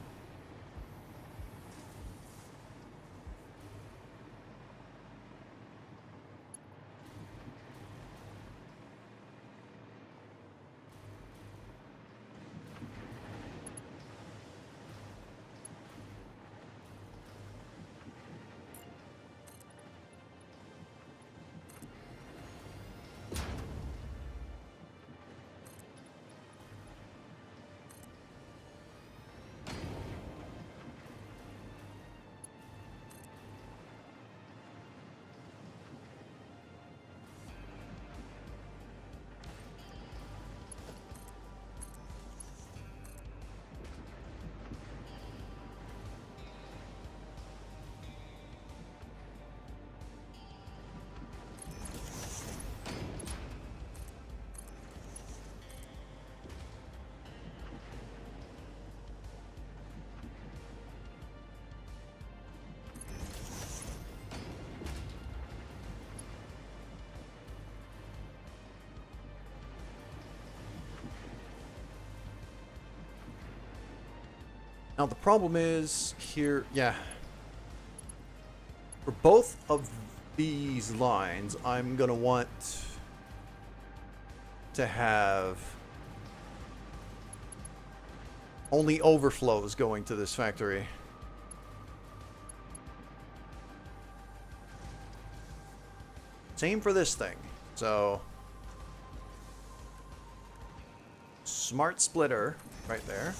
Now the problem is here, yeah. For both of these lines, I'm gonna want to have only overflows going to this factory. Same for this thing. So smart splitter right there.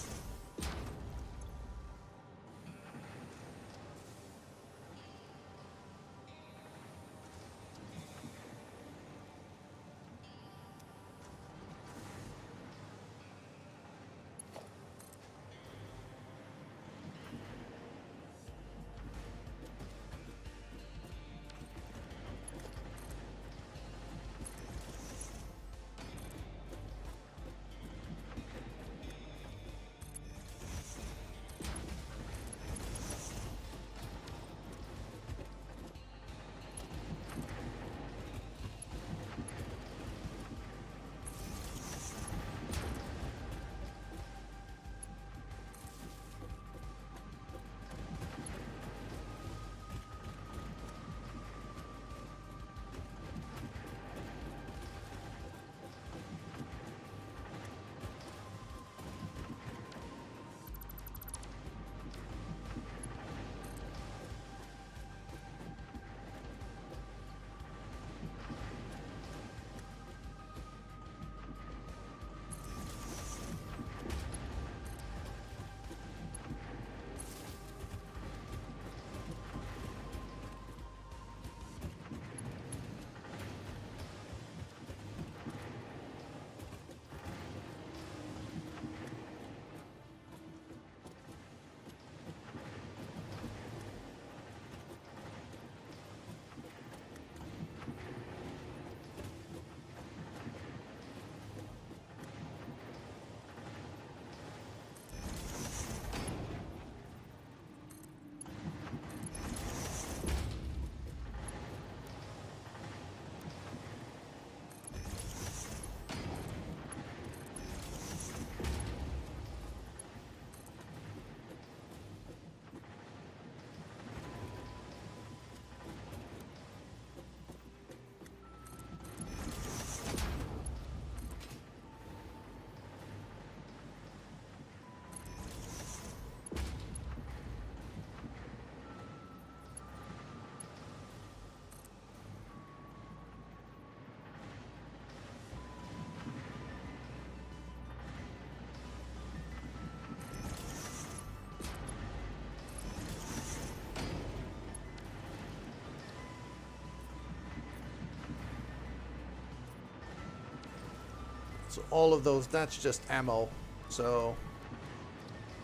So all of those, that's just ammo. So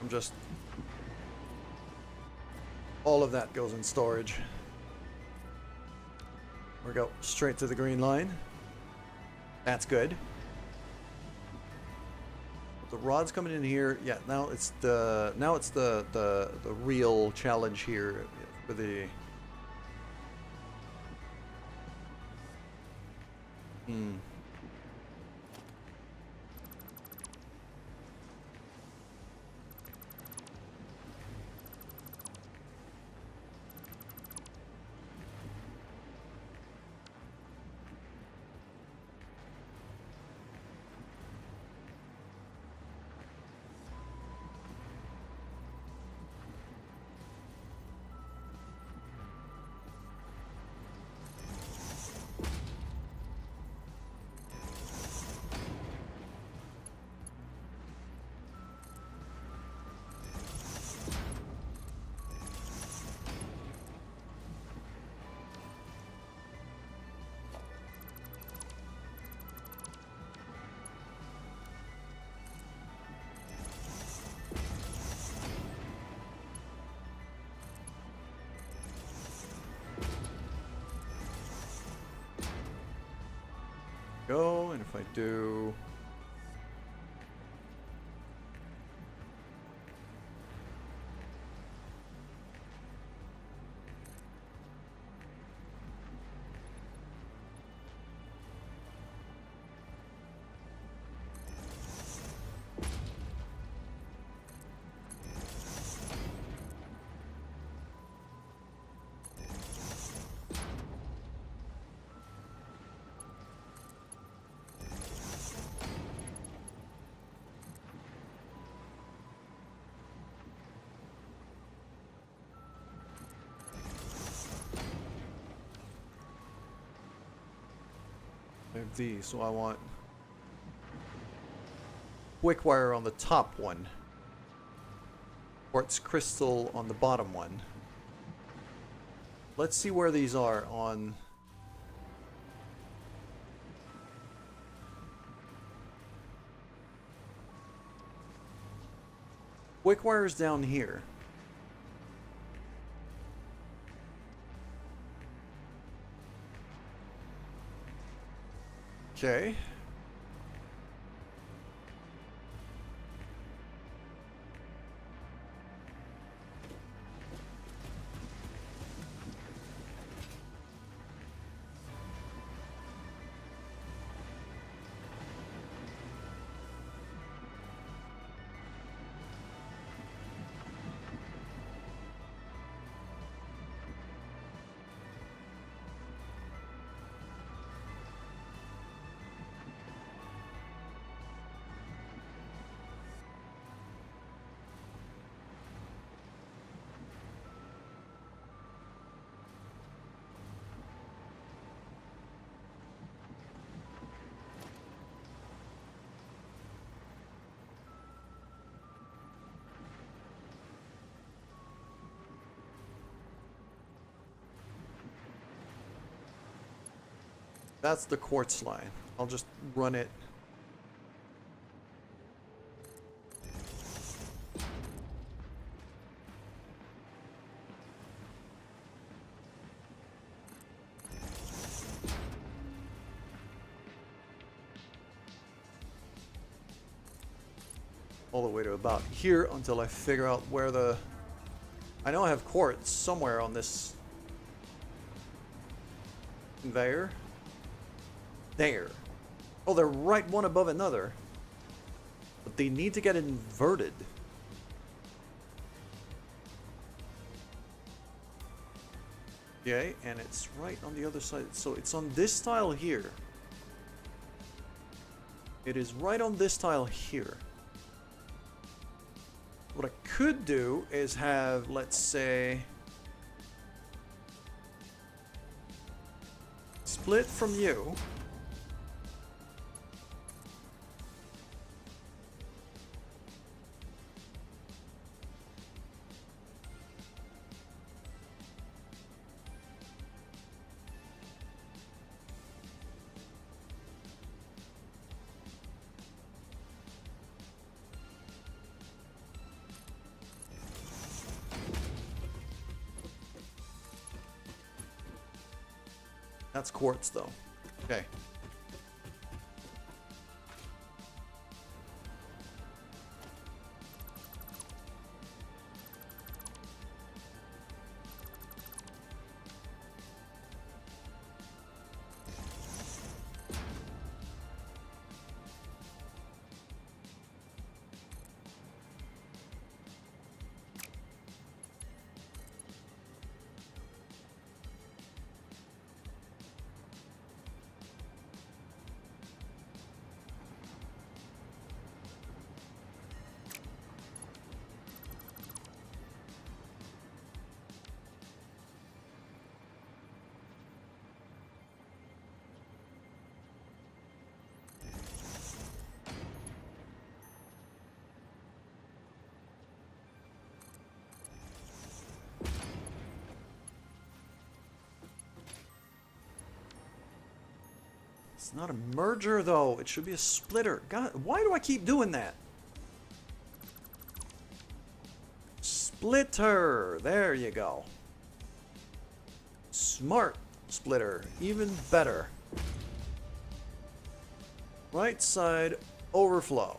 I'm just, all of that goes in storage. We go straight to the green line. That's good. The rod's coming in here. Yeah, now it's the real challenge here for the if I do... I have these, so I want quick wire on the top one, quartz crystal on the bottom one. Let's see where these are on... Quick wire's down here. Okay. That's the quartz line. I'll just run it. All the way to about here until I figure out where the... I know I have quartz somewhere on this conveyor. There. Oh, they're right one above another. But they need to get inverted. Okay, and it's right on the other side. So it's on this tile here. It is right on this tile here. What I could do is have, let's say, split from you. That's quartz, though. Okay. It's not a merger, though. It should be a splitter. God, why do I keep doing that? Splitter. There you go. Smart splitter. Even better. Right side overflow.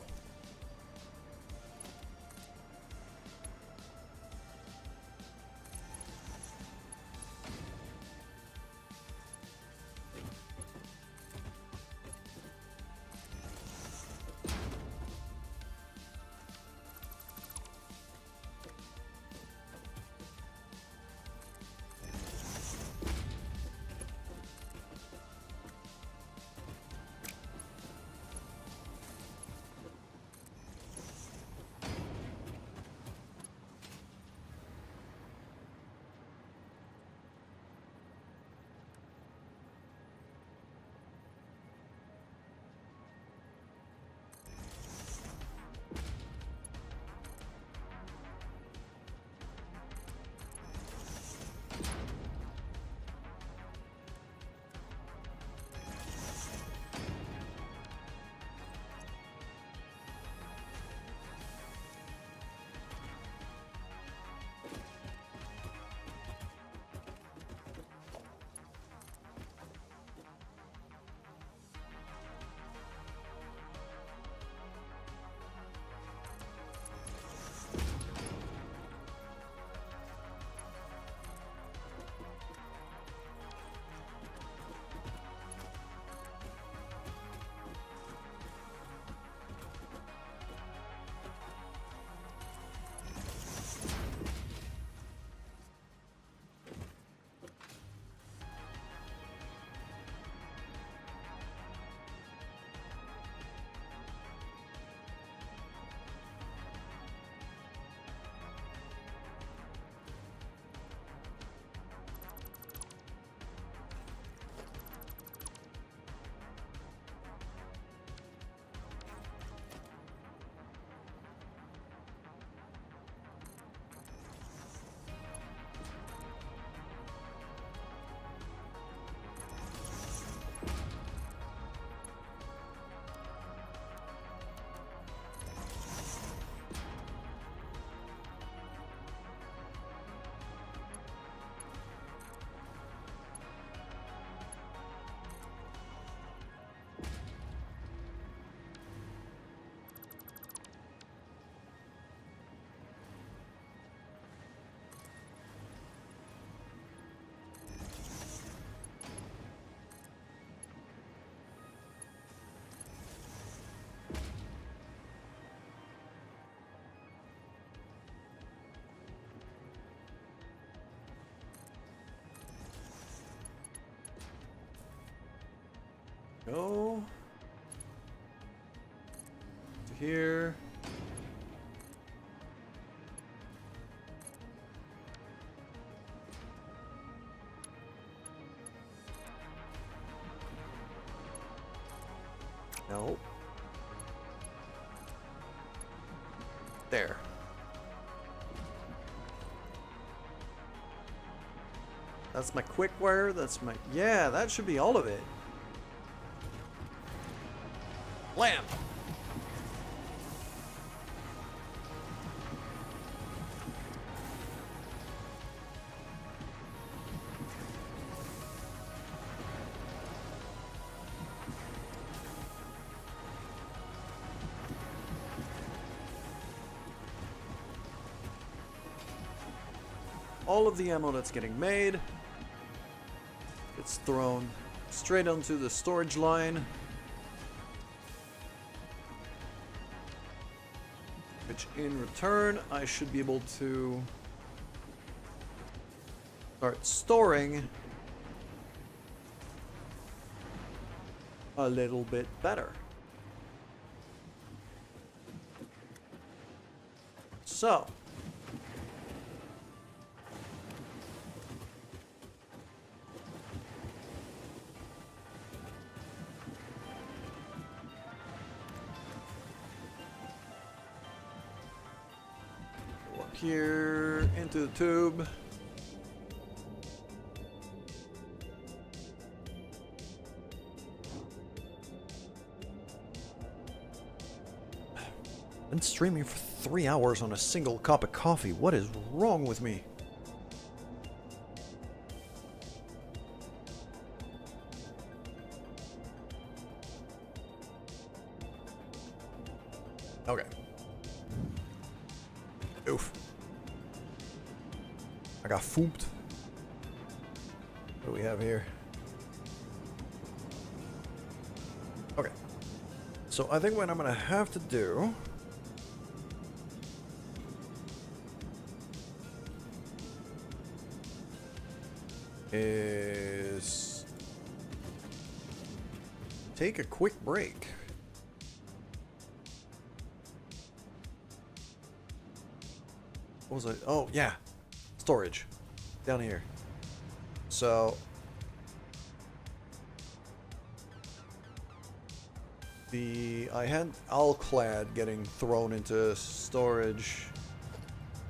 Go to here. No. There. That's my quick wire. That's my... Yeah, that should be all of it. Lamp. All of the ammo that's getting made gets thrown straight onto the storage line, which in return I should be able to start storing a little bit better. So walk here into the tube. Been streaming for 3 hours on a single cup of coffee. What is wrong with me? Okay. Oof. I got fooped. What do we have here? Okay. So I think what I'm gonna have to do is take a quick break. What was it? Oh, yeah. Storage. Down here. So I had Alclad getting thrown into storage.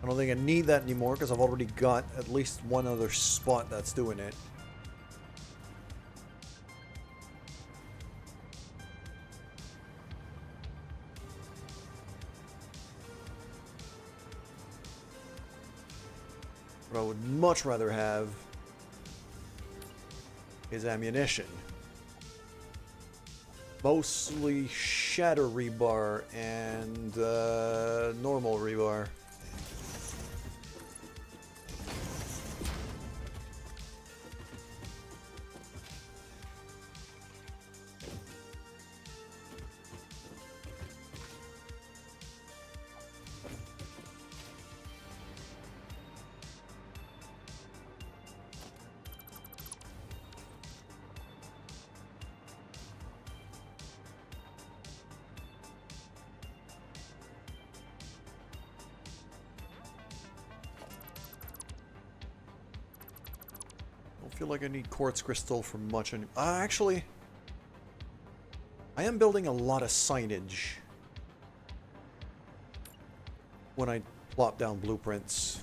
I don't think I need that anymore because I've already got at least one other spot that's doing it. What I would much rather have is ammunition. Mostly shatter rebar and normal rebar. I feel like I need quartz crystal for much. Actually, I am building a lot of signage when I plop down blueprints.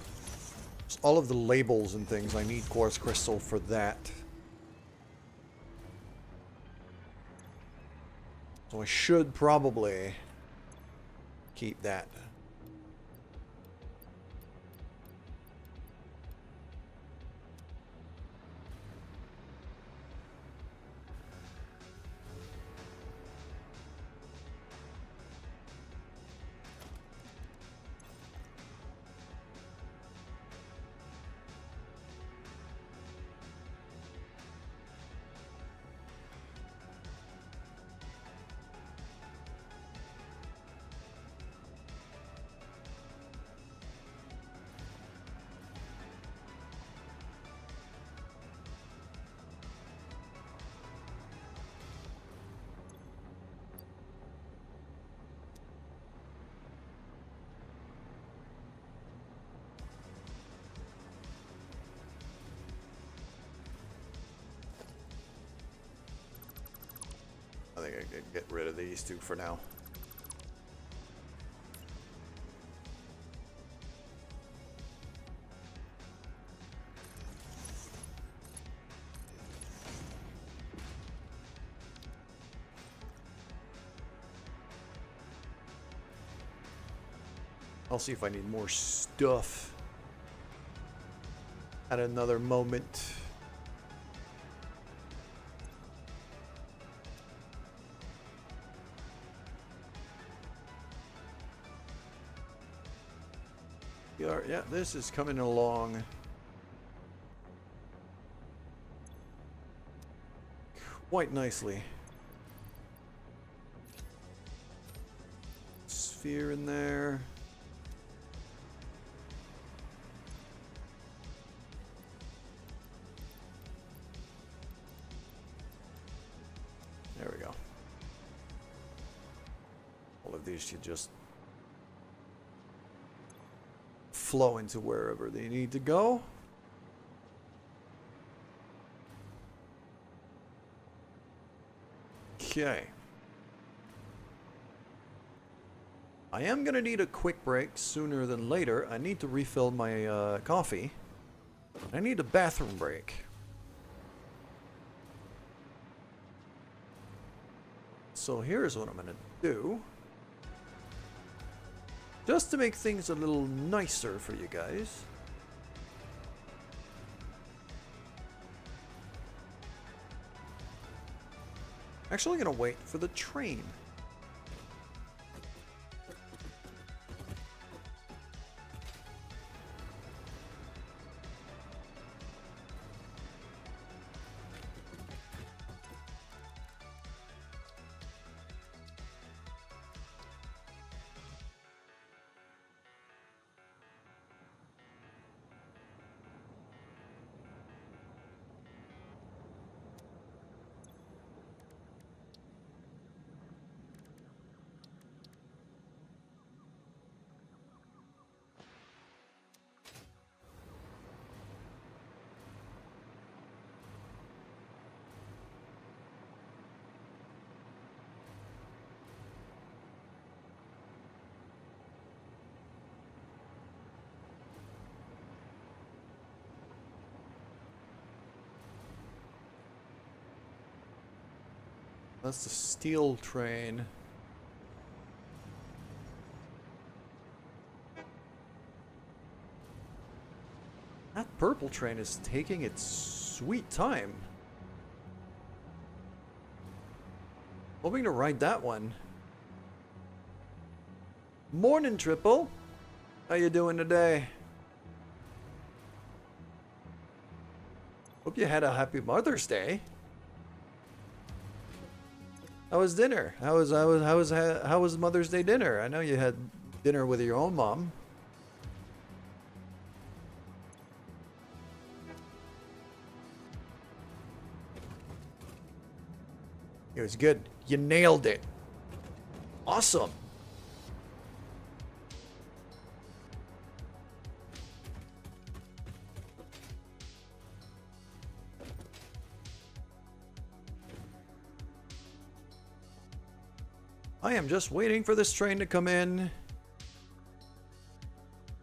Just all of the labels and things, I need quartz crystal for that. So I should probably keep that. I think I could get rid of these two for now. I'll see if I need more stuff at another moment. Yeah, this is coming along quite nicely. Sphere in there. There we go. All of these should just flow into wherever they need to go. Okay. I am going to need a quick break sooner than later. I need to refill my coffee. I need a bathroom break. So here's what I'm going to do. Just to make things a little nicer for you guys. Actually, I'm going to wait for the train. That's the steel train. That purple train is taking its sweet time. Hoping to ride that one. Morning, Triple. How you doing today? Hope you had a happy Mother's Day. How was dinner? How was Mother's Day dinner? I know you had dinner with your own mom. It was good. You nailed it. Awesome. I am just waiting for this train to come in.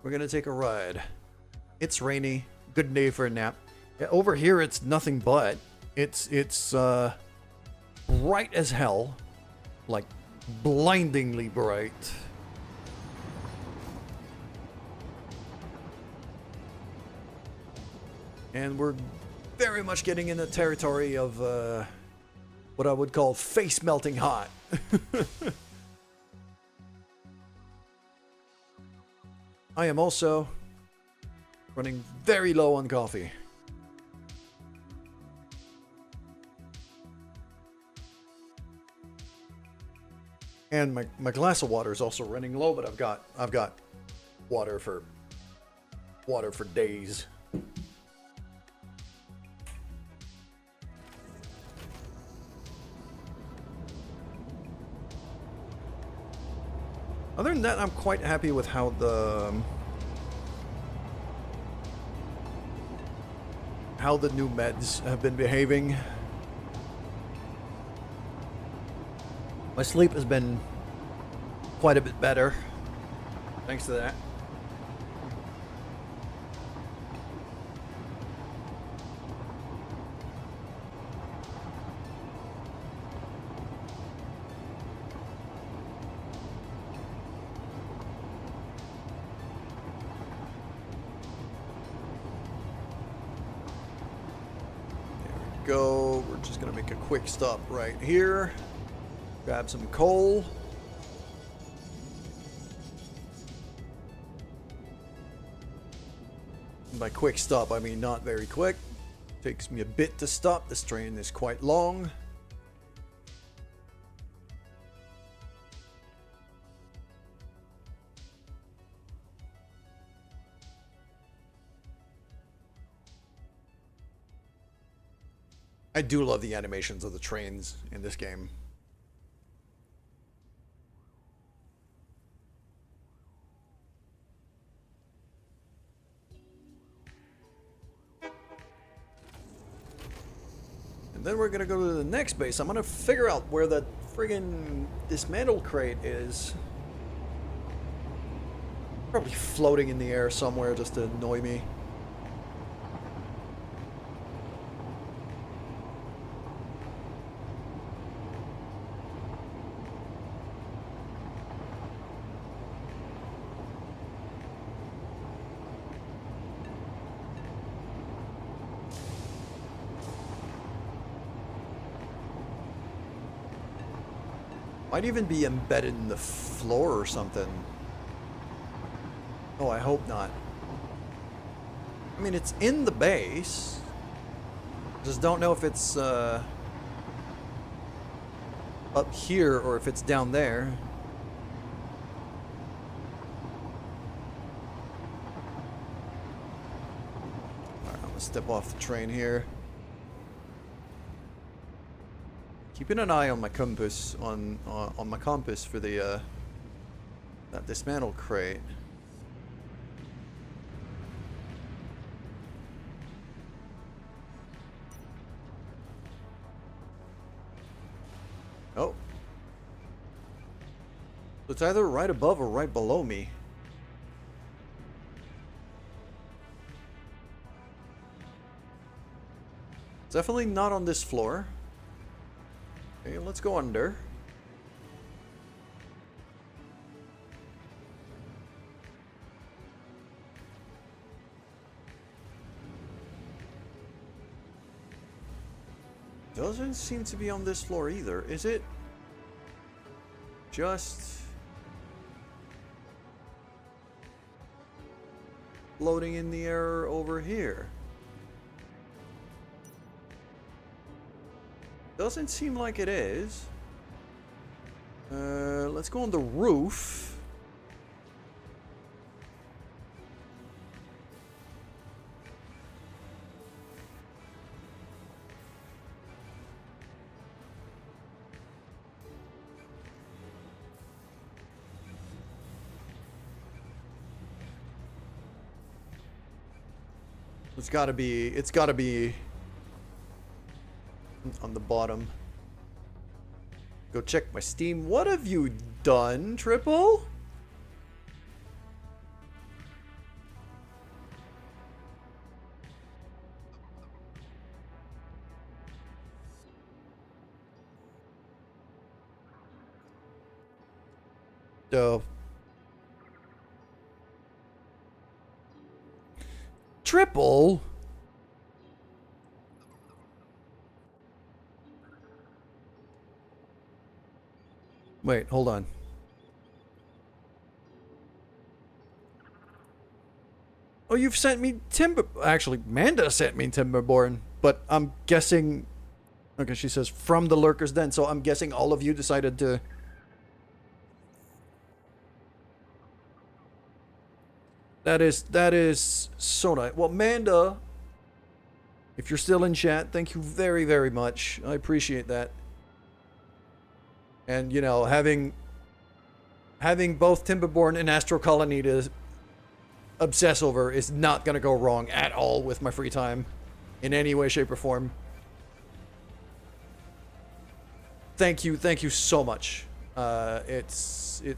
We're gonna take a ride. It's rainy. Good day for a nap. Yeah, over here it's nothing but. It's bright as hell. Like blindingly bright. And we're very much getting in the territory of what I would call face melting hot. I am also running very low on coffee. And my glass of water is also running low, but I've got water for days. Other than that, I'm quite happy with how the new meds have been behaving. My sleep has been quite a bit better, thanks to that. Go. We're just gonna make a quick stop right here. Grab some coal. And by quick stop, I mean not very quick. Takes me a bit to stop. This train is quite long. I do love the animations of the trains in this game. And then we're gonna go to the next base. I'm gonna figure out where that friggin' dismantle crate is. Probably floating in the air somewhere just to annoy me. Might even be embedded in the floor or something. Oh, I hope not. I mean, it's in the base. Just don't know if it's up here or if it's down there. Alright, I'm gonna step off the train here. Keeping an eye on my compass, on my compass for the that dismantle crate. Oh, it's either right above or right below me. It's definitely not on this floor. Okay, let's go under. Doesn't seem to be on this floor either, is it? Just floating in the air over here. Doesn't seem like it is. Let's go on the roof. It's gotta be on the bottom. Go check my Steam. What have you done, Triple? So Triple? Wait, hold on. Oh, you've sent me Timber... Actually, Manda sent me Timberborn, but I'm guessing... Okay, she says, from the Lurker's Den, so I'm guessing all of you decided to... That is so nice. Well, Manda, if you're still in chat, thank you very, very much. I appreciate that. And, you know, having both Timberborn and Astro Colony to obsess over is not going to go wrong at all with my free time in any way, shape, or form. Thank you so much. It's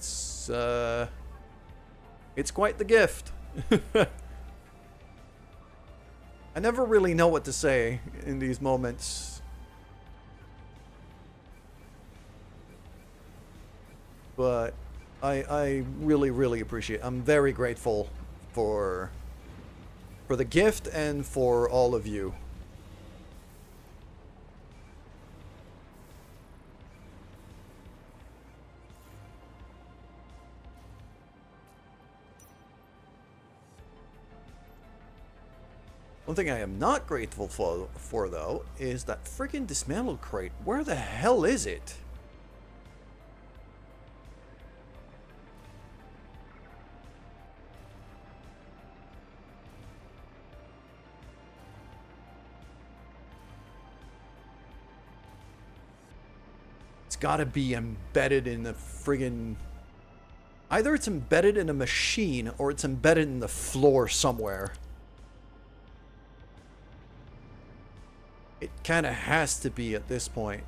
quite the gift. I never really know what to say in these moments. But I really, really appreciate it. I'm very grateful for the gift and for all of you. One thing I am not grateful for though, is that freaking dismantled crate. Where the hell is it? It's gotta be embedded in the friggin... Either it's embedded in a machine or it's embedded in the floor somewhere. It kind of has to be at this point.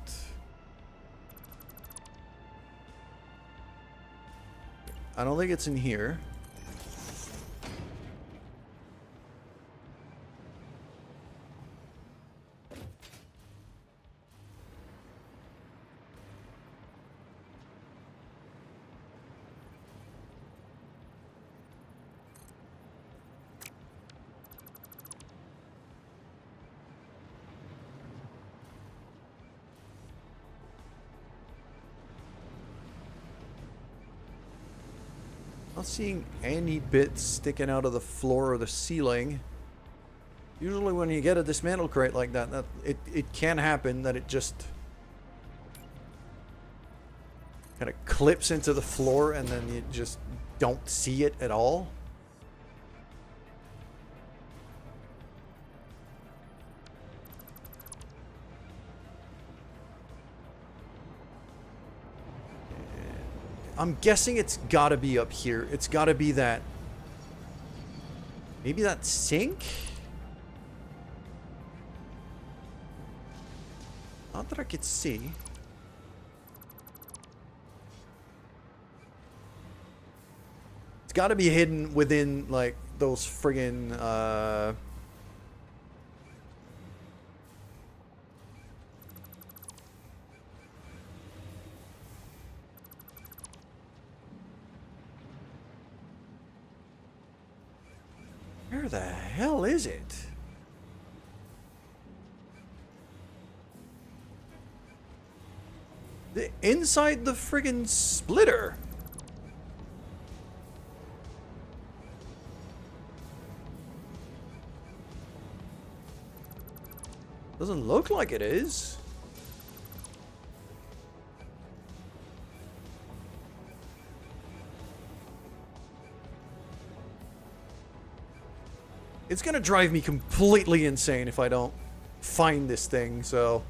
I don't think it's in here. Not seeing any bits sticking out of the floor or the ceiling. Usually when you get a dismantle crate like that, it can happen that it just kind of clips into the floor and then you just don't see it at all. I'm guessing it's gotta be up here. It's gotta be that... Maybe that sink? Not that I could see. It's gotta be hidden within, like, those friggin', Where the hell is it? Inside the friggin' splitter. Doesn't look like it is. It's gonna drive me completely insane if I don't find this thing, so...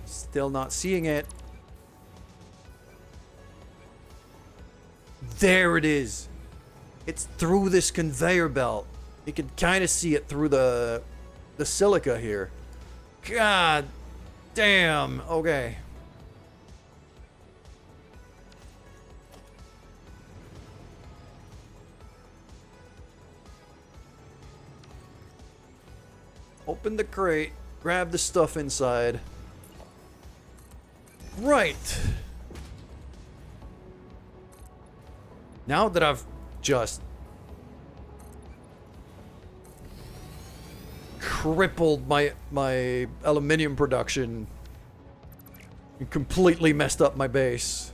Still not seeing it. There it is. It's through this conveyor belt. You can kind of see it through the silica here. God damn. Okay. Open the crate. Grab the stuff inside. Right. Now that I've just crippled my aluminium production and completely messed up my base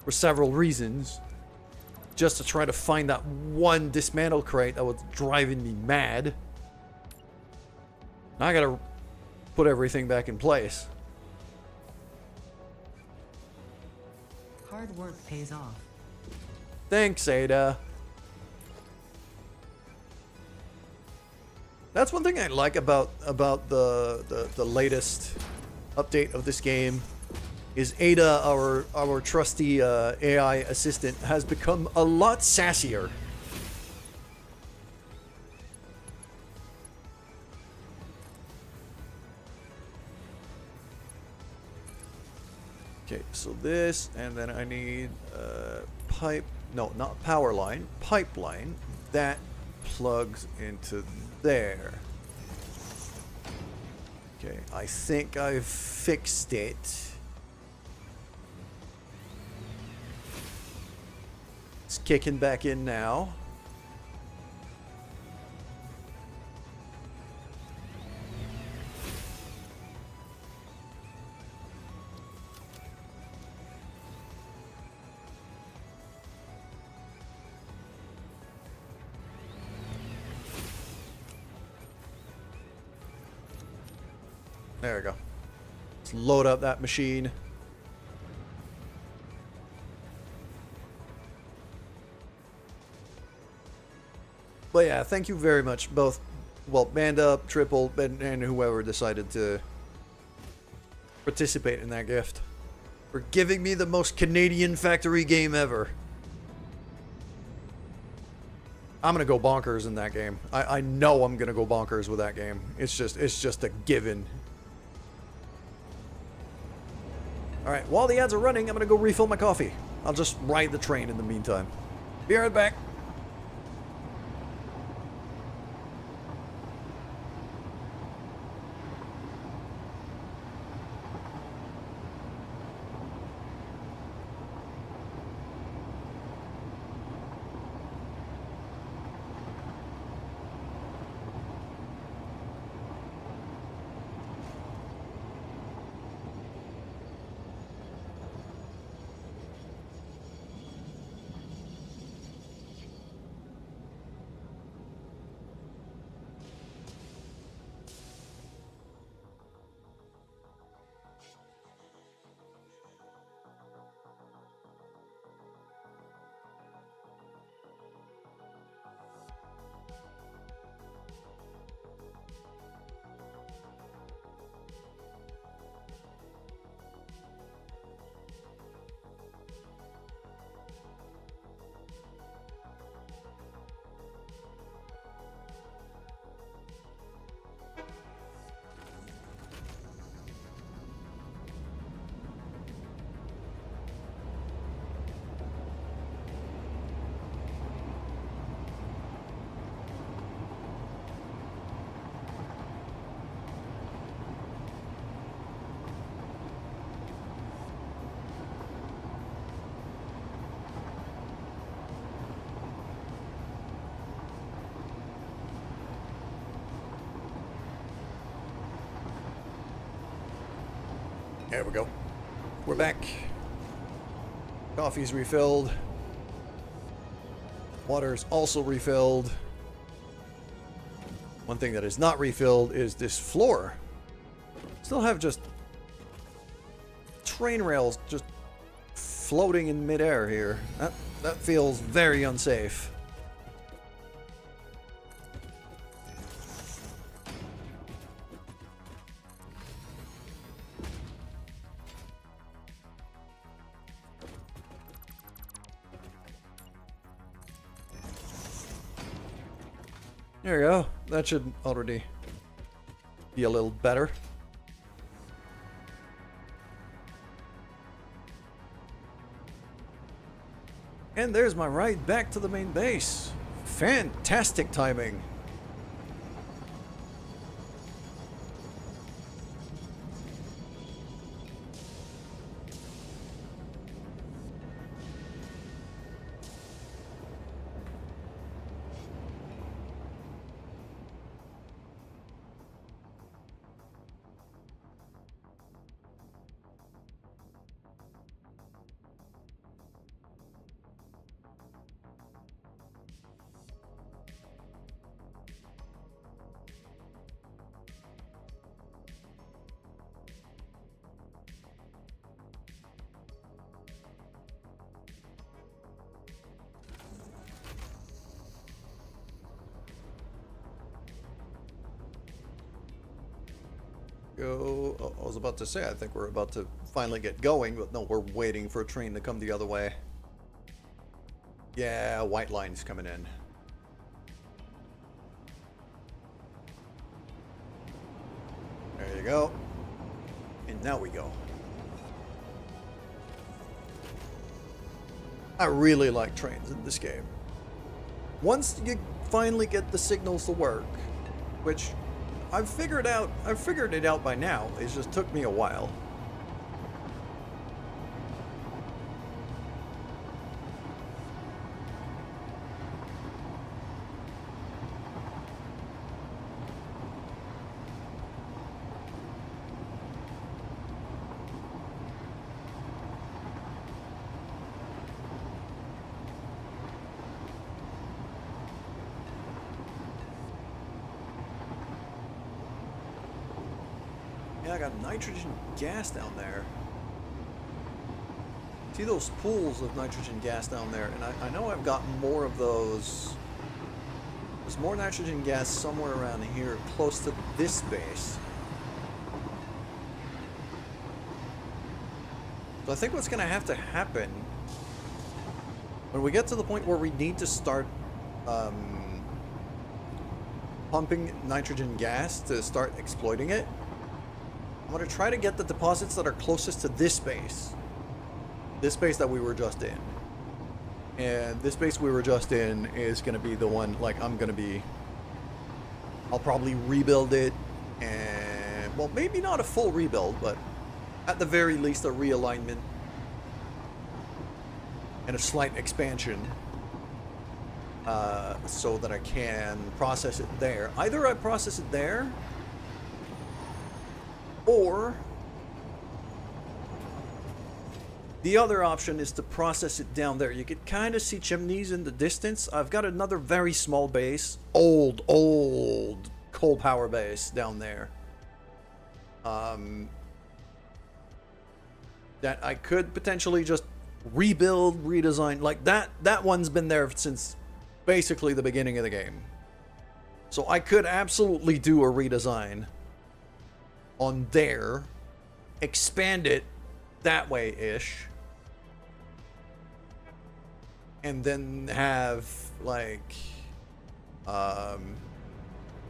for several reasons, just to try to find that one dismantle crate that was driving me mad. Now I gotta put everything back in place. Hard work pays off. Thanks, Ada. That's one thing I like about the latest update of this game is Ada, our trusty AI assistant, has become a lot sassier. Okay, so this, and then I need pipe. No, not power line. Pipeline that plugs into there. Okay, I think I've fixed it. It's kicking back in now. There we go. Let's load up that machine. But yeah, thank you very much, both, well, Band Up, Triple, and whoever decided to participate in that gift, for giving me the most Canadian factory game ever. I'm gonna go bonkers in that game. I know I'm gonna go bonkers with that game. It's just a given. Alright, while the ads are running, I'm gonna go refill my coffee. I'll just ride the train in the meantime. Be right back. There we go. We're back. Coffee's refilled. Water's also refilled. One thing that is not refilled is this floor. Still have just train rails just floating in midair here. That feels very unsafe. There you go. That should already be a little better. And there's my ride back to the main base. Fantastic timing. Go. Oh, I was about to say, I think we're about to finally get going, but no, we're waiting for a train to come the other way. Yeah, white line's coming in. There you go. And now we go. I really like trains in this game. Once you finally get the signals to work, which I've figured it out by now. It just took me a while. Yeah, I got nitrogen gas down there. See those pools of nitrogen gas down there? And I know I've got more of those. There's more nitrogen gas somewhere around here, close to this base. So I think what's going to have to happen when we get to the point where we need to start pumping nitrogen gas to start exploiting it, I'm going to try to get the deposits that are closest to this base. This base that we were just in. And this base we were just in is going to be the one, like, I'll probably rebuild it. And, well, maybe not a full rebuild, but at the very least a realignment. And a slight expansion. So that I can process it there. Either I process it there, or the other option is to process it down there. You can kind of see chimneys in the distance. I've got another very small base, old coal power base down there, that I could potentially just rebuild, redesign. Like that one's been there since basically the beginning of the game. So I could absolutely do a redesign on there, expand it that way-ish, and then have like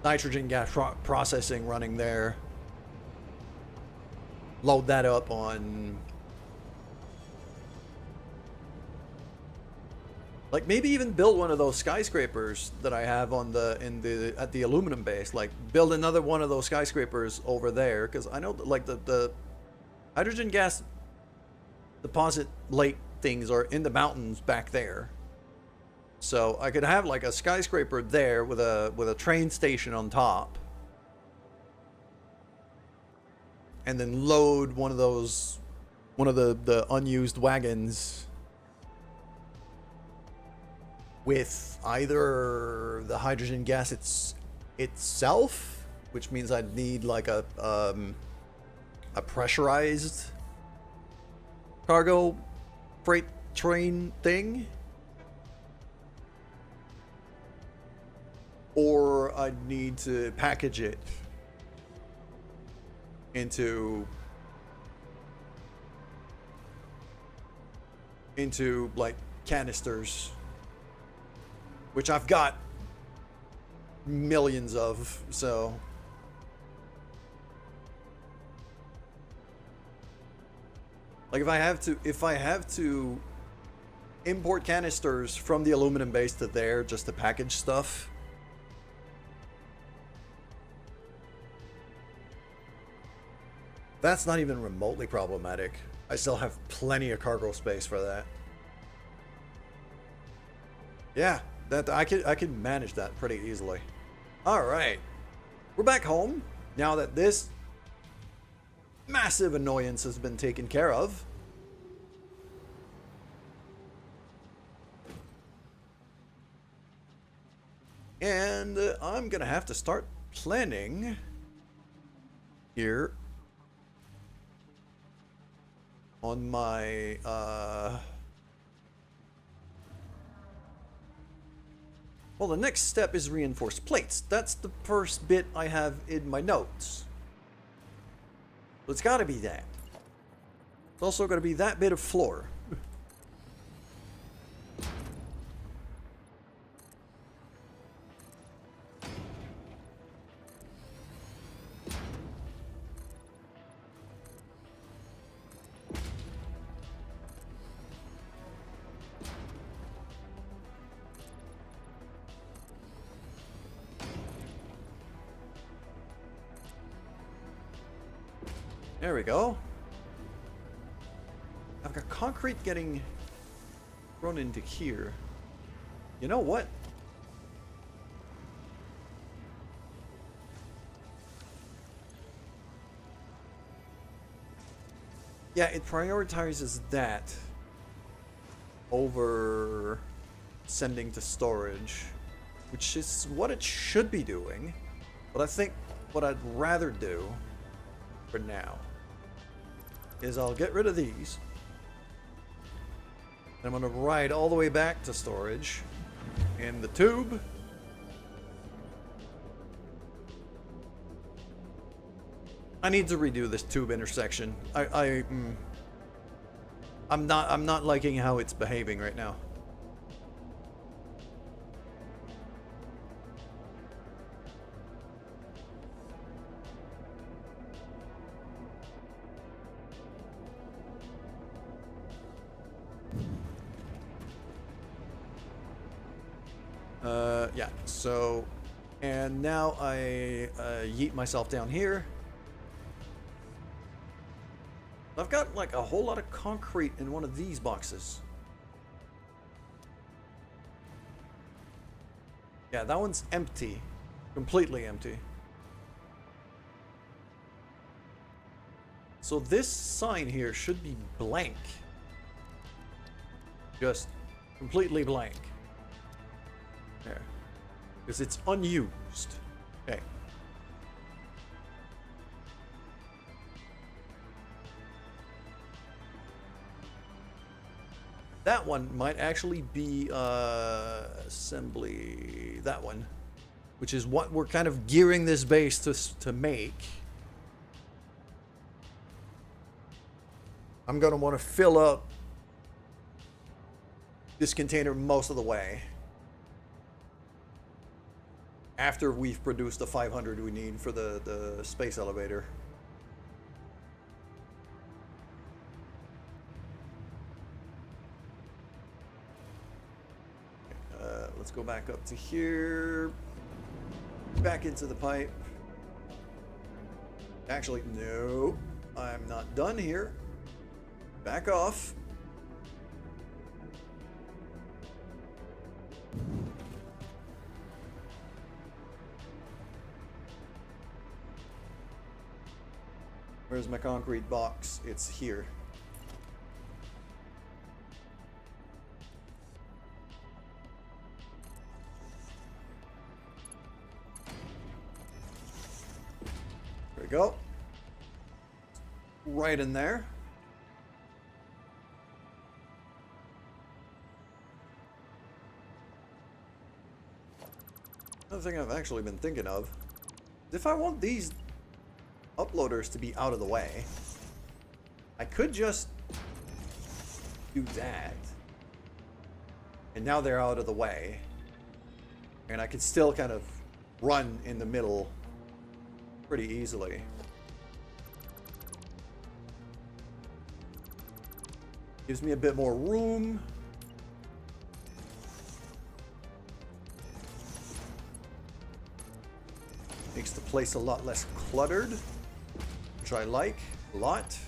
nitrogen gas processing running there, load that up on, like, maybe even build one of those skyscrapers that I have on at the aluminum base. Like, build another one of those skyscrapers over there, because I know that, like, the hydrogen gas deposit lake things are in the mountains back there. So I could have like a skyscraper there with a train station on top, and then load one of the unused wagons with either the hydrogen gas itself, which means I'd need like a pressurized cargo freight train thing, or I'd need to package it into like canisters, which I've got millions of, so like if I have to import canisters from the aluminum base to there just to package stuff, that's not even remotely problematic. I still have plenty of cargo space for that. Yeah, that I could manage that pretty easily. All right, we're back home now that this massive annoyance has been taken care of. And I'm gonna have to start planning here on my well, the next step is reinforced plates. That's the first bit I have in my notes. So it's gotta be that. It's also gonna be that bit of floor. There we go. I've got concrete getting thrown into here. You know what? Yeah, it prioritizes that over sending to storage, which is what it should be doing. But I think what I'd rather do for now is I'll get rid of these. I'm going to ride all the way back to storage in the tube. I need to redo this tube intersection. I'm not liking how it's behaving right now. Yeah, so, and now I yeet myself down here. I've got like a whole lot of concrete in one of these boxes. Yeah, that one's empty. Completely empty. So this sign here should be blank. Just completely blank. There. Because it's unused. Okay. That one might actually be assembly. That one. Which is what we're kind of gearing this base to make. I'm going to want to fill up this container most of the way. After we've produced the 500 we need for the space elevator. Let's go back up to here. Back into the pipe. Actually, no. I'm not done here. Back off. Where's my concrete box? It's here. There we go. Right in there. Another thing I've actually been thinking of is if I want these uploaders to be out of the way, I could just do that. And now they're out of the way. And I could still kind of run in the middle pretty easily. Gives me a bit more room. Makes the place a lot less cluttered, which I like a lot.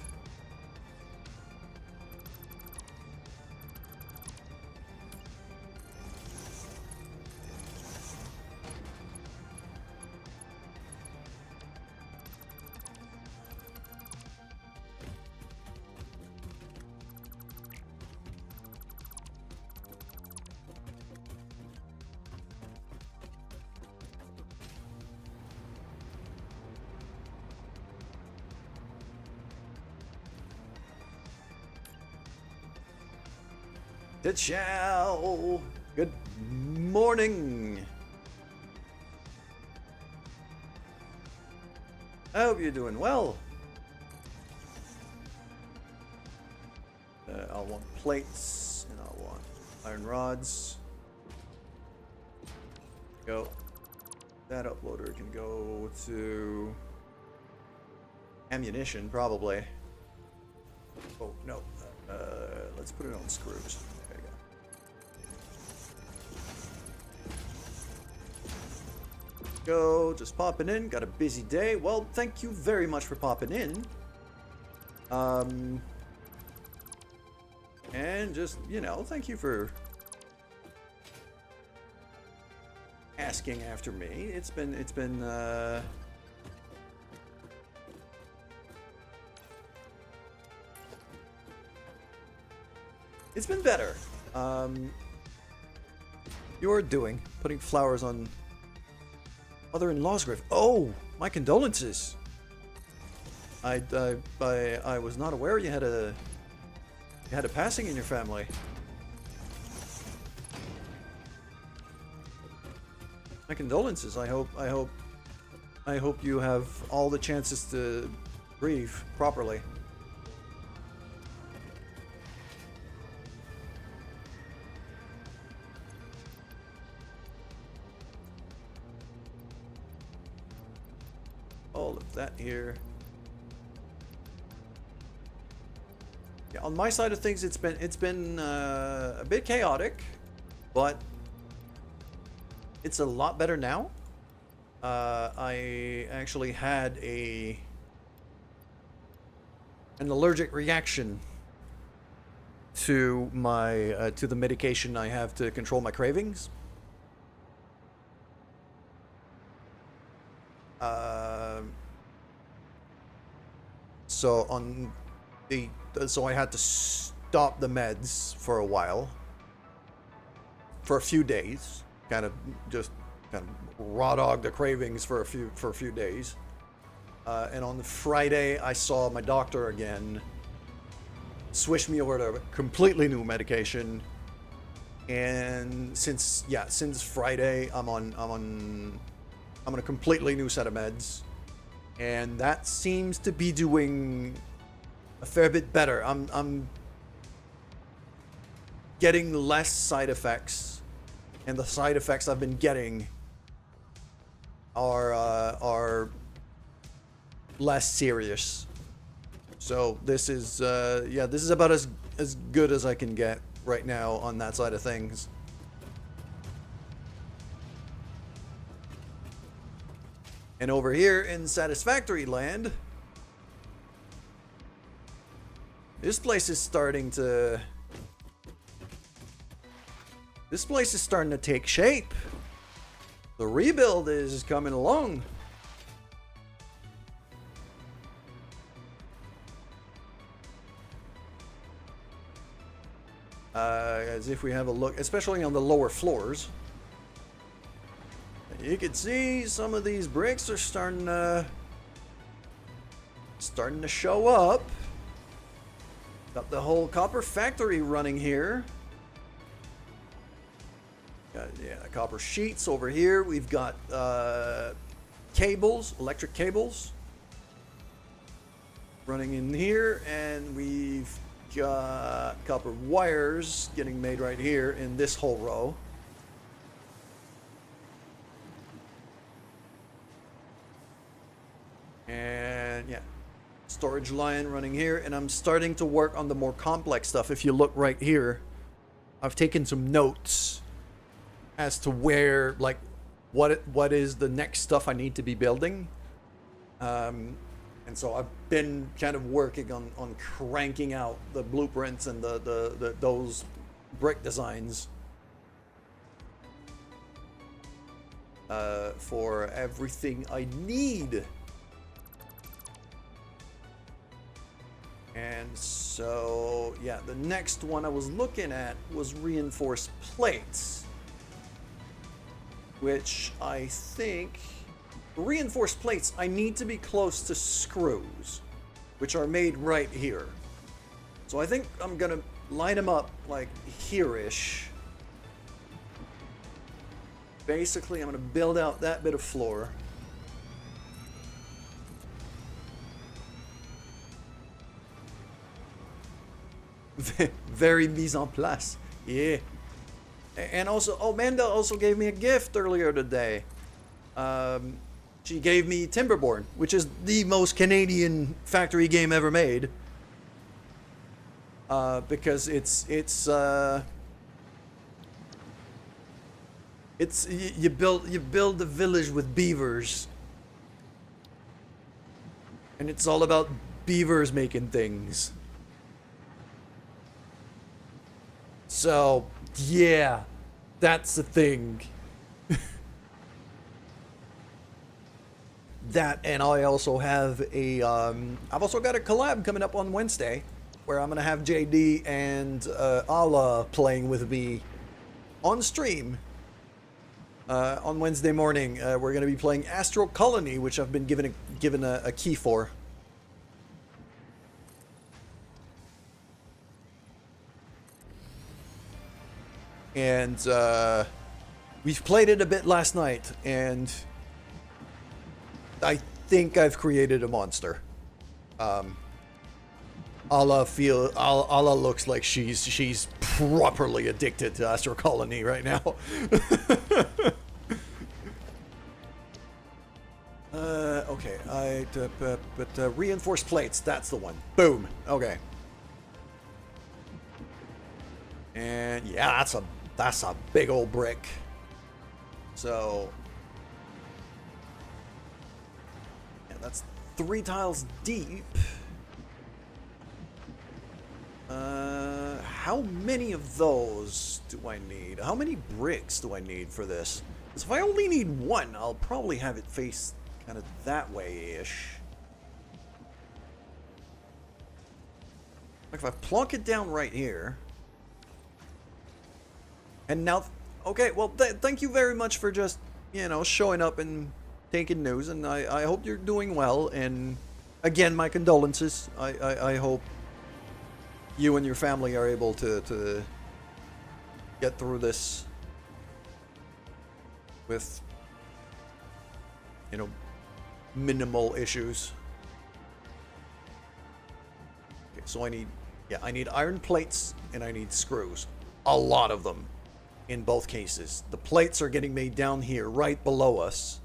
Ciao. Good morning. I hope you're doing well. I'll want plates and I'll want iron rods. Go. That uploader can go to ammunition, probably. Oh, no. Let's put it on screws. There you go. Just popping in. Got a busy day. Well, thank you very much for popping in. And just, you know, thank you for asking after me. It's been better. You're doing putting flowers on mother-in-law's grave. Oh, my condolences. I was not aware you had a passing in your family. My condolences. I hope you have all the chances to grieve properly. All of that here. Yeah, on my side of things, it's been a bit chaotic, but it's a lot better now. I actually had an allergic reaction to my to the medication I have to control my cravings. So I had to stop the meds for a while, for a few days, kind of raw dog the cravings for a few days. And on the Friday, I saw my doctor again, switched me over to completely new medication, and since Friday, I'm on a completely new set of meds, and that seems to be doing a fair bit better. I'm getting less side effects, and the side effects I've been getting are less serious. So this is this is about as good as I can get right now on that side of things. And over here in Satisfactory land, this place is starting to take shape. The rebuild is coming along. As if we have a look, especially on the lower floors. You can see some of these bricks are starting to show up. Got the whole copper factory running here. Got, yeah, copper sheets over here. We've got cables, electric cables running in here, and we've got copper wires getting made right here in this whole row. And yeah, storage line running here, and I'm starting to work on the more complex stuff. If you look right here, I've taken some notes as to where, like, what is the next stuff I need to be building. And so I've been kind of working on cranking out the blueprints and those brick designs for everything I need. And so, yeah, the next one I was looking at was reinforced plates, which I think, reinforced plates, I need to be close to screws, which are made right here. So I think I'm gonna line them up like here-ish. Basically, I'm gonna build out that bit of floor. Very mise en place. Yeah. And also, oh, Amanda also gave me a gift earlier today. She gave me Timberborn, which is the most Canadian factory game ever made. Because you build a village with beavers, and it's all about beavers making things. So, yeah, that's the thing. That, and I also have a, I've also got a collab coming up on Wednesday, where I'm going to have JD and Ala playing with me on stream. On Wednesday morning, we're going to be playing Astral Colony, which I've been given a key for. And we've played it a bit last night, and I think I've created a monster. Ala looks like she's properly addicted to Astral Colony right now. Okay, but reinforced plates, that's the one. Boom. Okay. And yeah, that's a big old brick. So yeah, that's 3 tiles deep. How many of those do I need? How many bricks do I need for this? Because if I only need 1, I'll probably have it face kind of that way-ish. Like if I plunk it down right here. And now, okay, well, thank you very much for just, you know, showing up and taking news. And I hope you're doing well. And again, my condolences. I hope you and your family are able to get through this with, you know, minimal issues. Okay, so I need iron plates and I need screws. A lot of them in both cases. The plates are getting made down here right below us.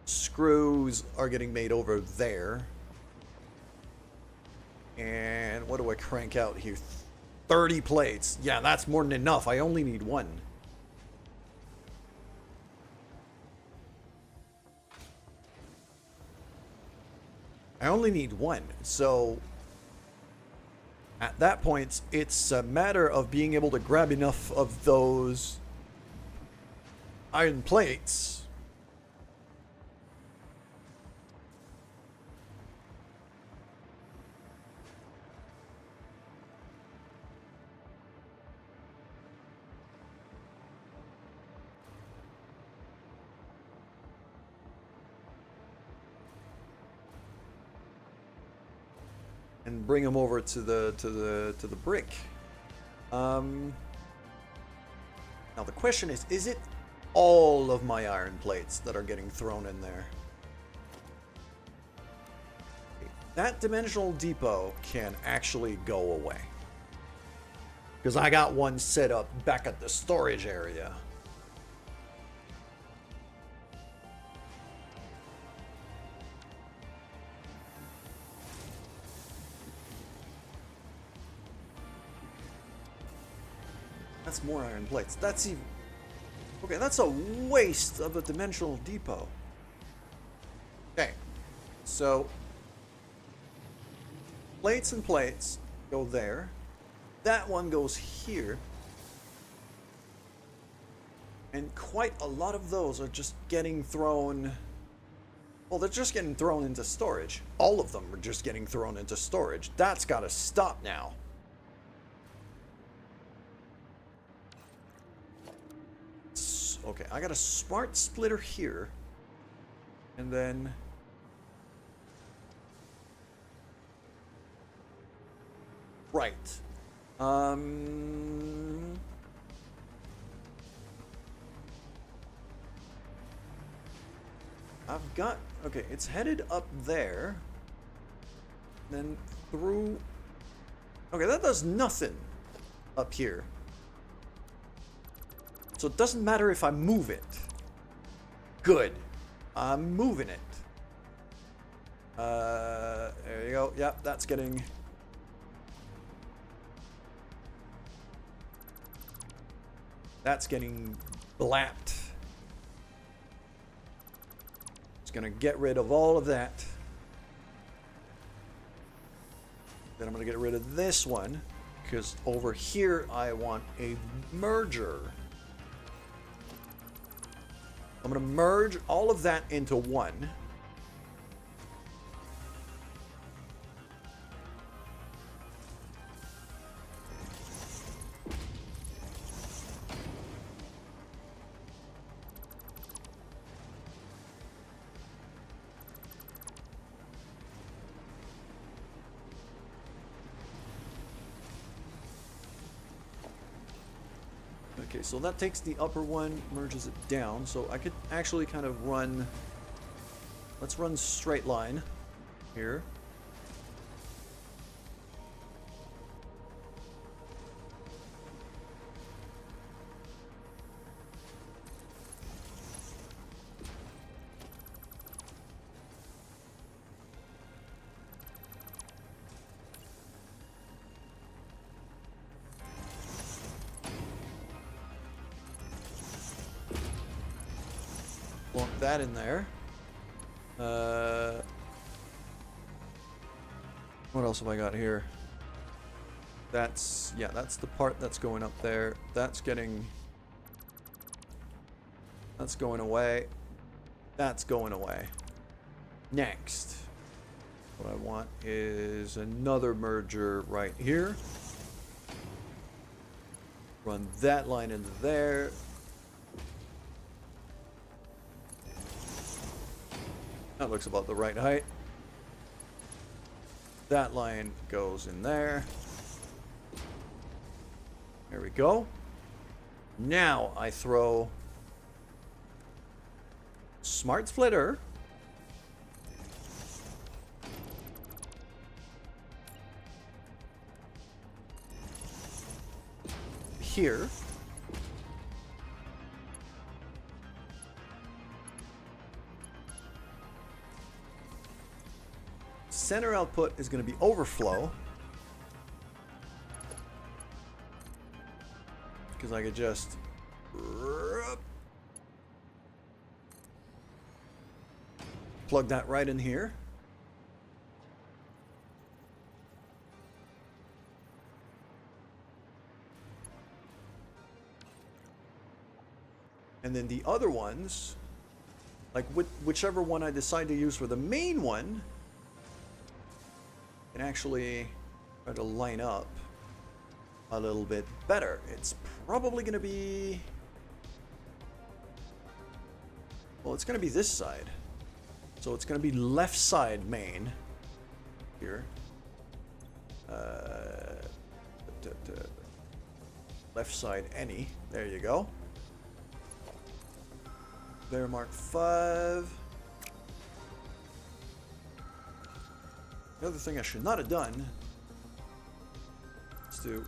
Screws are getting made over there. And what do I crank out here? 30 plates. Yeah, that's more than enough. I only need 1. I only need 1. So at that point, it's a matter of being able to grab enough of those iron plates and bring them over to the brick. Now the question is it all of my iron plates that are getting thrown in there? That dimensional depot can actually go away. Because I got one set up back at the storage area. That's more iron plates. That's even... Okay, that's a waste of a dimensional depot. Okay, so... Plates and plates go there. That one goes here. And quite a lot of those are just getting thrown... Well, they're just getting thrown into storage. All of them are just getting thrown into storage. That's got to stop now. Okay, I got a smart splitter here. And then... Right. I've got... Okay, it's headed up there. Then through... Okay, that does nothing up here. So it doesn't matter if I move it. Good. I'm moving it. There you go. Yep, that's getting... That's getting blapped. It's gonna get rid of all of that. Then I'm gonna get rid of this one, because over here I want a merger. I'm gonna merge all of that into one. Okay, so that takes the upper one, merges it down. So I could actually kind of run... Let's run straight line here. That in there. What else have I got here? That's, yeah, that's the part that's going up there. That's getting... That's going away. That's going away. Next. What I want is another merger right here. Run that line into there. That looks about the right height. That line goes in there. There we go. Now I throw smart splitter here. Center output is going to be overflow, because I could just plug that right in here. And then the other ones, like whichever one I decide to use for the main one, can actually try to line up a little bit better. It's probably going to be... Well, it's going to be this side. So it's going to be left side main here. Left side any. There you go. There, Mark 5. The other thing I should not have done.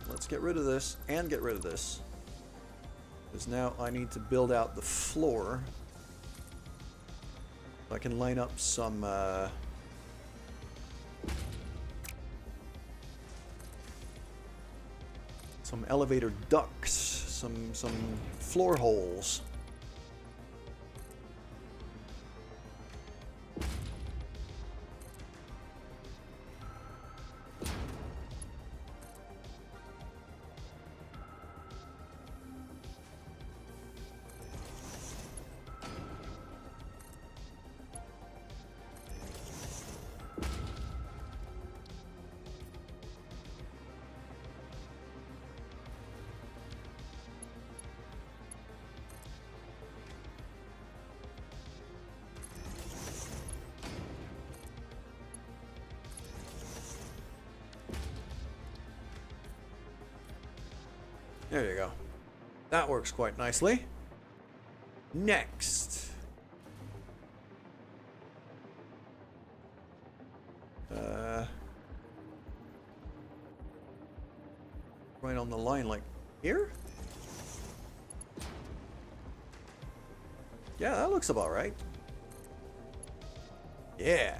Let's get rid of this and get rid of this. Because now I need to build out the floor. I can line up some elevator ducts, some floor holes. There you go. That works quite nicely. Next. Right on the line like here? Yeah, that looks about right. Yeah.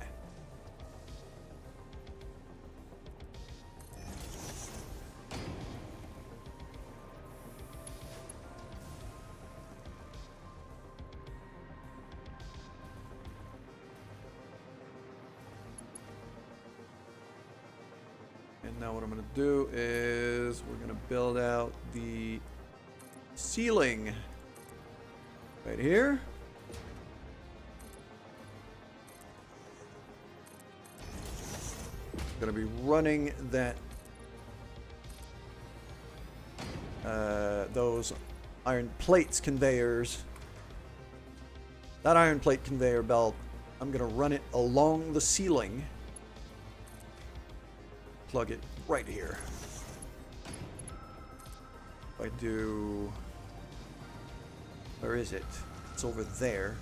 Now what I'm going to do is we're going to build out the ceiling right here. Going to be running that those iron plates conveyors. That iron plate conveyor belt, I'm going to run it along the ceiling. Plug it right here. If I do... Where is it? It's over there.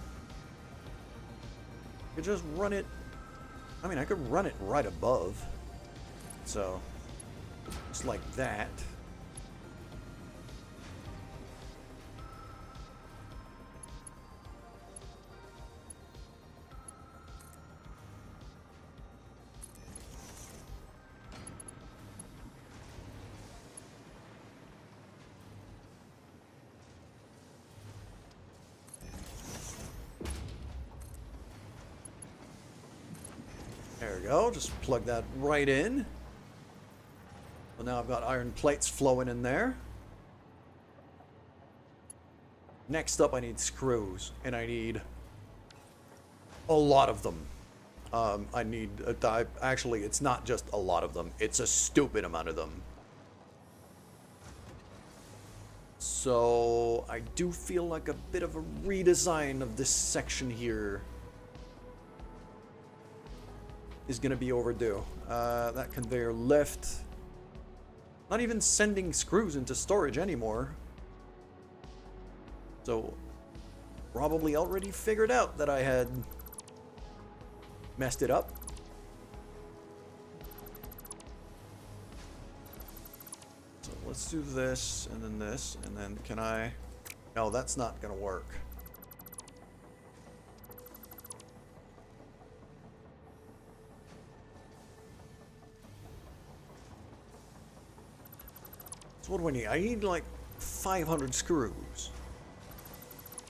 I could just run it... I mean, I could run it right above. So, just like that. There we go, just plug that right in. Well, now I've got iron plates flowing in there. Next up I need screws, and I need a lot of them. I need, actually it's not just a lot of them, it's a stupid amount of them. So I do feel like a bit of a redesign of this section here is going to be overdue. That conveyor lift. Not even sending screws into storage anymore. So, probably already figured out that I had messed it up. So, let's do this, and then can I... No, that's not going to work. So what do I need? I need like 500 screws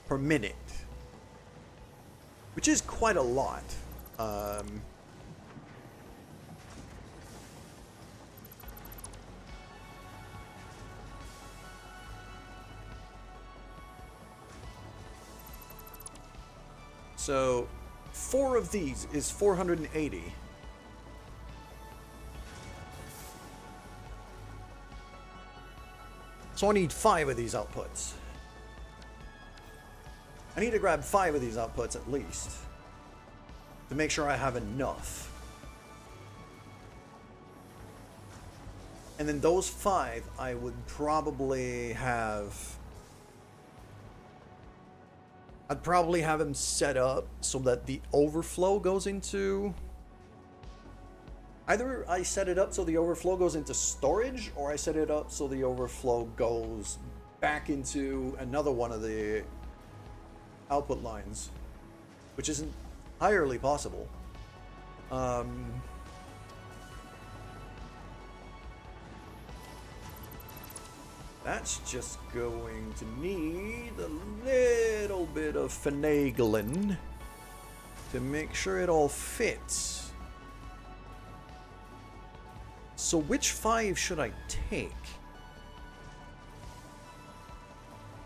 per minute, which is quite a lot. So 4 of these is 480. So I need 5 of these outputs. I need to grab 5 of these outputs at least to make sure I have enough. And then those 5, I would probably have... I'd probably have them set up so that the overflow goes into... Either I set it up so the overflow goes into storage, or I set it up so the overflow goes back into another one of the output lines, which isn't entirely possible. That's just going to need a little bit of finagling to make sure it all fits. So which 5 should I take?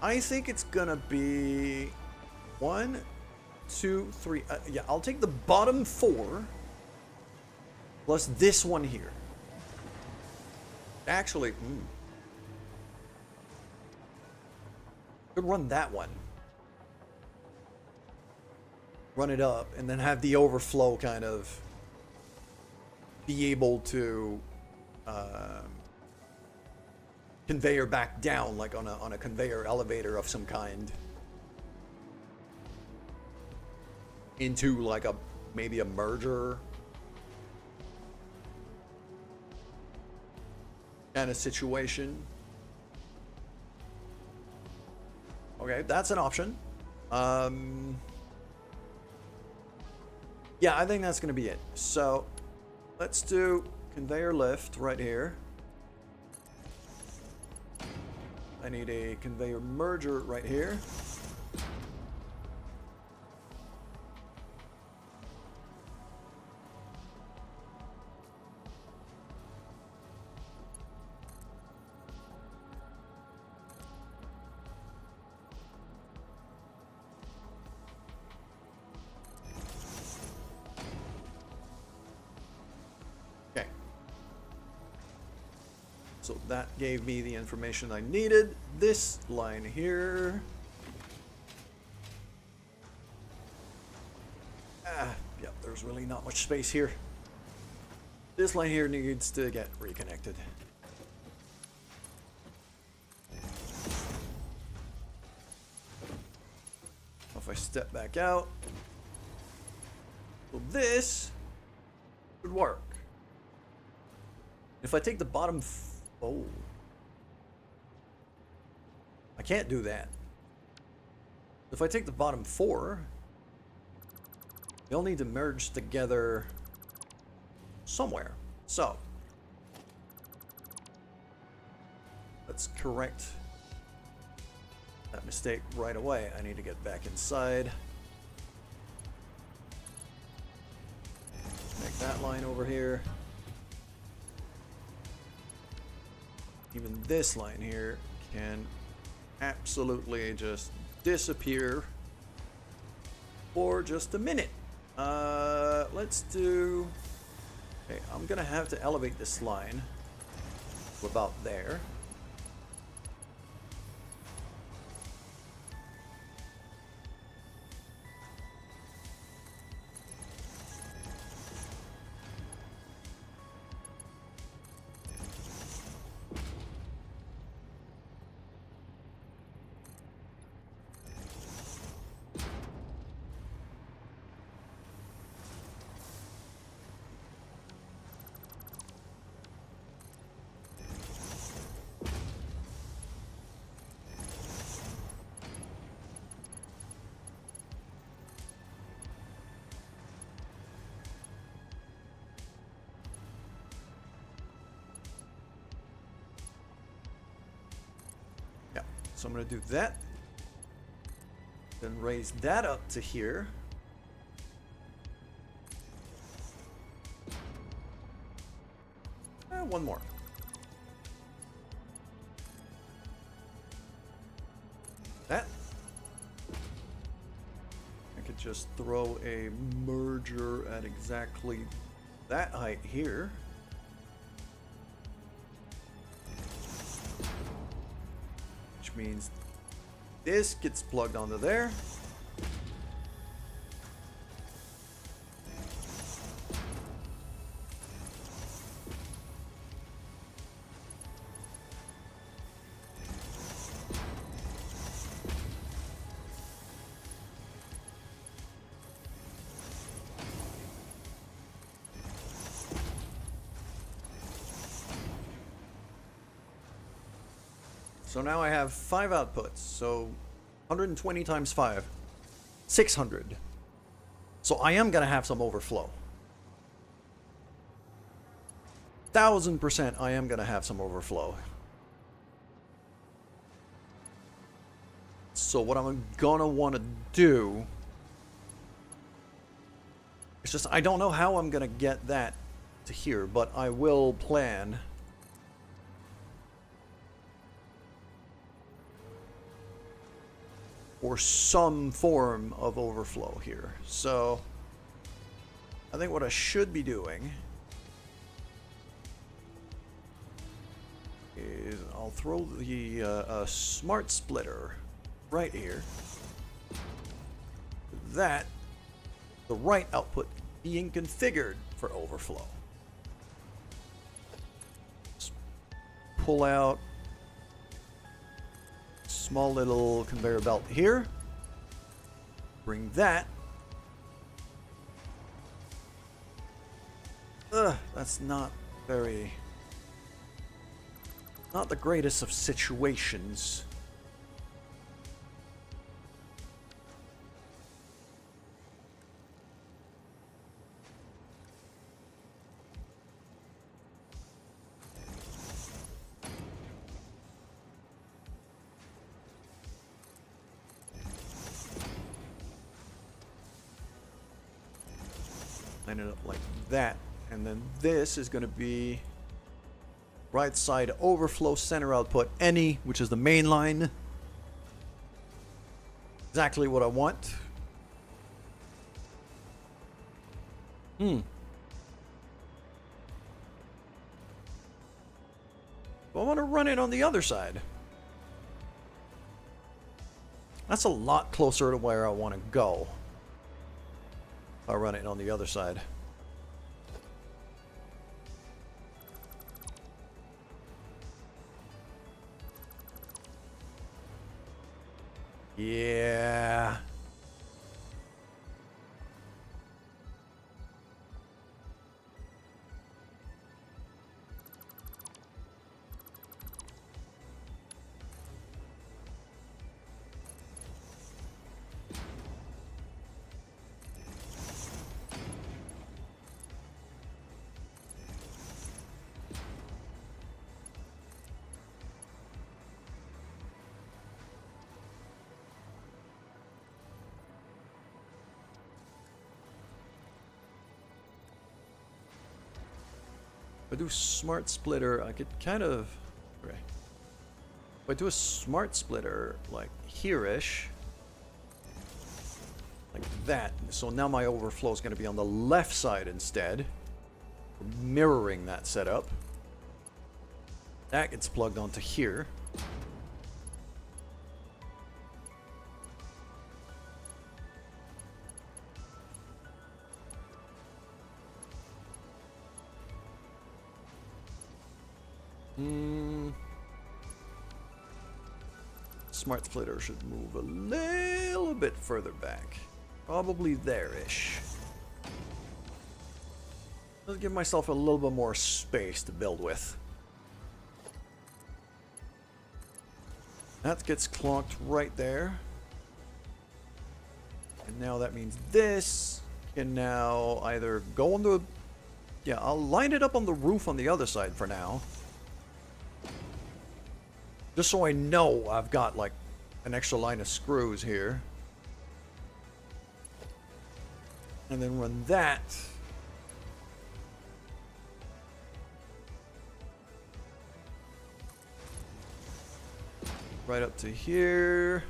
I think it's gonna be 1, 2, 3. Yeah, I'll take the bottom 4 plus this one here. Actually, could run that one. Run it up and then have the overflow kind of be able to conveyor back down, like on a conveyor elevator of some kind, into like a maybe a merger kind of situation. Okay, that's an option. Yeah, I think that's gonna be it. So let's do conveyor lift right here. I need a conveyor merger right here. Okay. So that gave me the information I needed. This line here. Yep, there's really not much space here. This line here needs to get reconnected. If I step back out, well, this would work. If I take the bottom, oh, I can't do that. If I take the bottom 4, they'll need to merge together somewhere. So let's correct that mistake right away. I need to get back inside. Make that line over here. Even this line here can absolutely just disappear for just a minute. Let's do... Okay, I'm gonna have to elevate this line to about there. So I'm going to do that, then raise that up to here. And one more. That. I could just throw a merger at exactly that height here. Means this gets plugged onto there. So now I have 5 outputs. So 120 times 5. 600. So I am going to have some overflow. 1000% I am going to have some overflow. So what I'm going to want to do... It's just, I don't know how I'm going to get that to here, but I will plan... or some form of overflow here. So I think what I should be doing is I'll throw the smart splitter right here. That the right output being configured for overflow. Just pull out small little conveyor belt here. Bring that. That's not very... not the greatest of situations. Line it up like that, and then this is going to be right side overflow, center output any, which is the main line. Exactly what I want. So I want to run it on the other side. That's a lot closer to where I want to go. I'll run it on the other side. Yeah. If I do smart splitter, I could kind of... Okay. If I do a smart splitter, like here-ish, like that, so now my overflow is going to be on the left side instead, mirroring that setup. That gets plugged onto here. Smart splitter should move a little bit further back. Probably there-ish. Let's give myself a little bit more space to build with. That gets clocked right there. And now that means this can now either go on the... Yeah, I'll line it up on the roof on the other side for now. Just so I know I've got like an extra line of screws here. And then run that. Right up to here.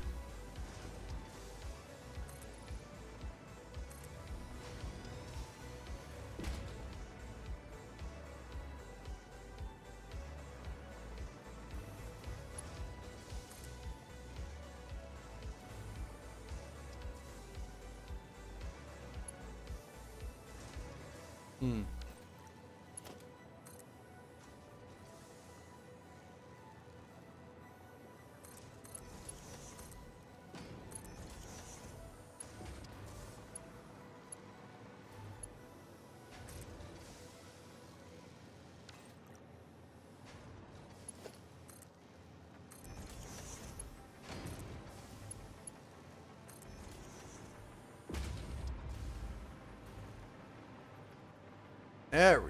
There we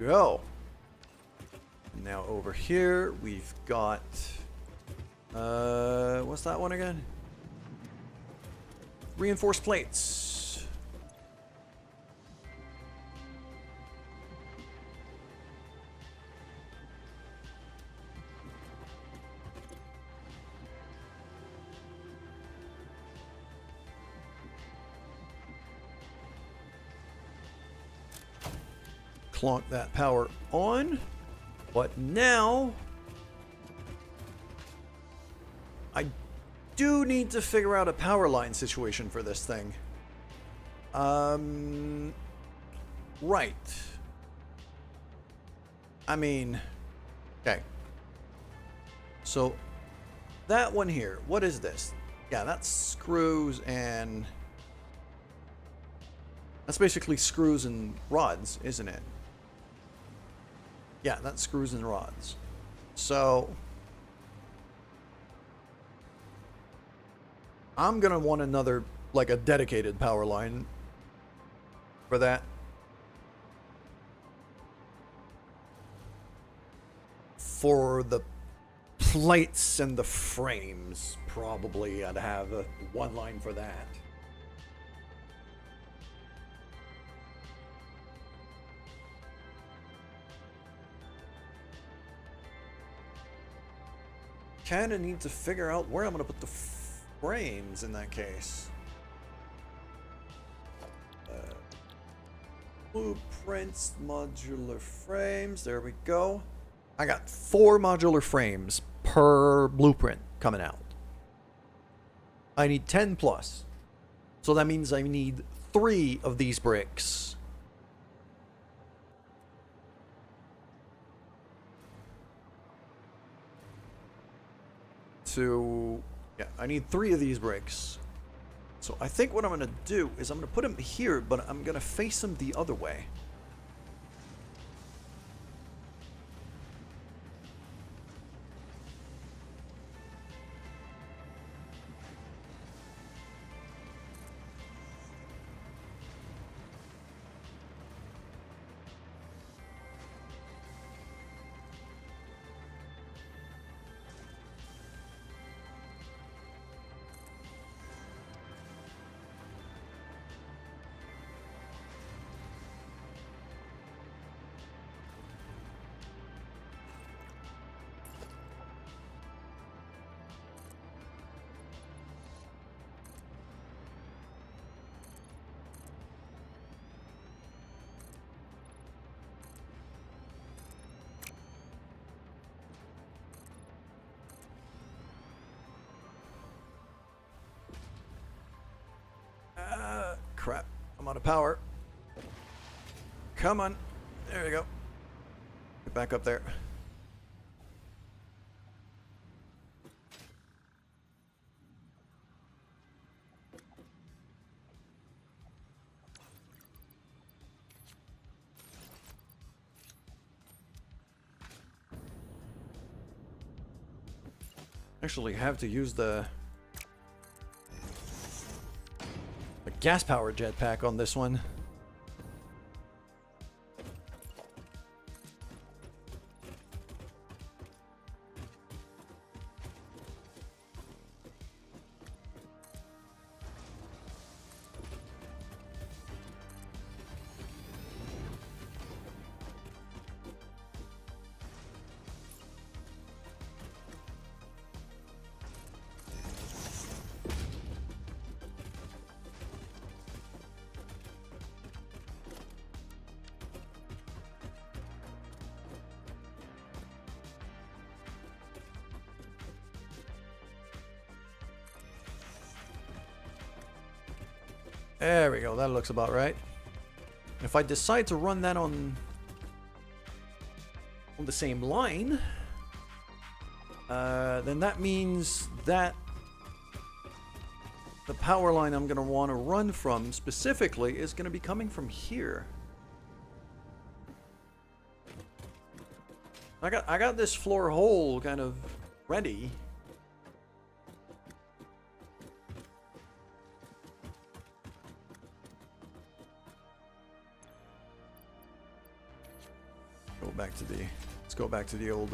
go. Now over here, we've got... what's that one again? Reinforced plates. Clonk that power on. But now... I do need to figure out a power line situation for this thing. Right. I mean... Okay. So, that one here, what is this? Yeah, that's screws and... That's basically screws and rods, isn't it? Yeah, that's screws and rods. So... I'm gonna want another, like a dedicated power line for that. For the plates and the frames, probably I'd have one line for that. Kinda need to figure out where I'm gonna put the frames in that case. Blueprints, modular frames. There we go. I got 4 modular frames per blueprint coming out. I need 10 plus. So that means I need 3 of these bricks. Yeah, I need 3 of these bricks. So I think what I'm going to do is I'm going to put them here, but I'm going to face them the other way. Crap. I'm out of power. Come on. There we go. Get back up there. Actually have to use the gas powered jetpack on this one. There we go, that looks about right. If I decide to run that on the same line, then that means that the power line I'm going to want to run from specifically is going to be coming from here. I got this floor hole kind of ready. to the, let's go back to the old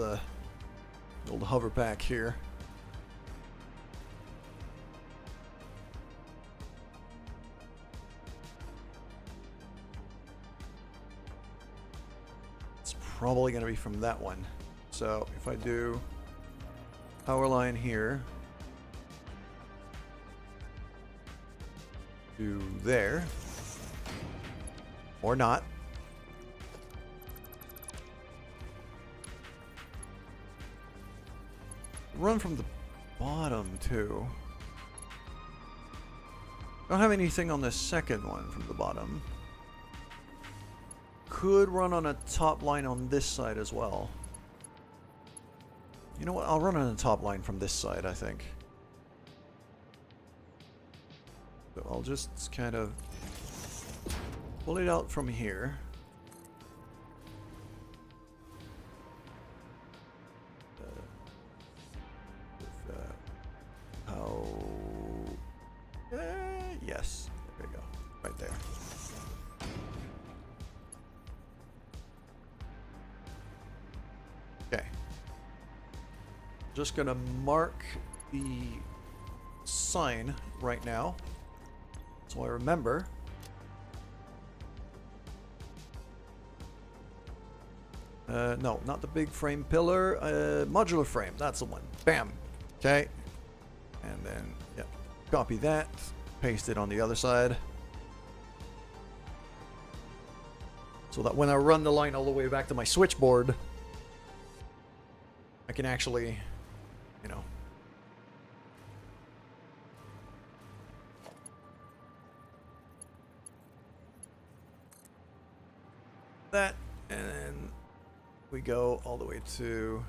hover pack here. It's probably going to be from that one. So if I do power line here to there, or not. Run from the bottom too. Don't have anything on the second one from the bottom. Could run on a top line on this side as well. You know what? I'll run on a top line from this side, I think. So I'll just kind of pull it out from here. Yes, there we go, right there. Okay. Just gonna mark the sign right now, so I remember. No, not the big frame pillar. Modular frame, that's the one. Bam. Okay. And then, yeah, copy that. Paste it on the other side. So that when I run the line all the way back to my switchboard, I can actually, you know, that, and then we go all the way to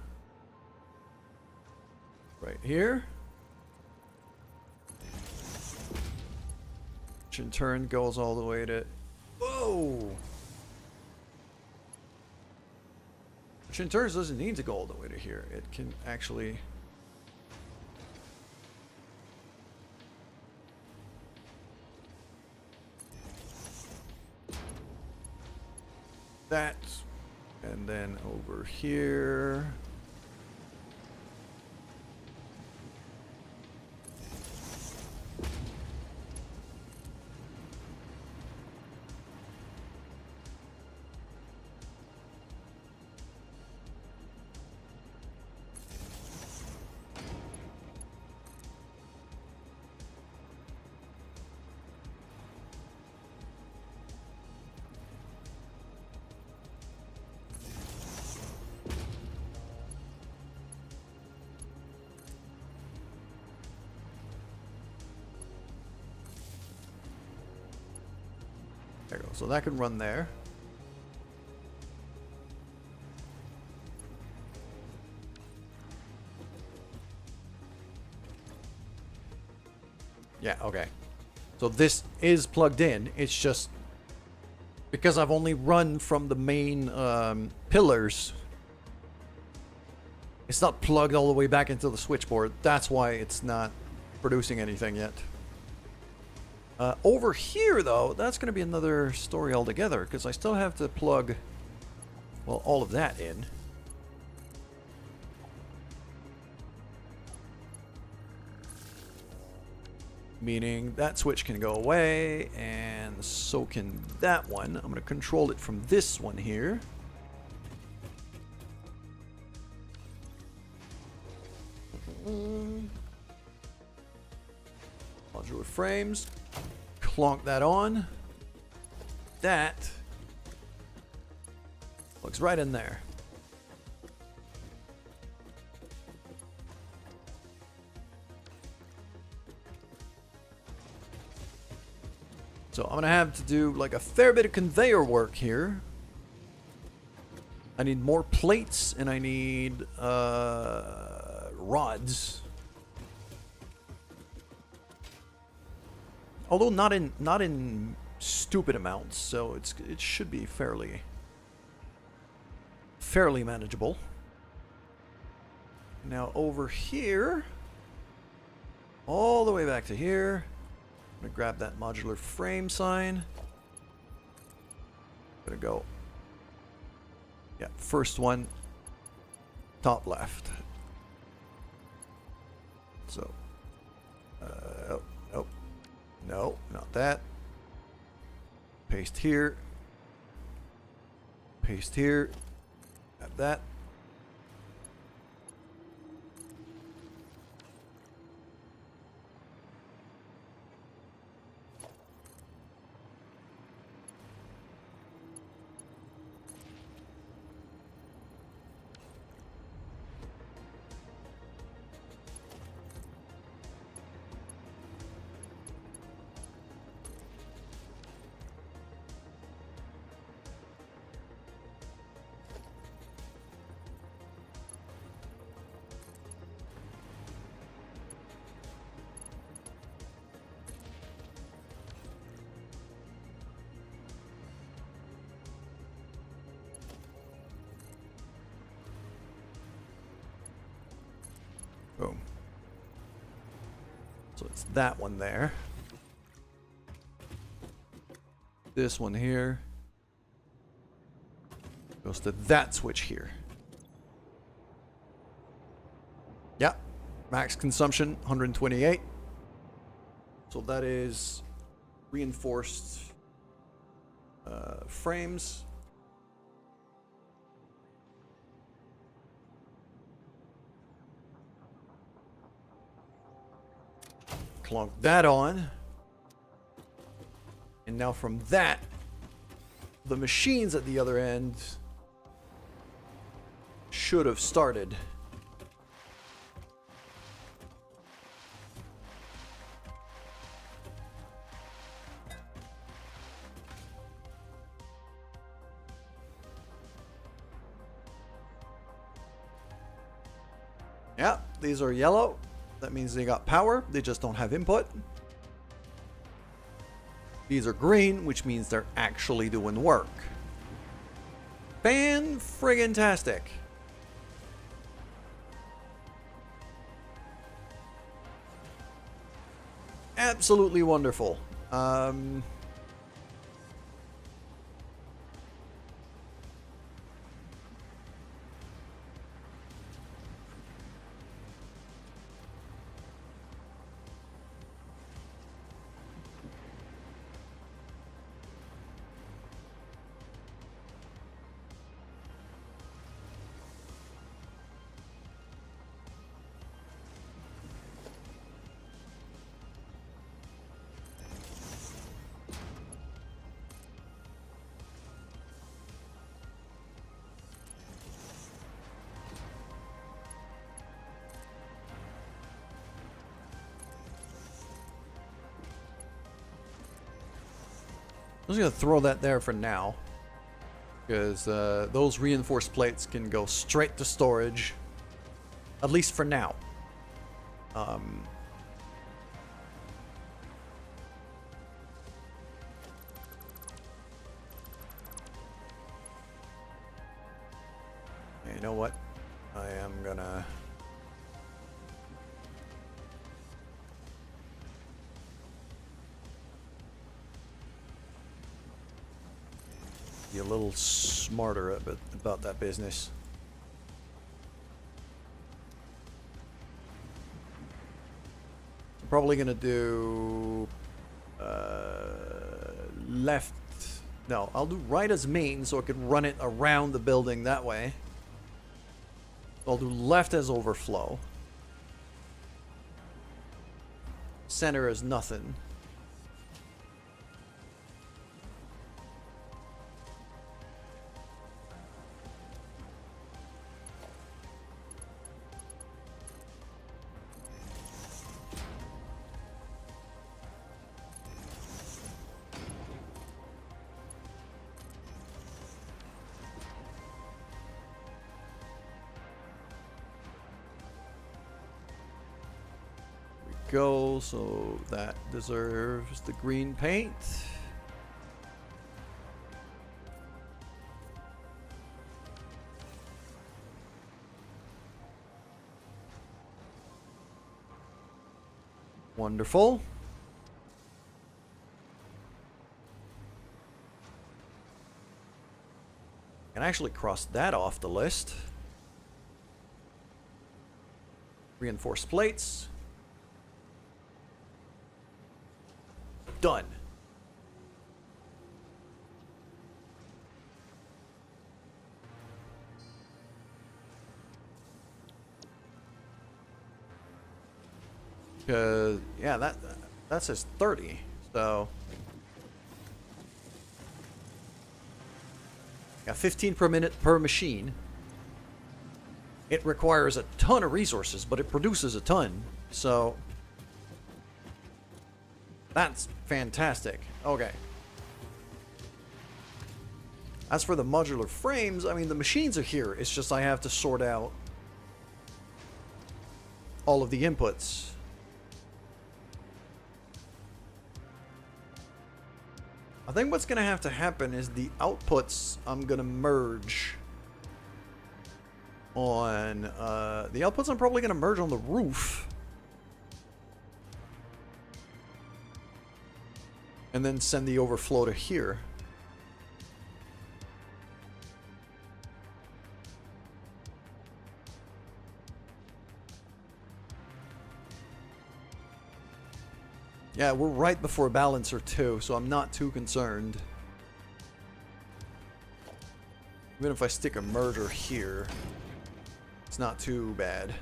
right here. Which in turn goes all the way to, whoa! Which in turn doesn't need to go all the way to here. It can actually that, and then over here. There we go. So that can run there. Yeah, okay. So this is plugged in. It's just because I've only run from the main pillars. It's not plugged all the way back into the switchboard. That's why it's not producing anything yet. Over here, though, that's going to be another story altogether, because I still have to plug, well, all of that in. Meaning that switch can go away, and so can that one. I'm going to control it from this one here. Modular frames. Clonk that on. That plugs right in there. So I'm gonna have to do like a fair bit of conveyor work here. I need more plates and I need rods. Although not in stupid amounts, so it should be fairly manageable. Now over here, all the way back to here, I'm gonna grab that modular frame sign. Gonna go Yeah, first one, top left. So, oh, oh, no, not that. Paste here. Paste here. Add that. Boom. So it's that one there. This one here goes to that switch here. Yeah, max consumption 128. So that is reinforced frames. Clunk that on. And now from that, the machines at the other end should have started. Yeah, these are yellow. That means they got power. They just don't have input. These are green, which means they're actually doing work. Fan-friggin-tastic. Absolutely wonderful. I'm just going to throw that there for now. Because those reinforced plates can go straight to storage. At least for now. You know what? I am gonna... be a little smarter about that business. I'm probably gonna do left. No, I'll do right as main so I could run it around the building that way. I'll do left as overflow. Center is nothing. Go, so that deserves the green paint. Wonderful. Can I actually cross that off the list. Reinforced plates. Done. Because, yeah, that says 30, so... Yeah, 15 per minute per machine. It requires a ton of resources, but it produces a ton, so... That's fantastic. Okay. As for the modular frames, I mean, the machines are here. It's just I have to sort out all of the inputs. I think what's going to have to happen is the outputs I'm going to merge on... the outputs I'm probably going to merge on the roof. And then send the overflow to here. Yeah, we're right before balancer 2, so I'm not too concerned. Even if I stick a merger here, it's not too bad.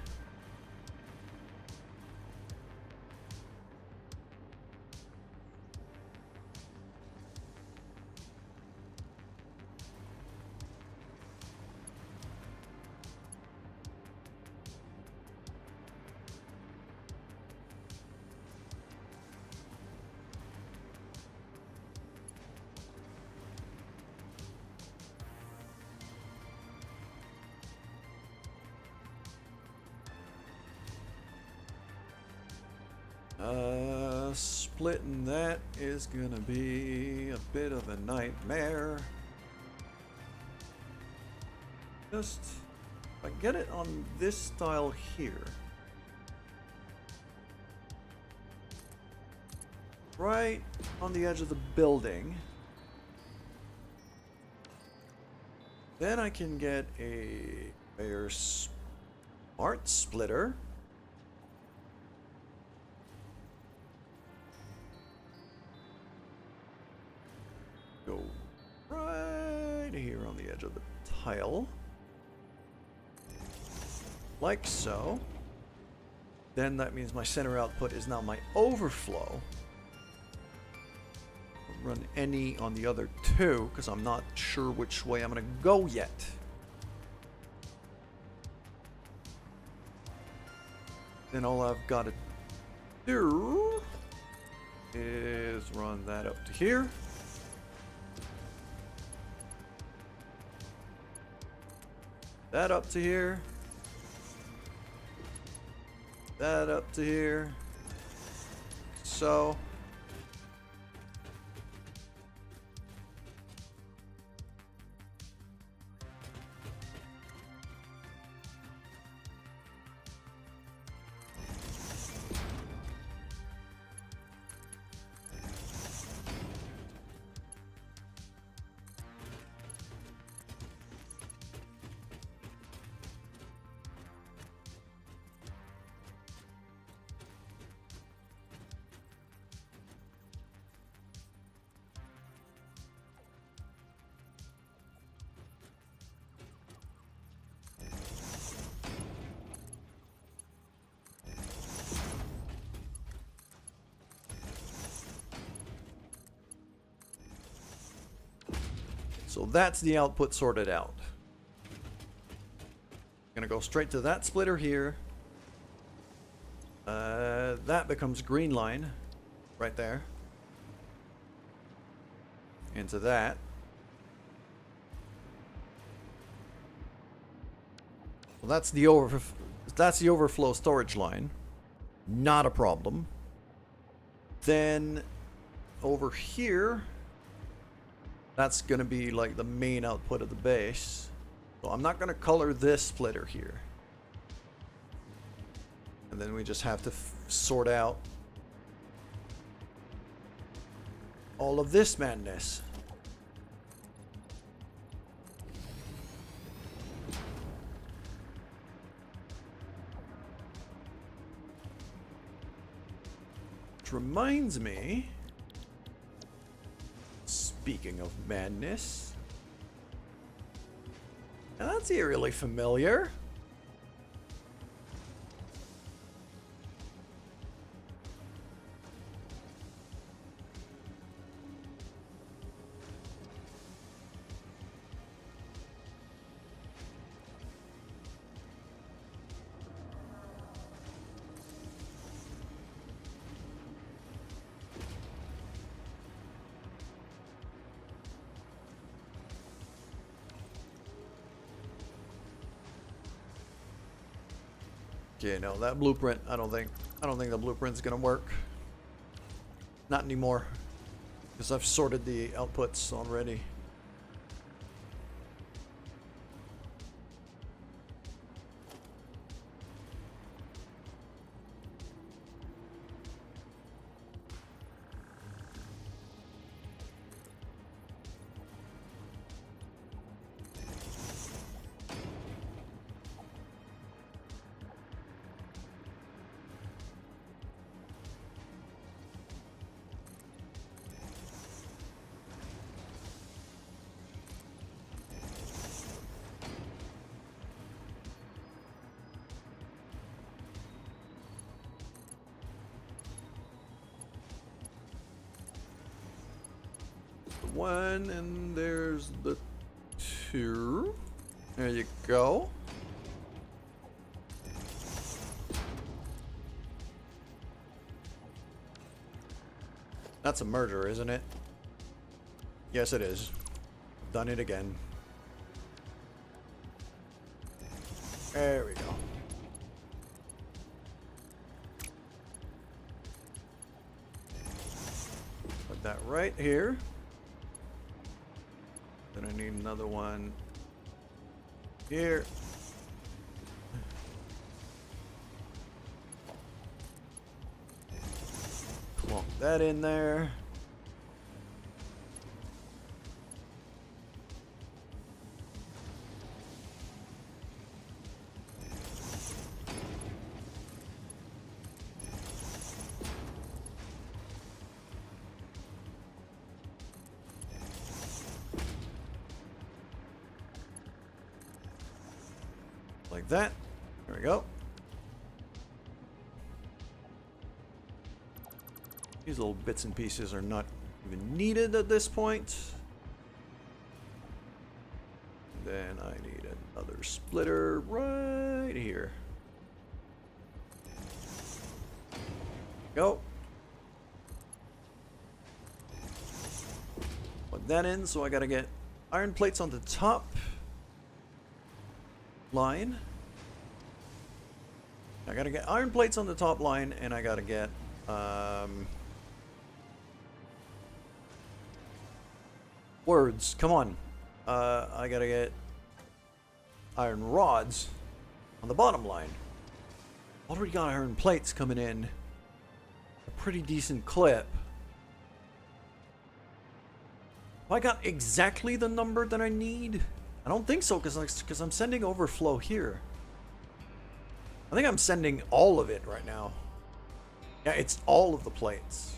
Splitting that is gonna be a bit of a nightmare. Just, if I get it on this style here. Right on the edge of the building. Then I can get a very smart splitter. Go right here on the edge of the tile. Like so. Then that means my center output is now my overflow. I'll run any on the other two because I'm not sure which way I'm going to go yet. Then all I've got to do is run that up to here. That up to here. That up to here. So. So that's the output sorted out. Gonna go straight to that splitter here. That becomes green line right there. Into that. Well, that's the overflow storage line. Not a problem. Then over here, that's going to be like the main output of the base. So I'm not going to color this splitter here. And then we just have to sort out all of this madness. Which reminds me, speaking of madness, now that's eerily familiar. Okay, no, that blueprint, I don't think the blueprint's gonna work. Not anymore. Because I've sorted the outputs already. One, and there's the two. There you go. That's a merger, isn't it? Yes, it is. Done it again. There we go. Put that right here. Then I need another one here. Plonk that in there. Like that. There we go. These little bits and pieces are not even needed at this point. Then I need another splitter right here. Go. Put that in, so I gotta get iron plates on the top line. I gotta get iron plates on the top line, and I gotta get words. Come on. I gotta get iron rods on the bottom line. Already got iron plates coming in a pretty decent clip. Have I got exactly the number that I need? I don't think so, because I'm sending overflow here. I think I'm sending all of it right now. Yeah, it's all of the plates.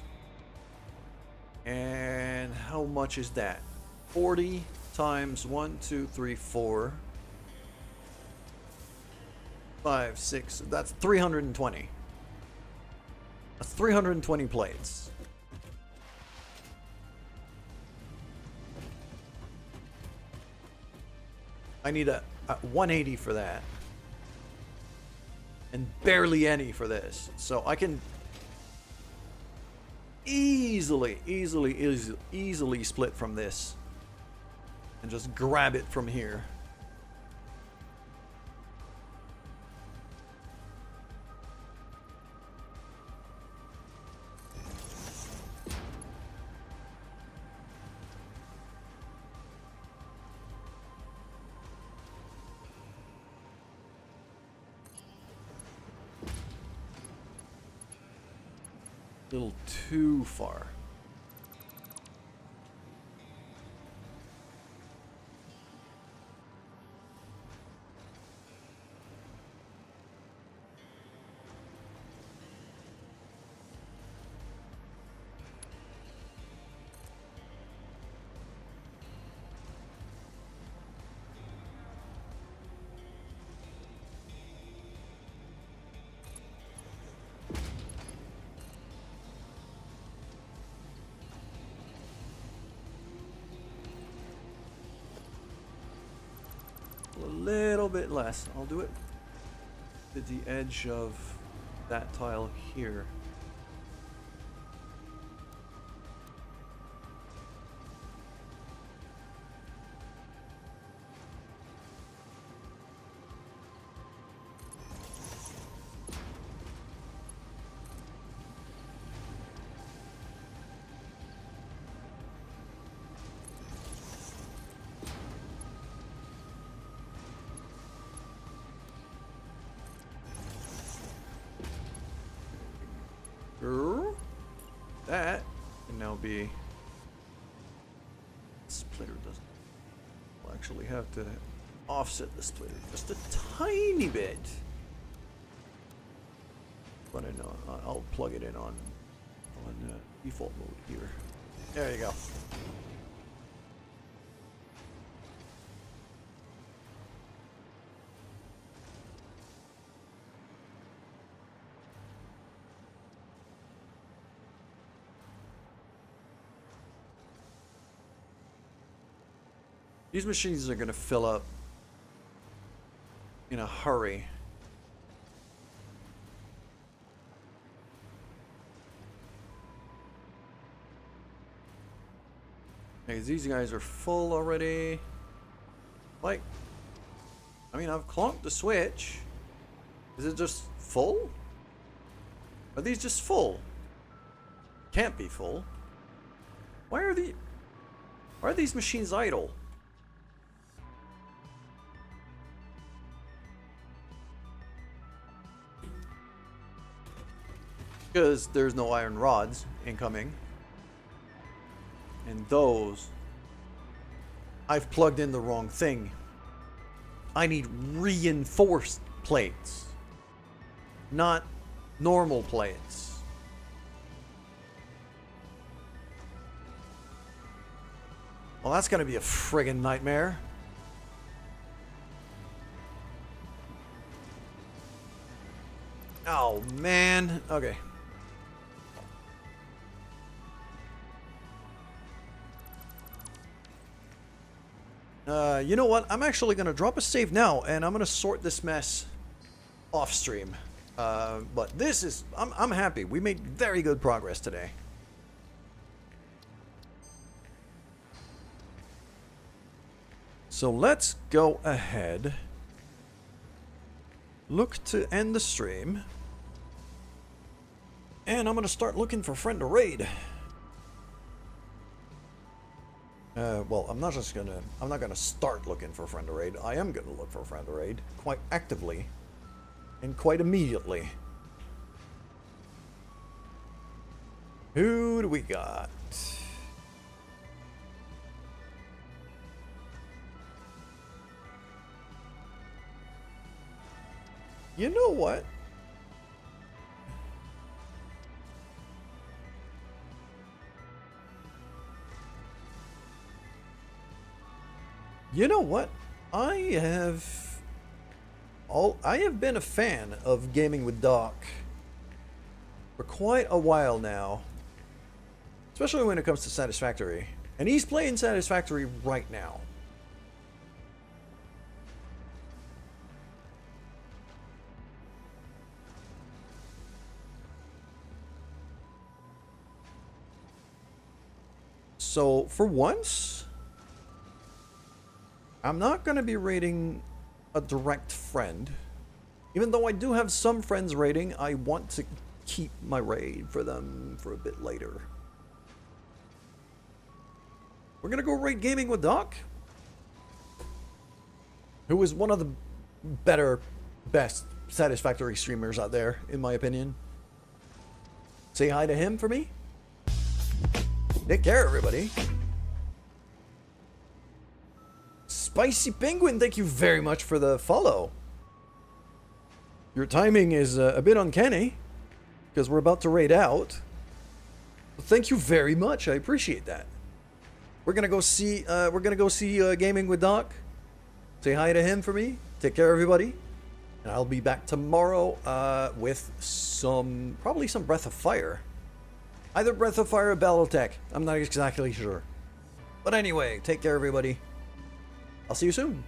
And how much is that? 40 times 1, 2, 3, 4, 5, 6. That's 320. That's 320 plates. I need a 180 for that. And barely any for this. So I can easily split from this. And just grab it from here. A little too far. little bit less. I'll do it at the edge of that tile here. That can now be splitter doesn't. We'll actually have to offset the splitter just a tiny bit. But I know I'll plug it in on default mode here. There you go. These machines are going to fill up in a hurry. Okay, these guys are full already. Like, I mean, I've clonked the switch. Is it just full? Are these just full? Can't be full. Why are these machines idle? Because there's no iron rods incoming. And those, I've plugged in the wrong thing. I need reinforced plates, not normal plates. Well, that's gonna be a friggin' nightmare. Oh man. Okay. You know what? I'm actually going to drop a save now, and I'm going to sort this mess off stream. But this is... I'm happy. We made very good progress today. So let's go ahead. Look to end the stream. And I'm going to start looking for friend to raid. Well, I'm not gonna start looking for a friend to raid. I am gonna look for a friend to raid quite actively and quite immediately. Who do we got? You know what? You know what? I have been a fan of gaming with Doc for quite a while now. Especially when it comes to Satisfactory. And he's playing Satisfactory right now. So, for once, I'm not going to be raiding a direct friend. Even though I do have some friends raiding, I want to keep my raid for them for a bit later. We're going to go raid gaming with Doc, who is one of the best Satisfactory streamers out there, in my opinion. Say hi to him for me. Take care, everybody. Spicy Penguin, thank you very much for the follow. Your timing is a bit uncanny, because we're about to raid out. But thank you very much. I appreciate that. We're gonna go see. Gaming with Doc. Say hi to him for me. Take care, everybody. And I'll be back tomorrow with probably some Breath of Fire. Either Breath of Fire or Battletech. I'm not exactly sure. But anyway, take care, everybody. I'll see you soon.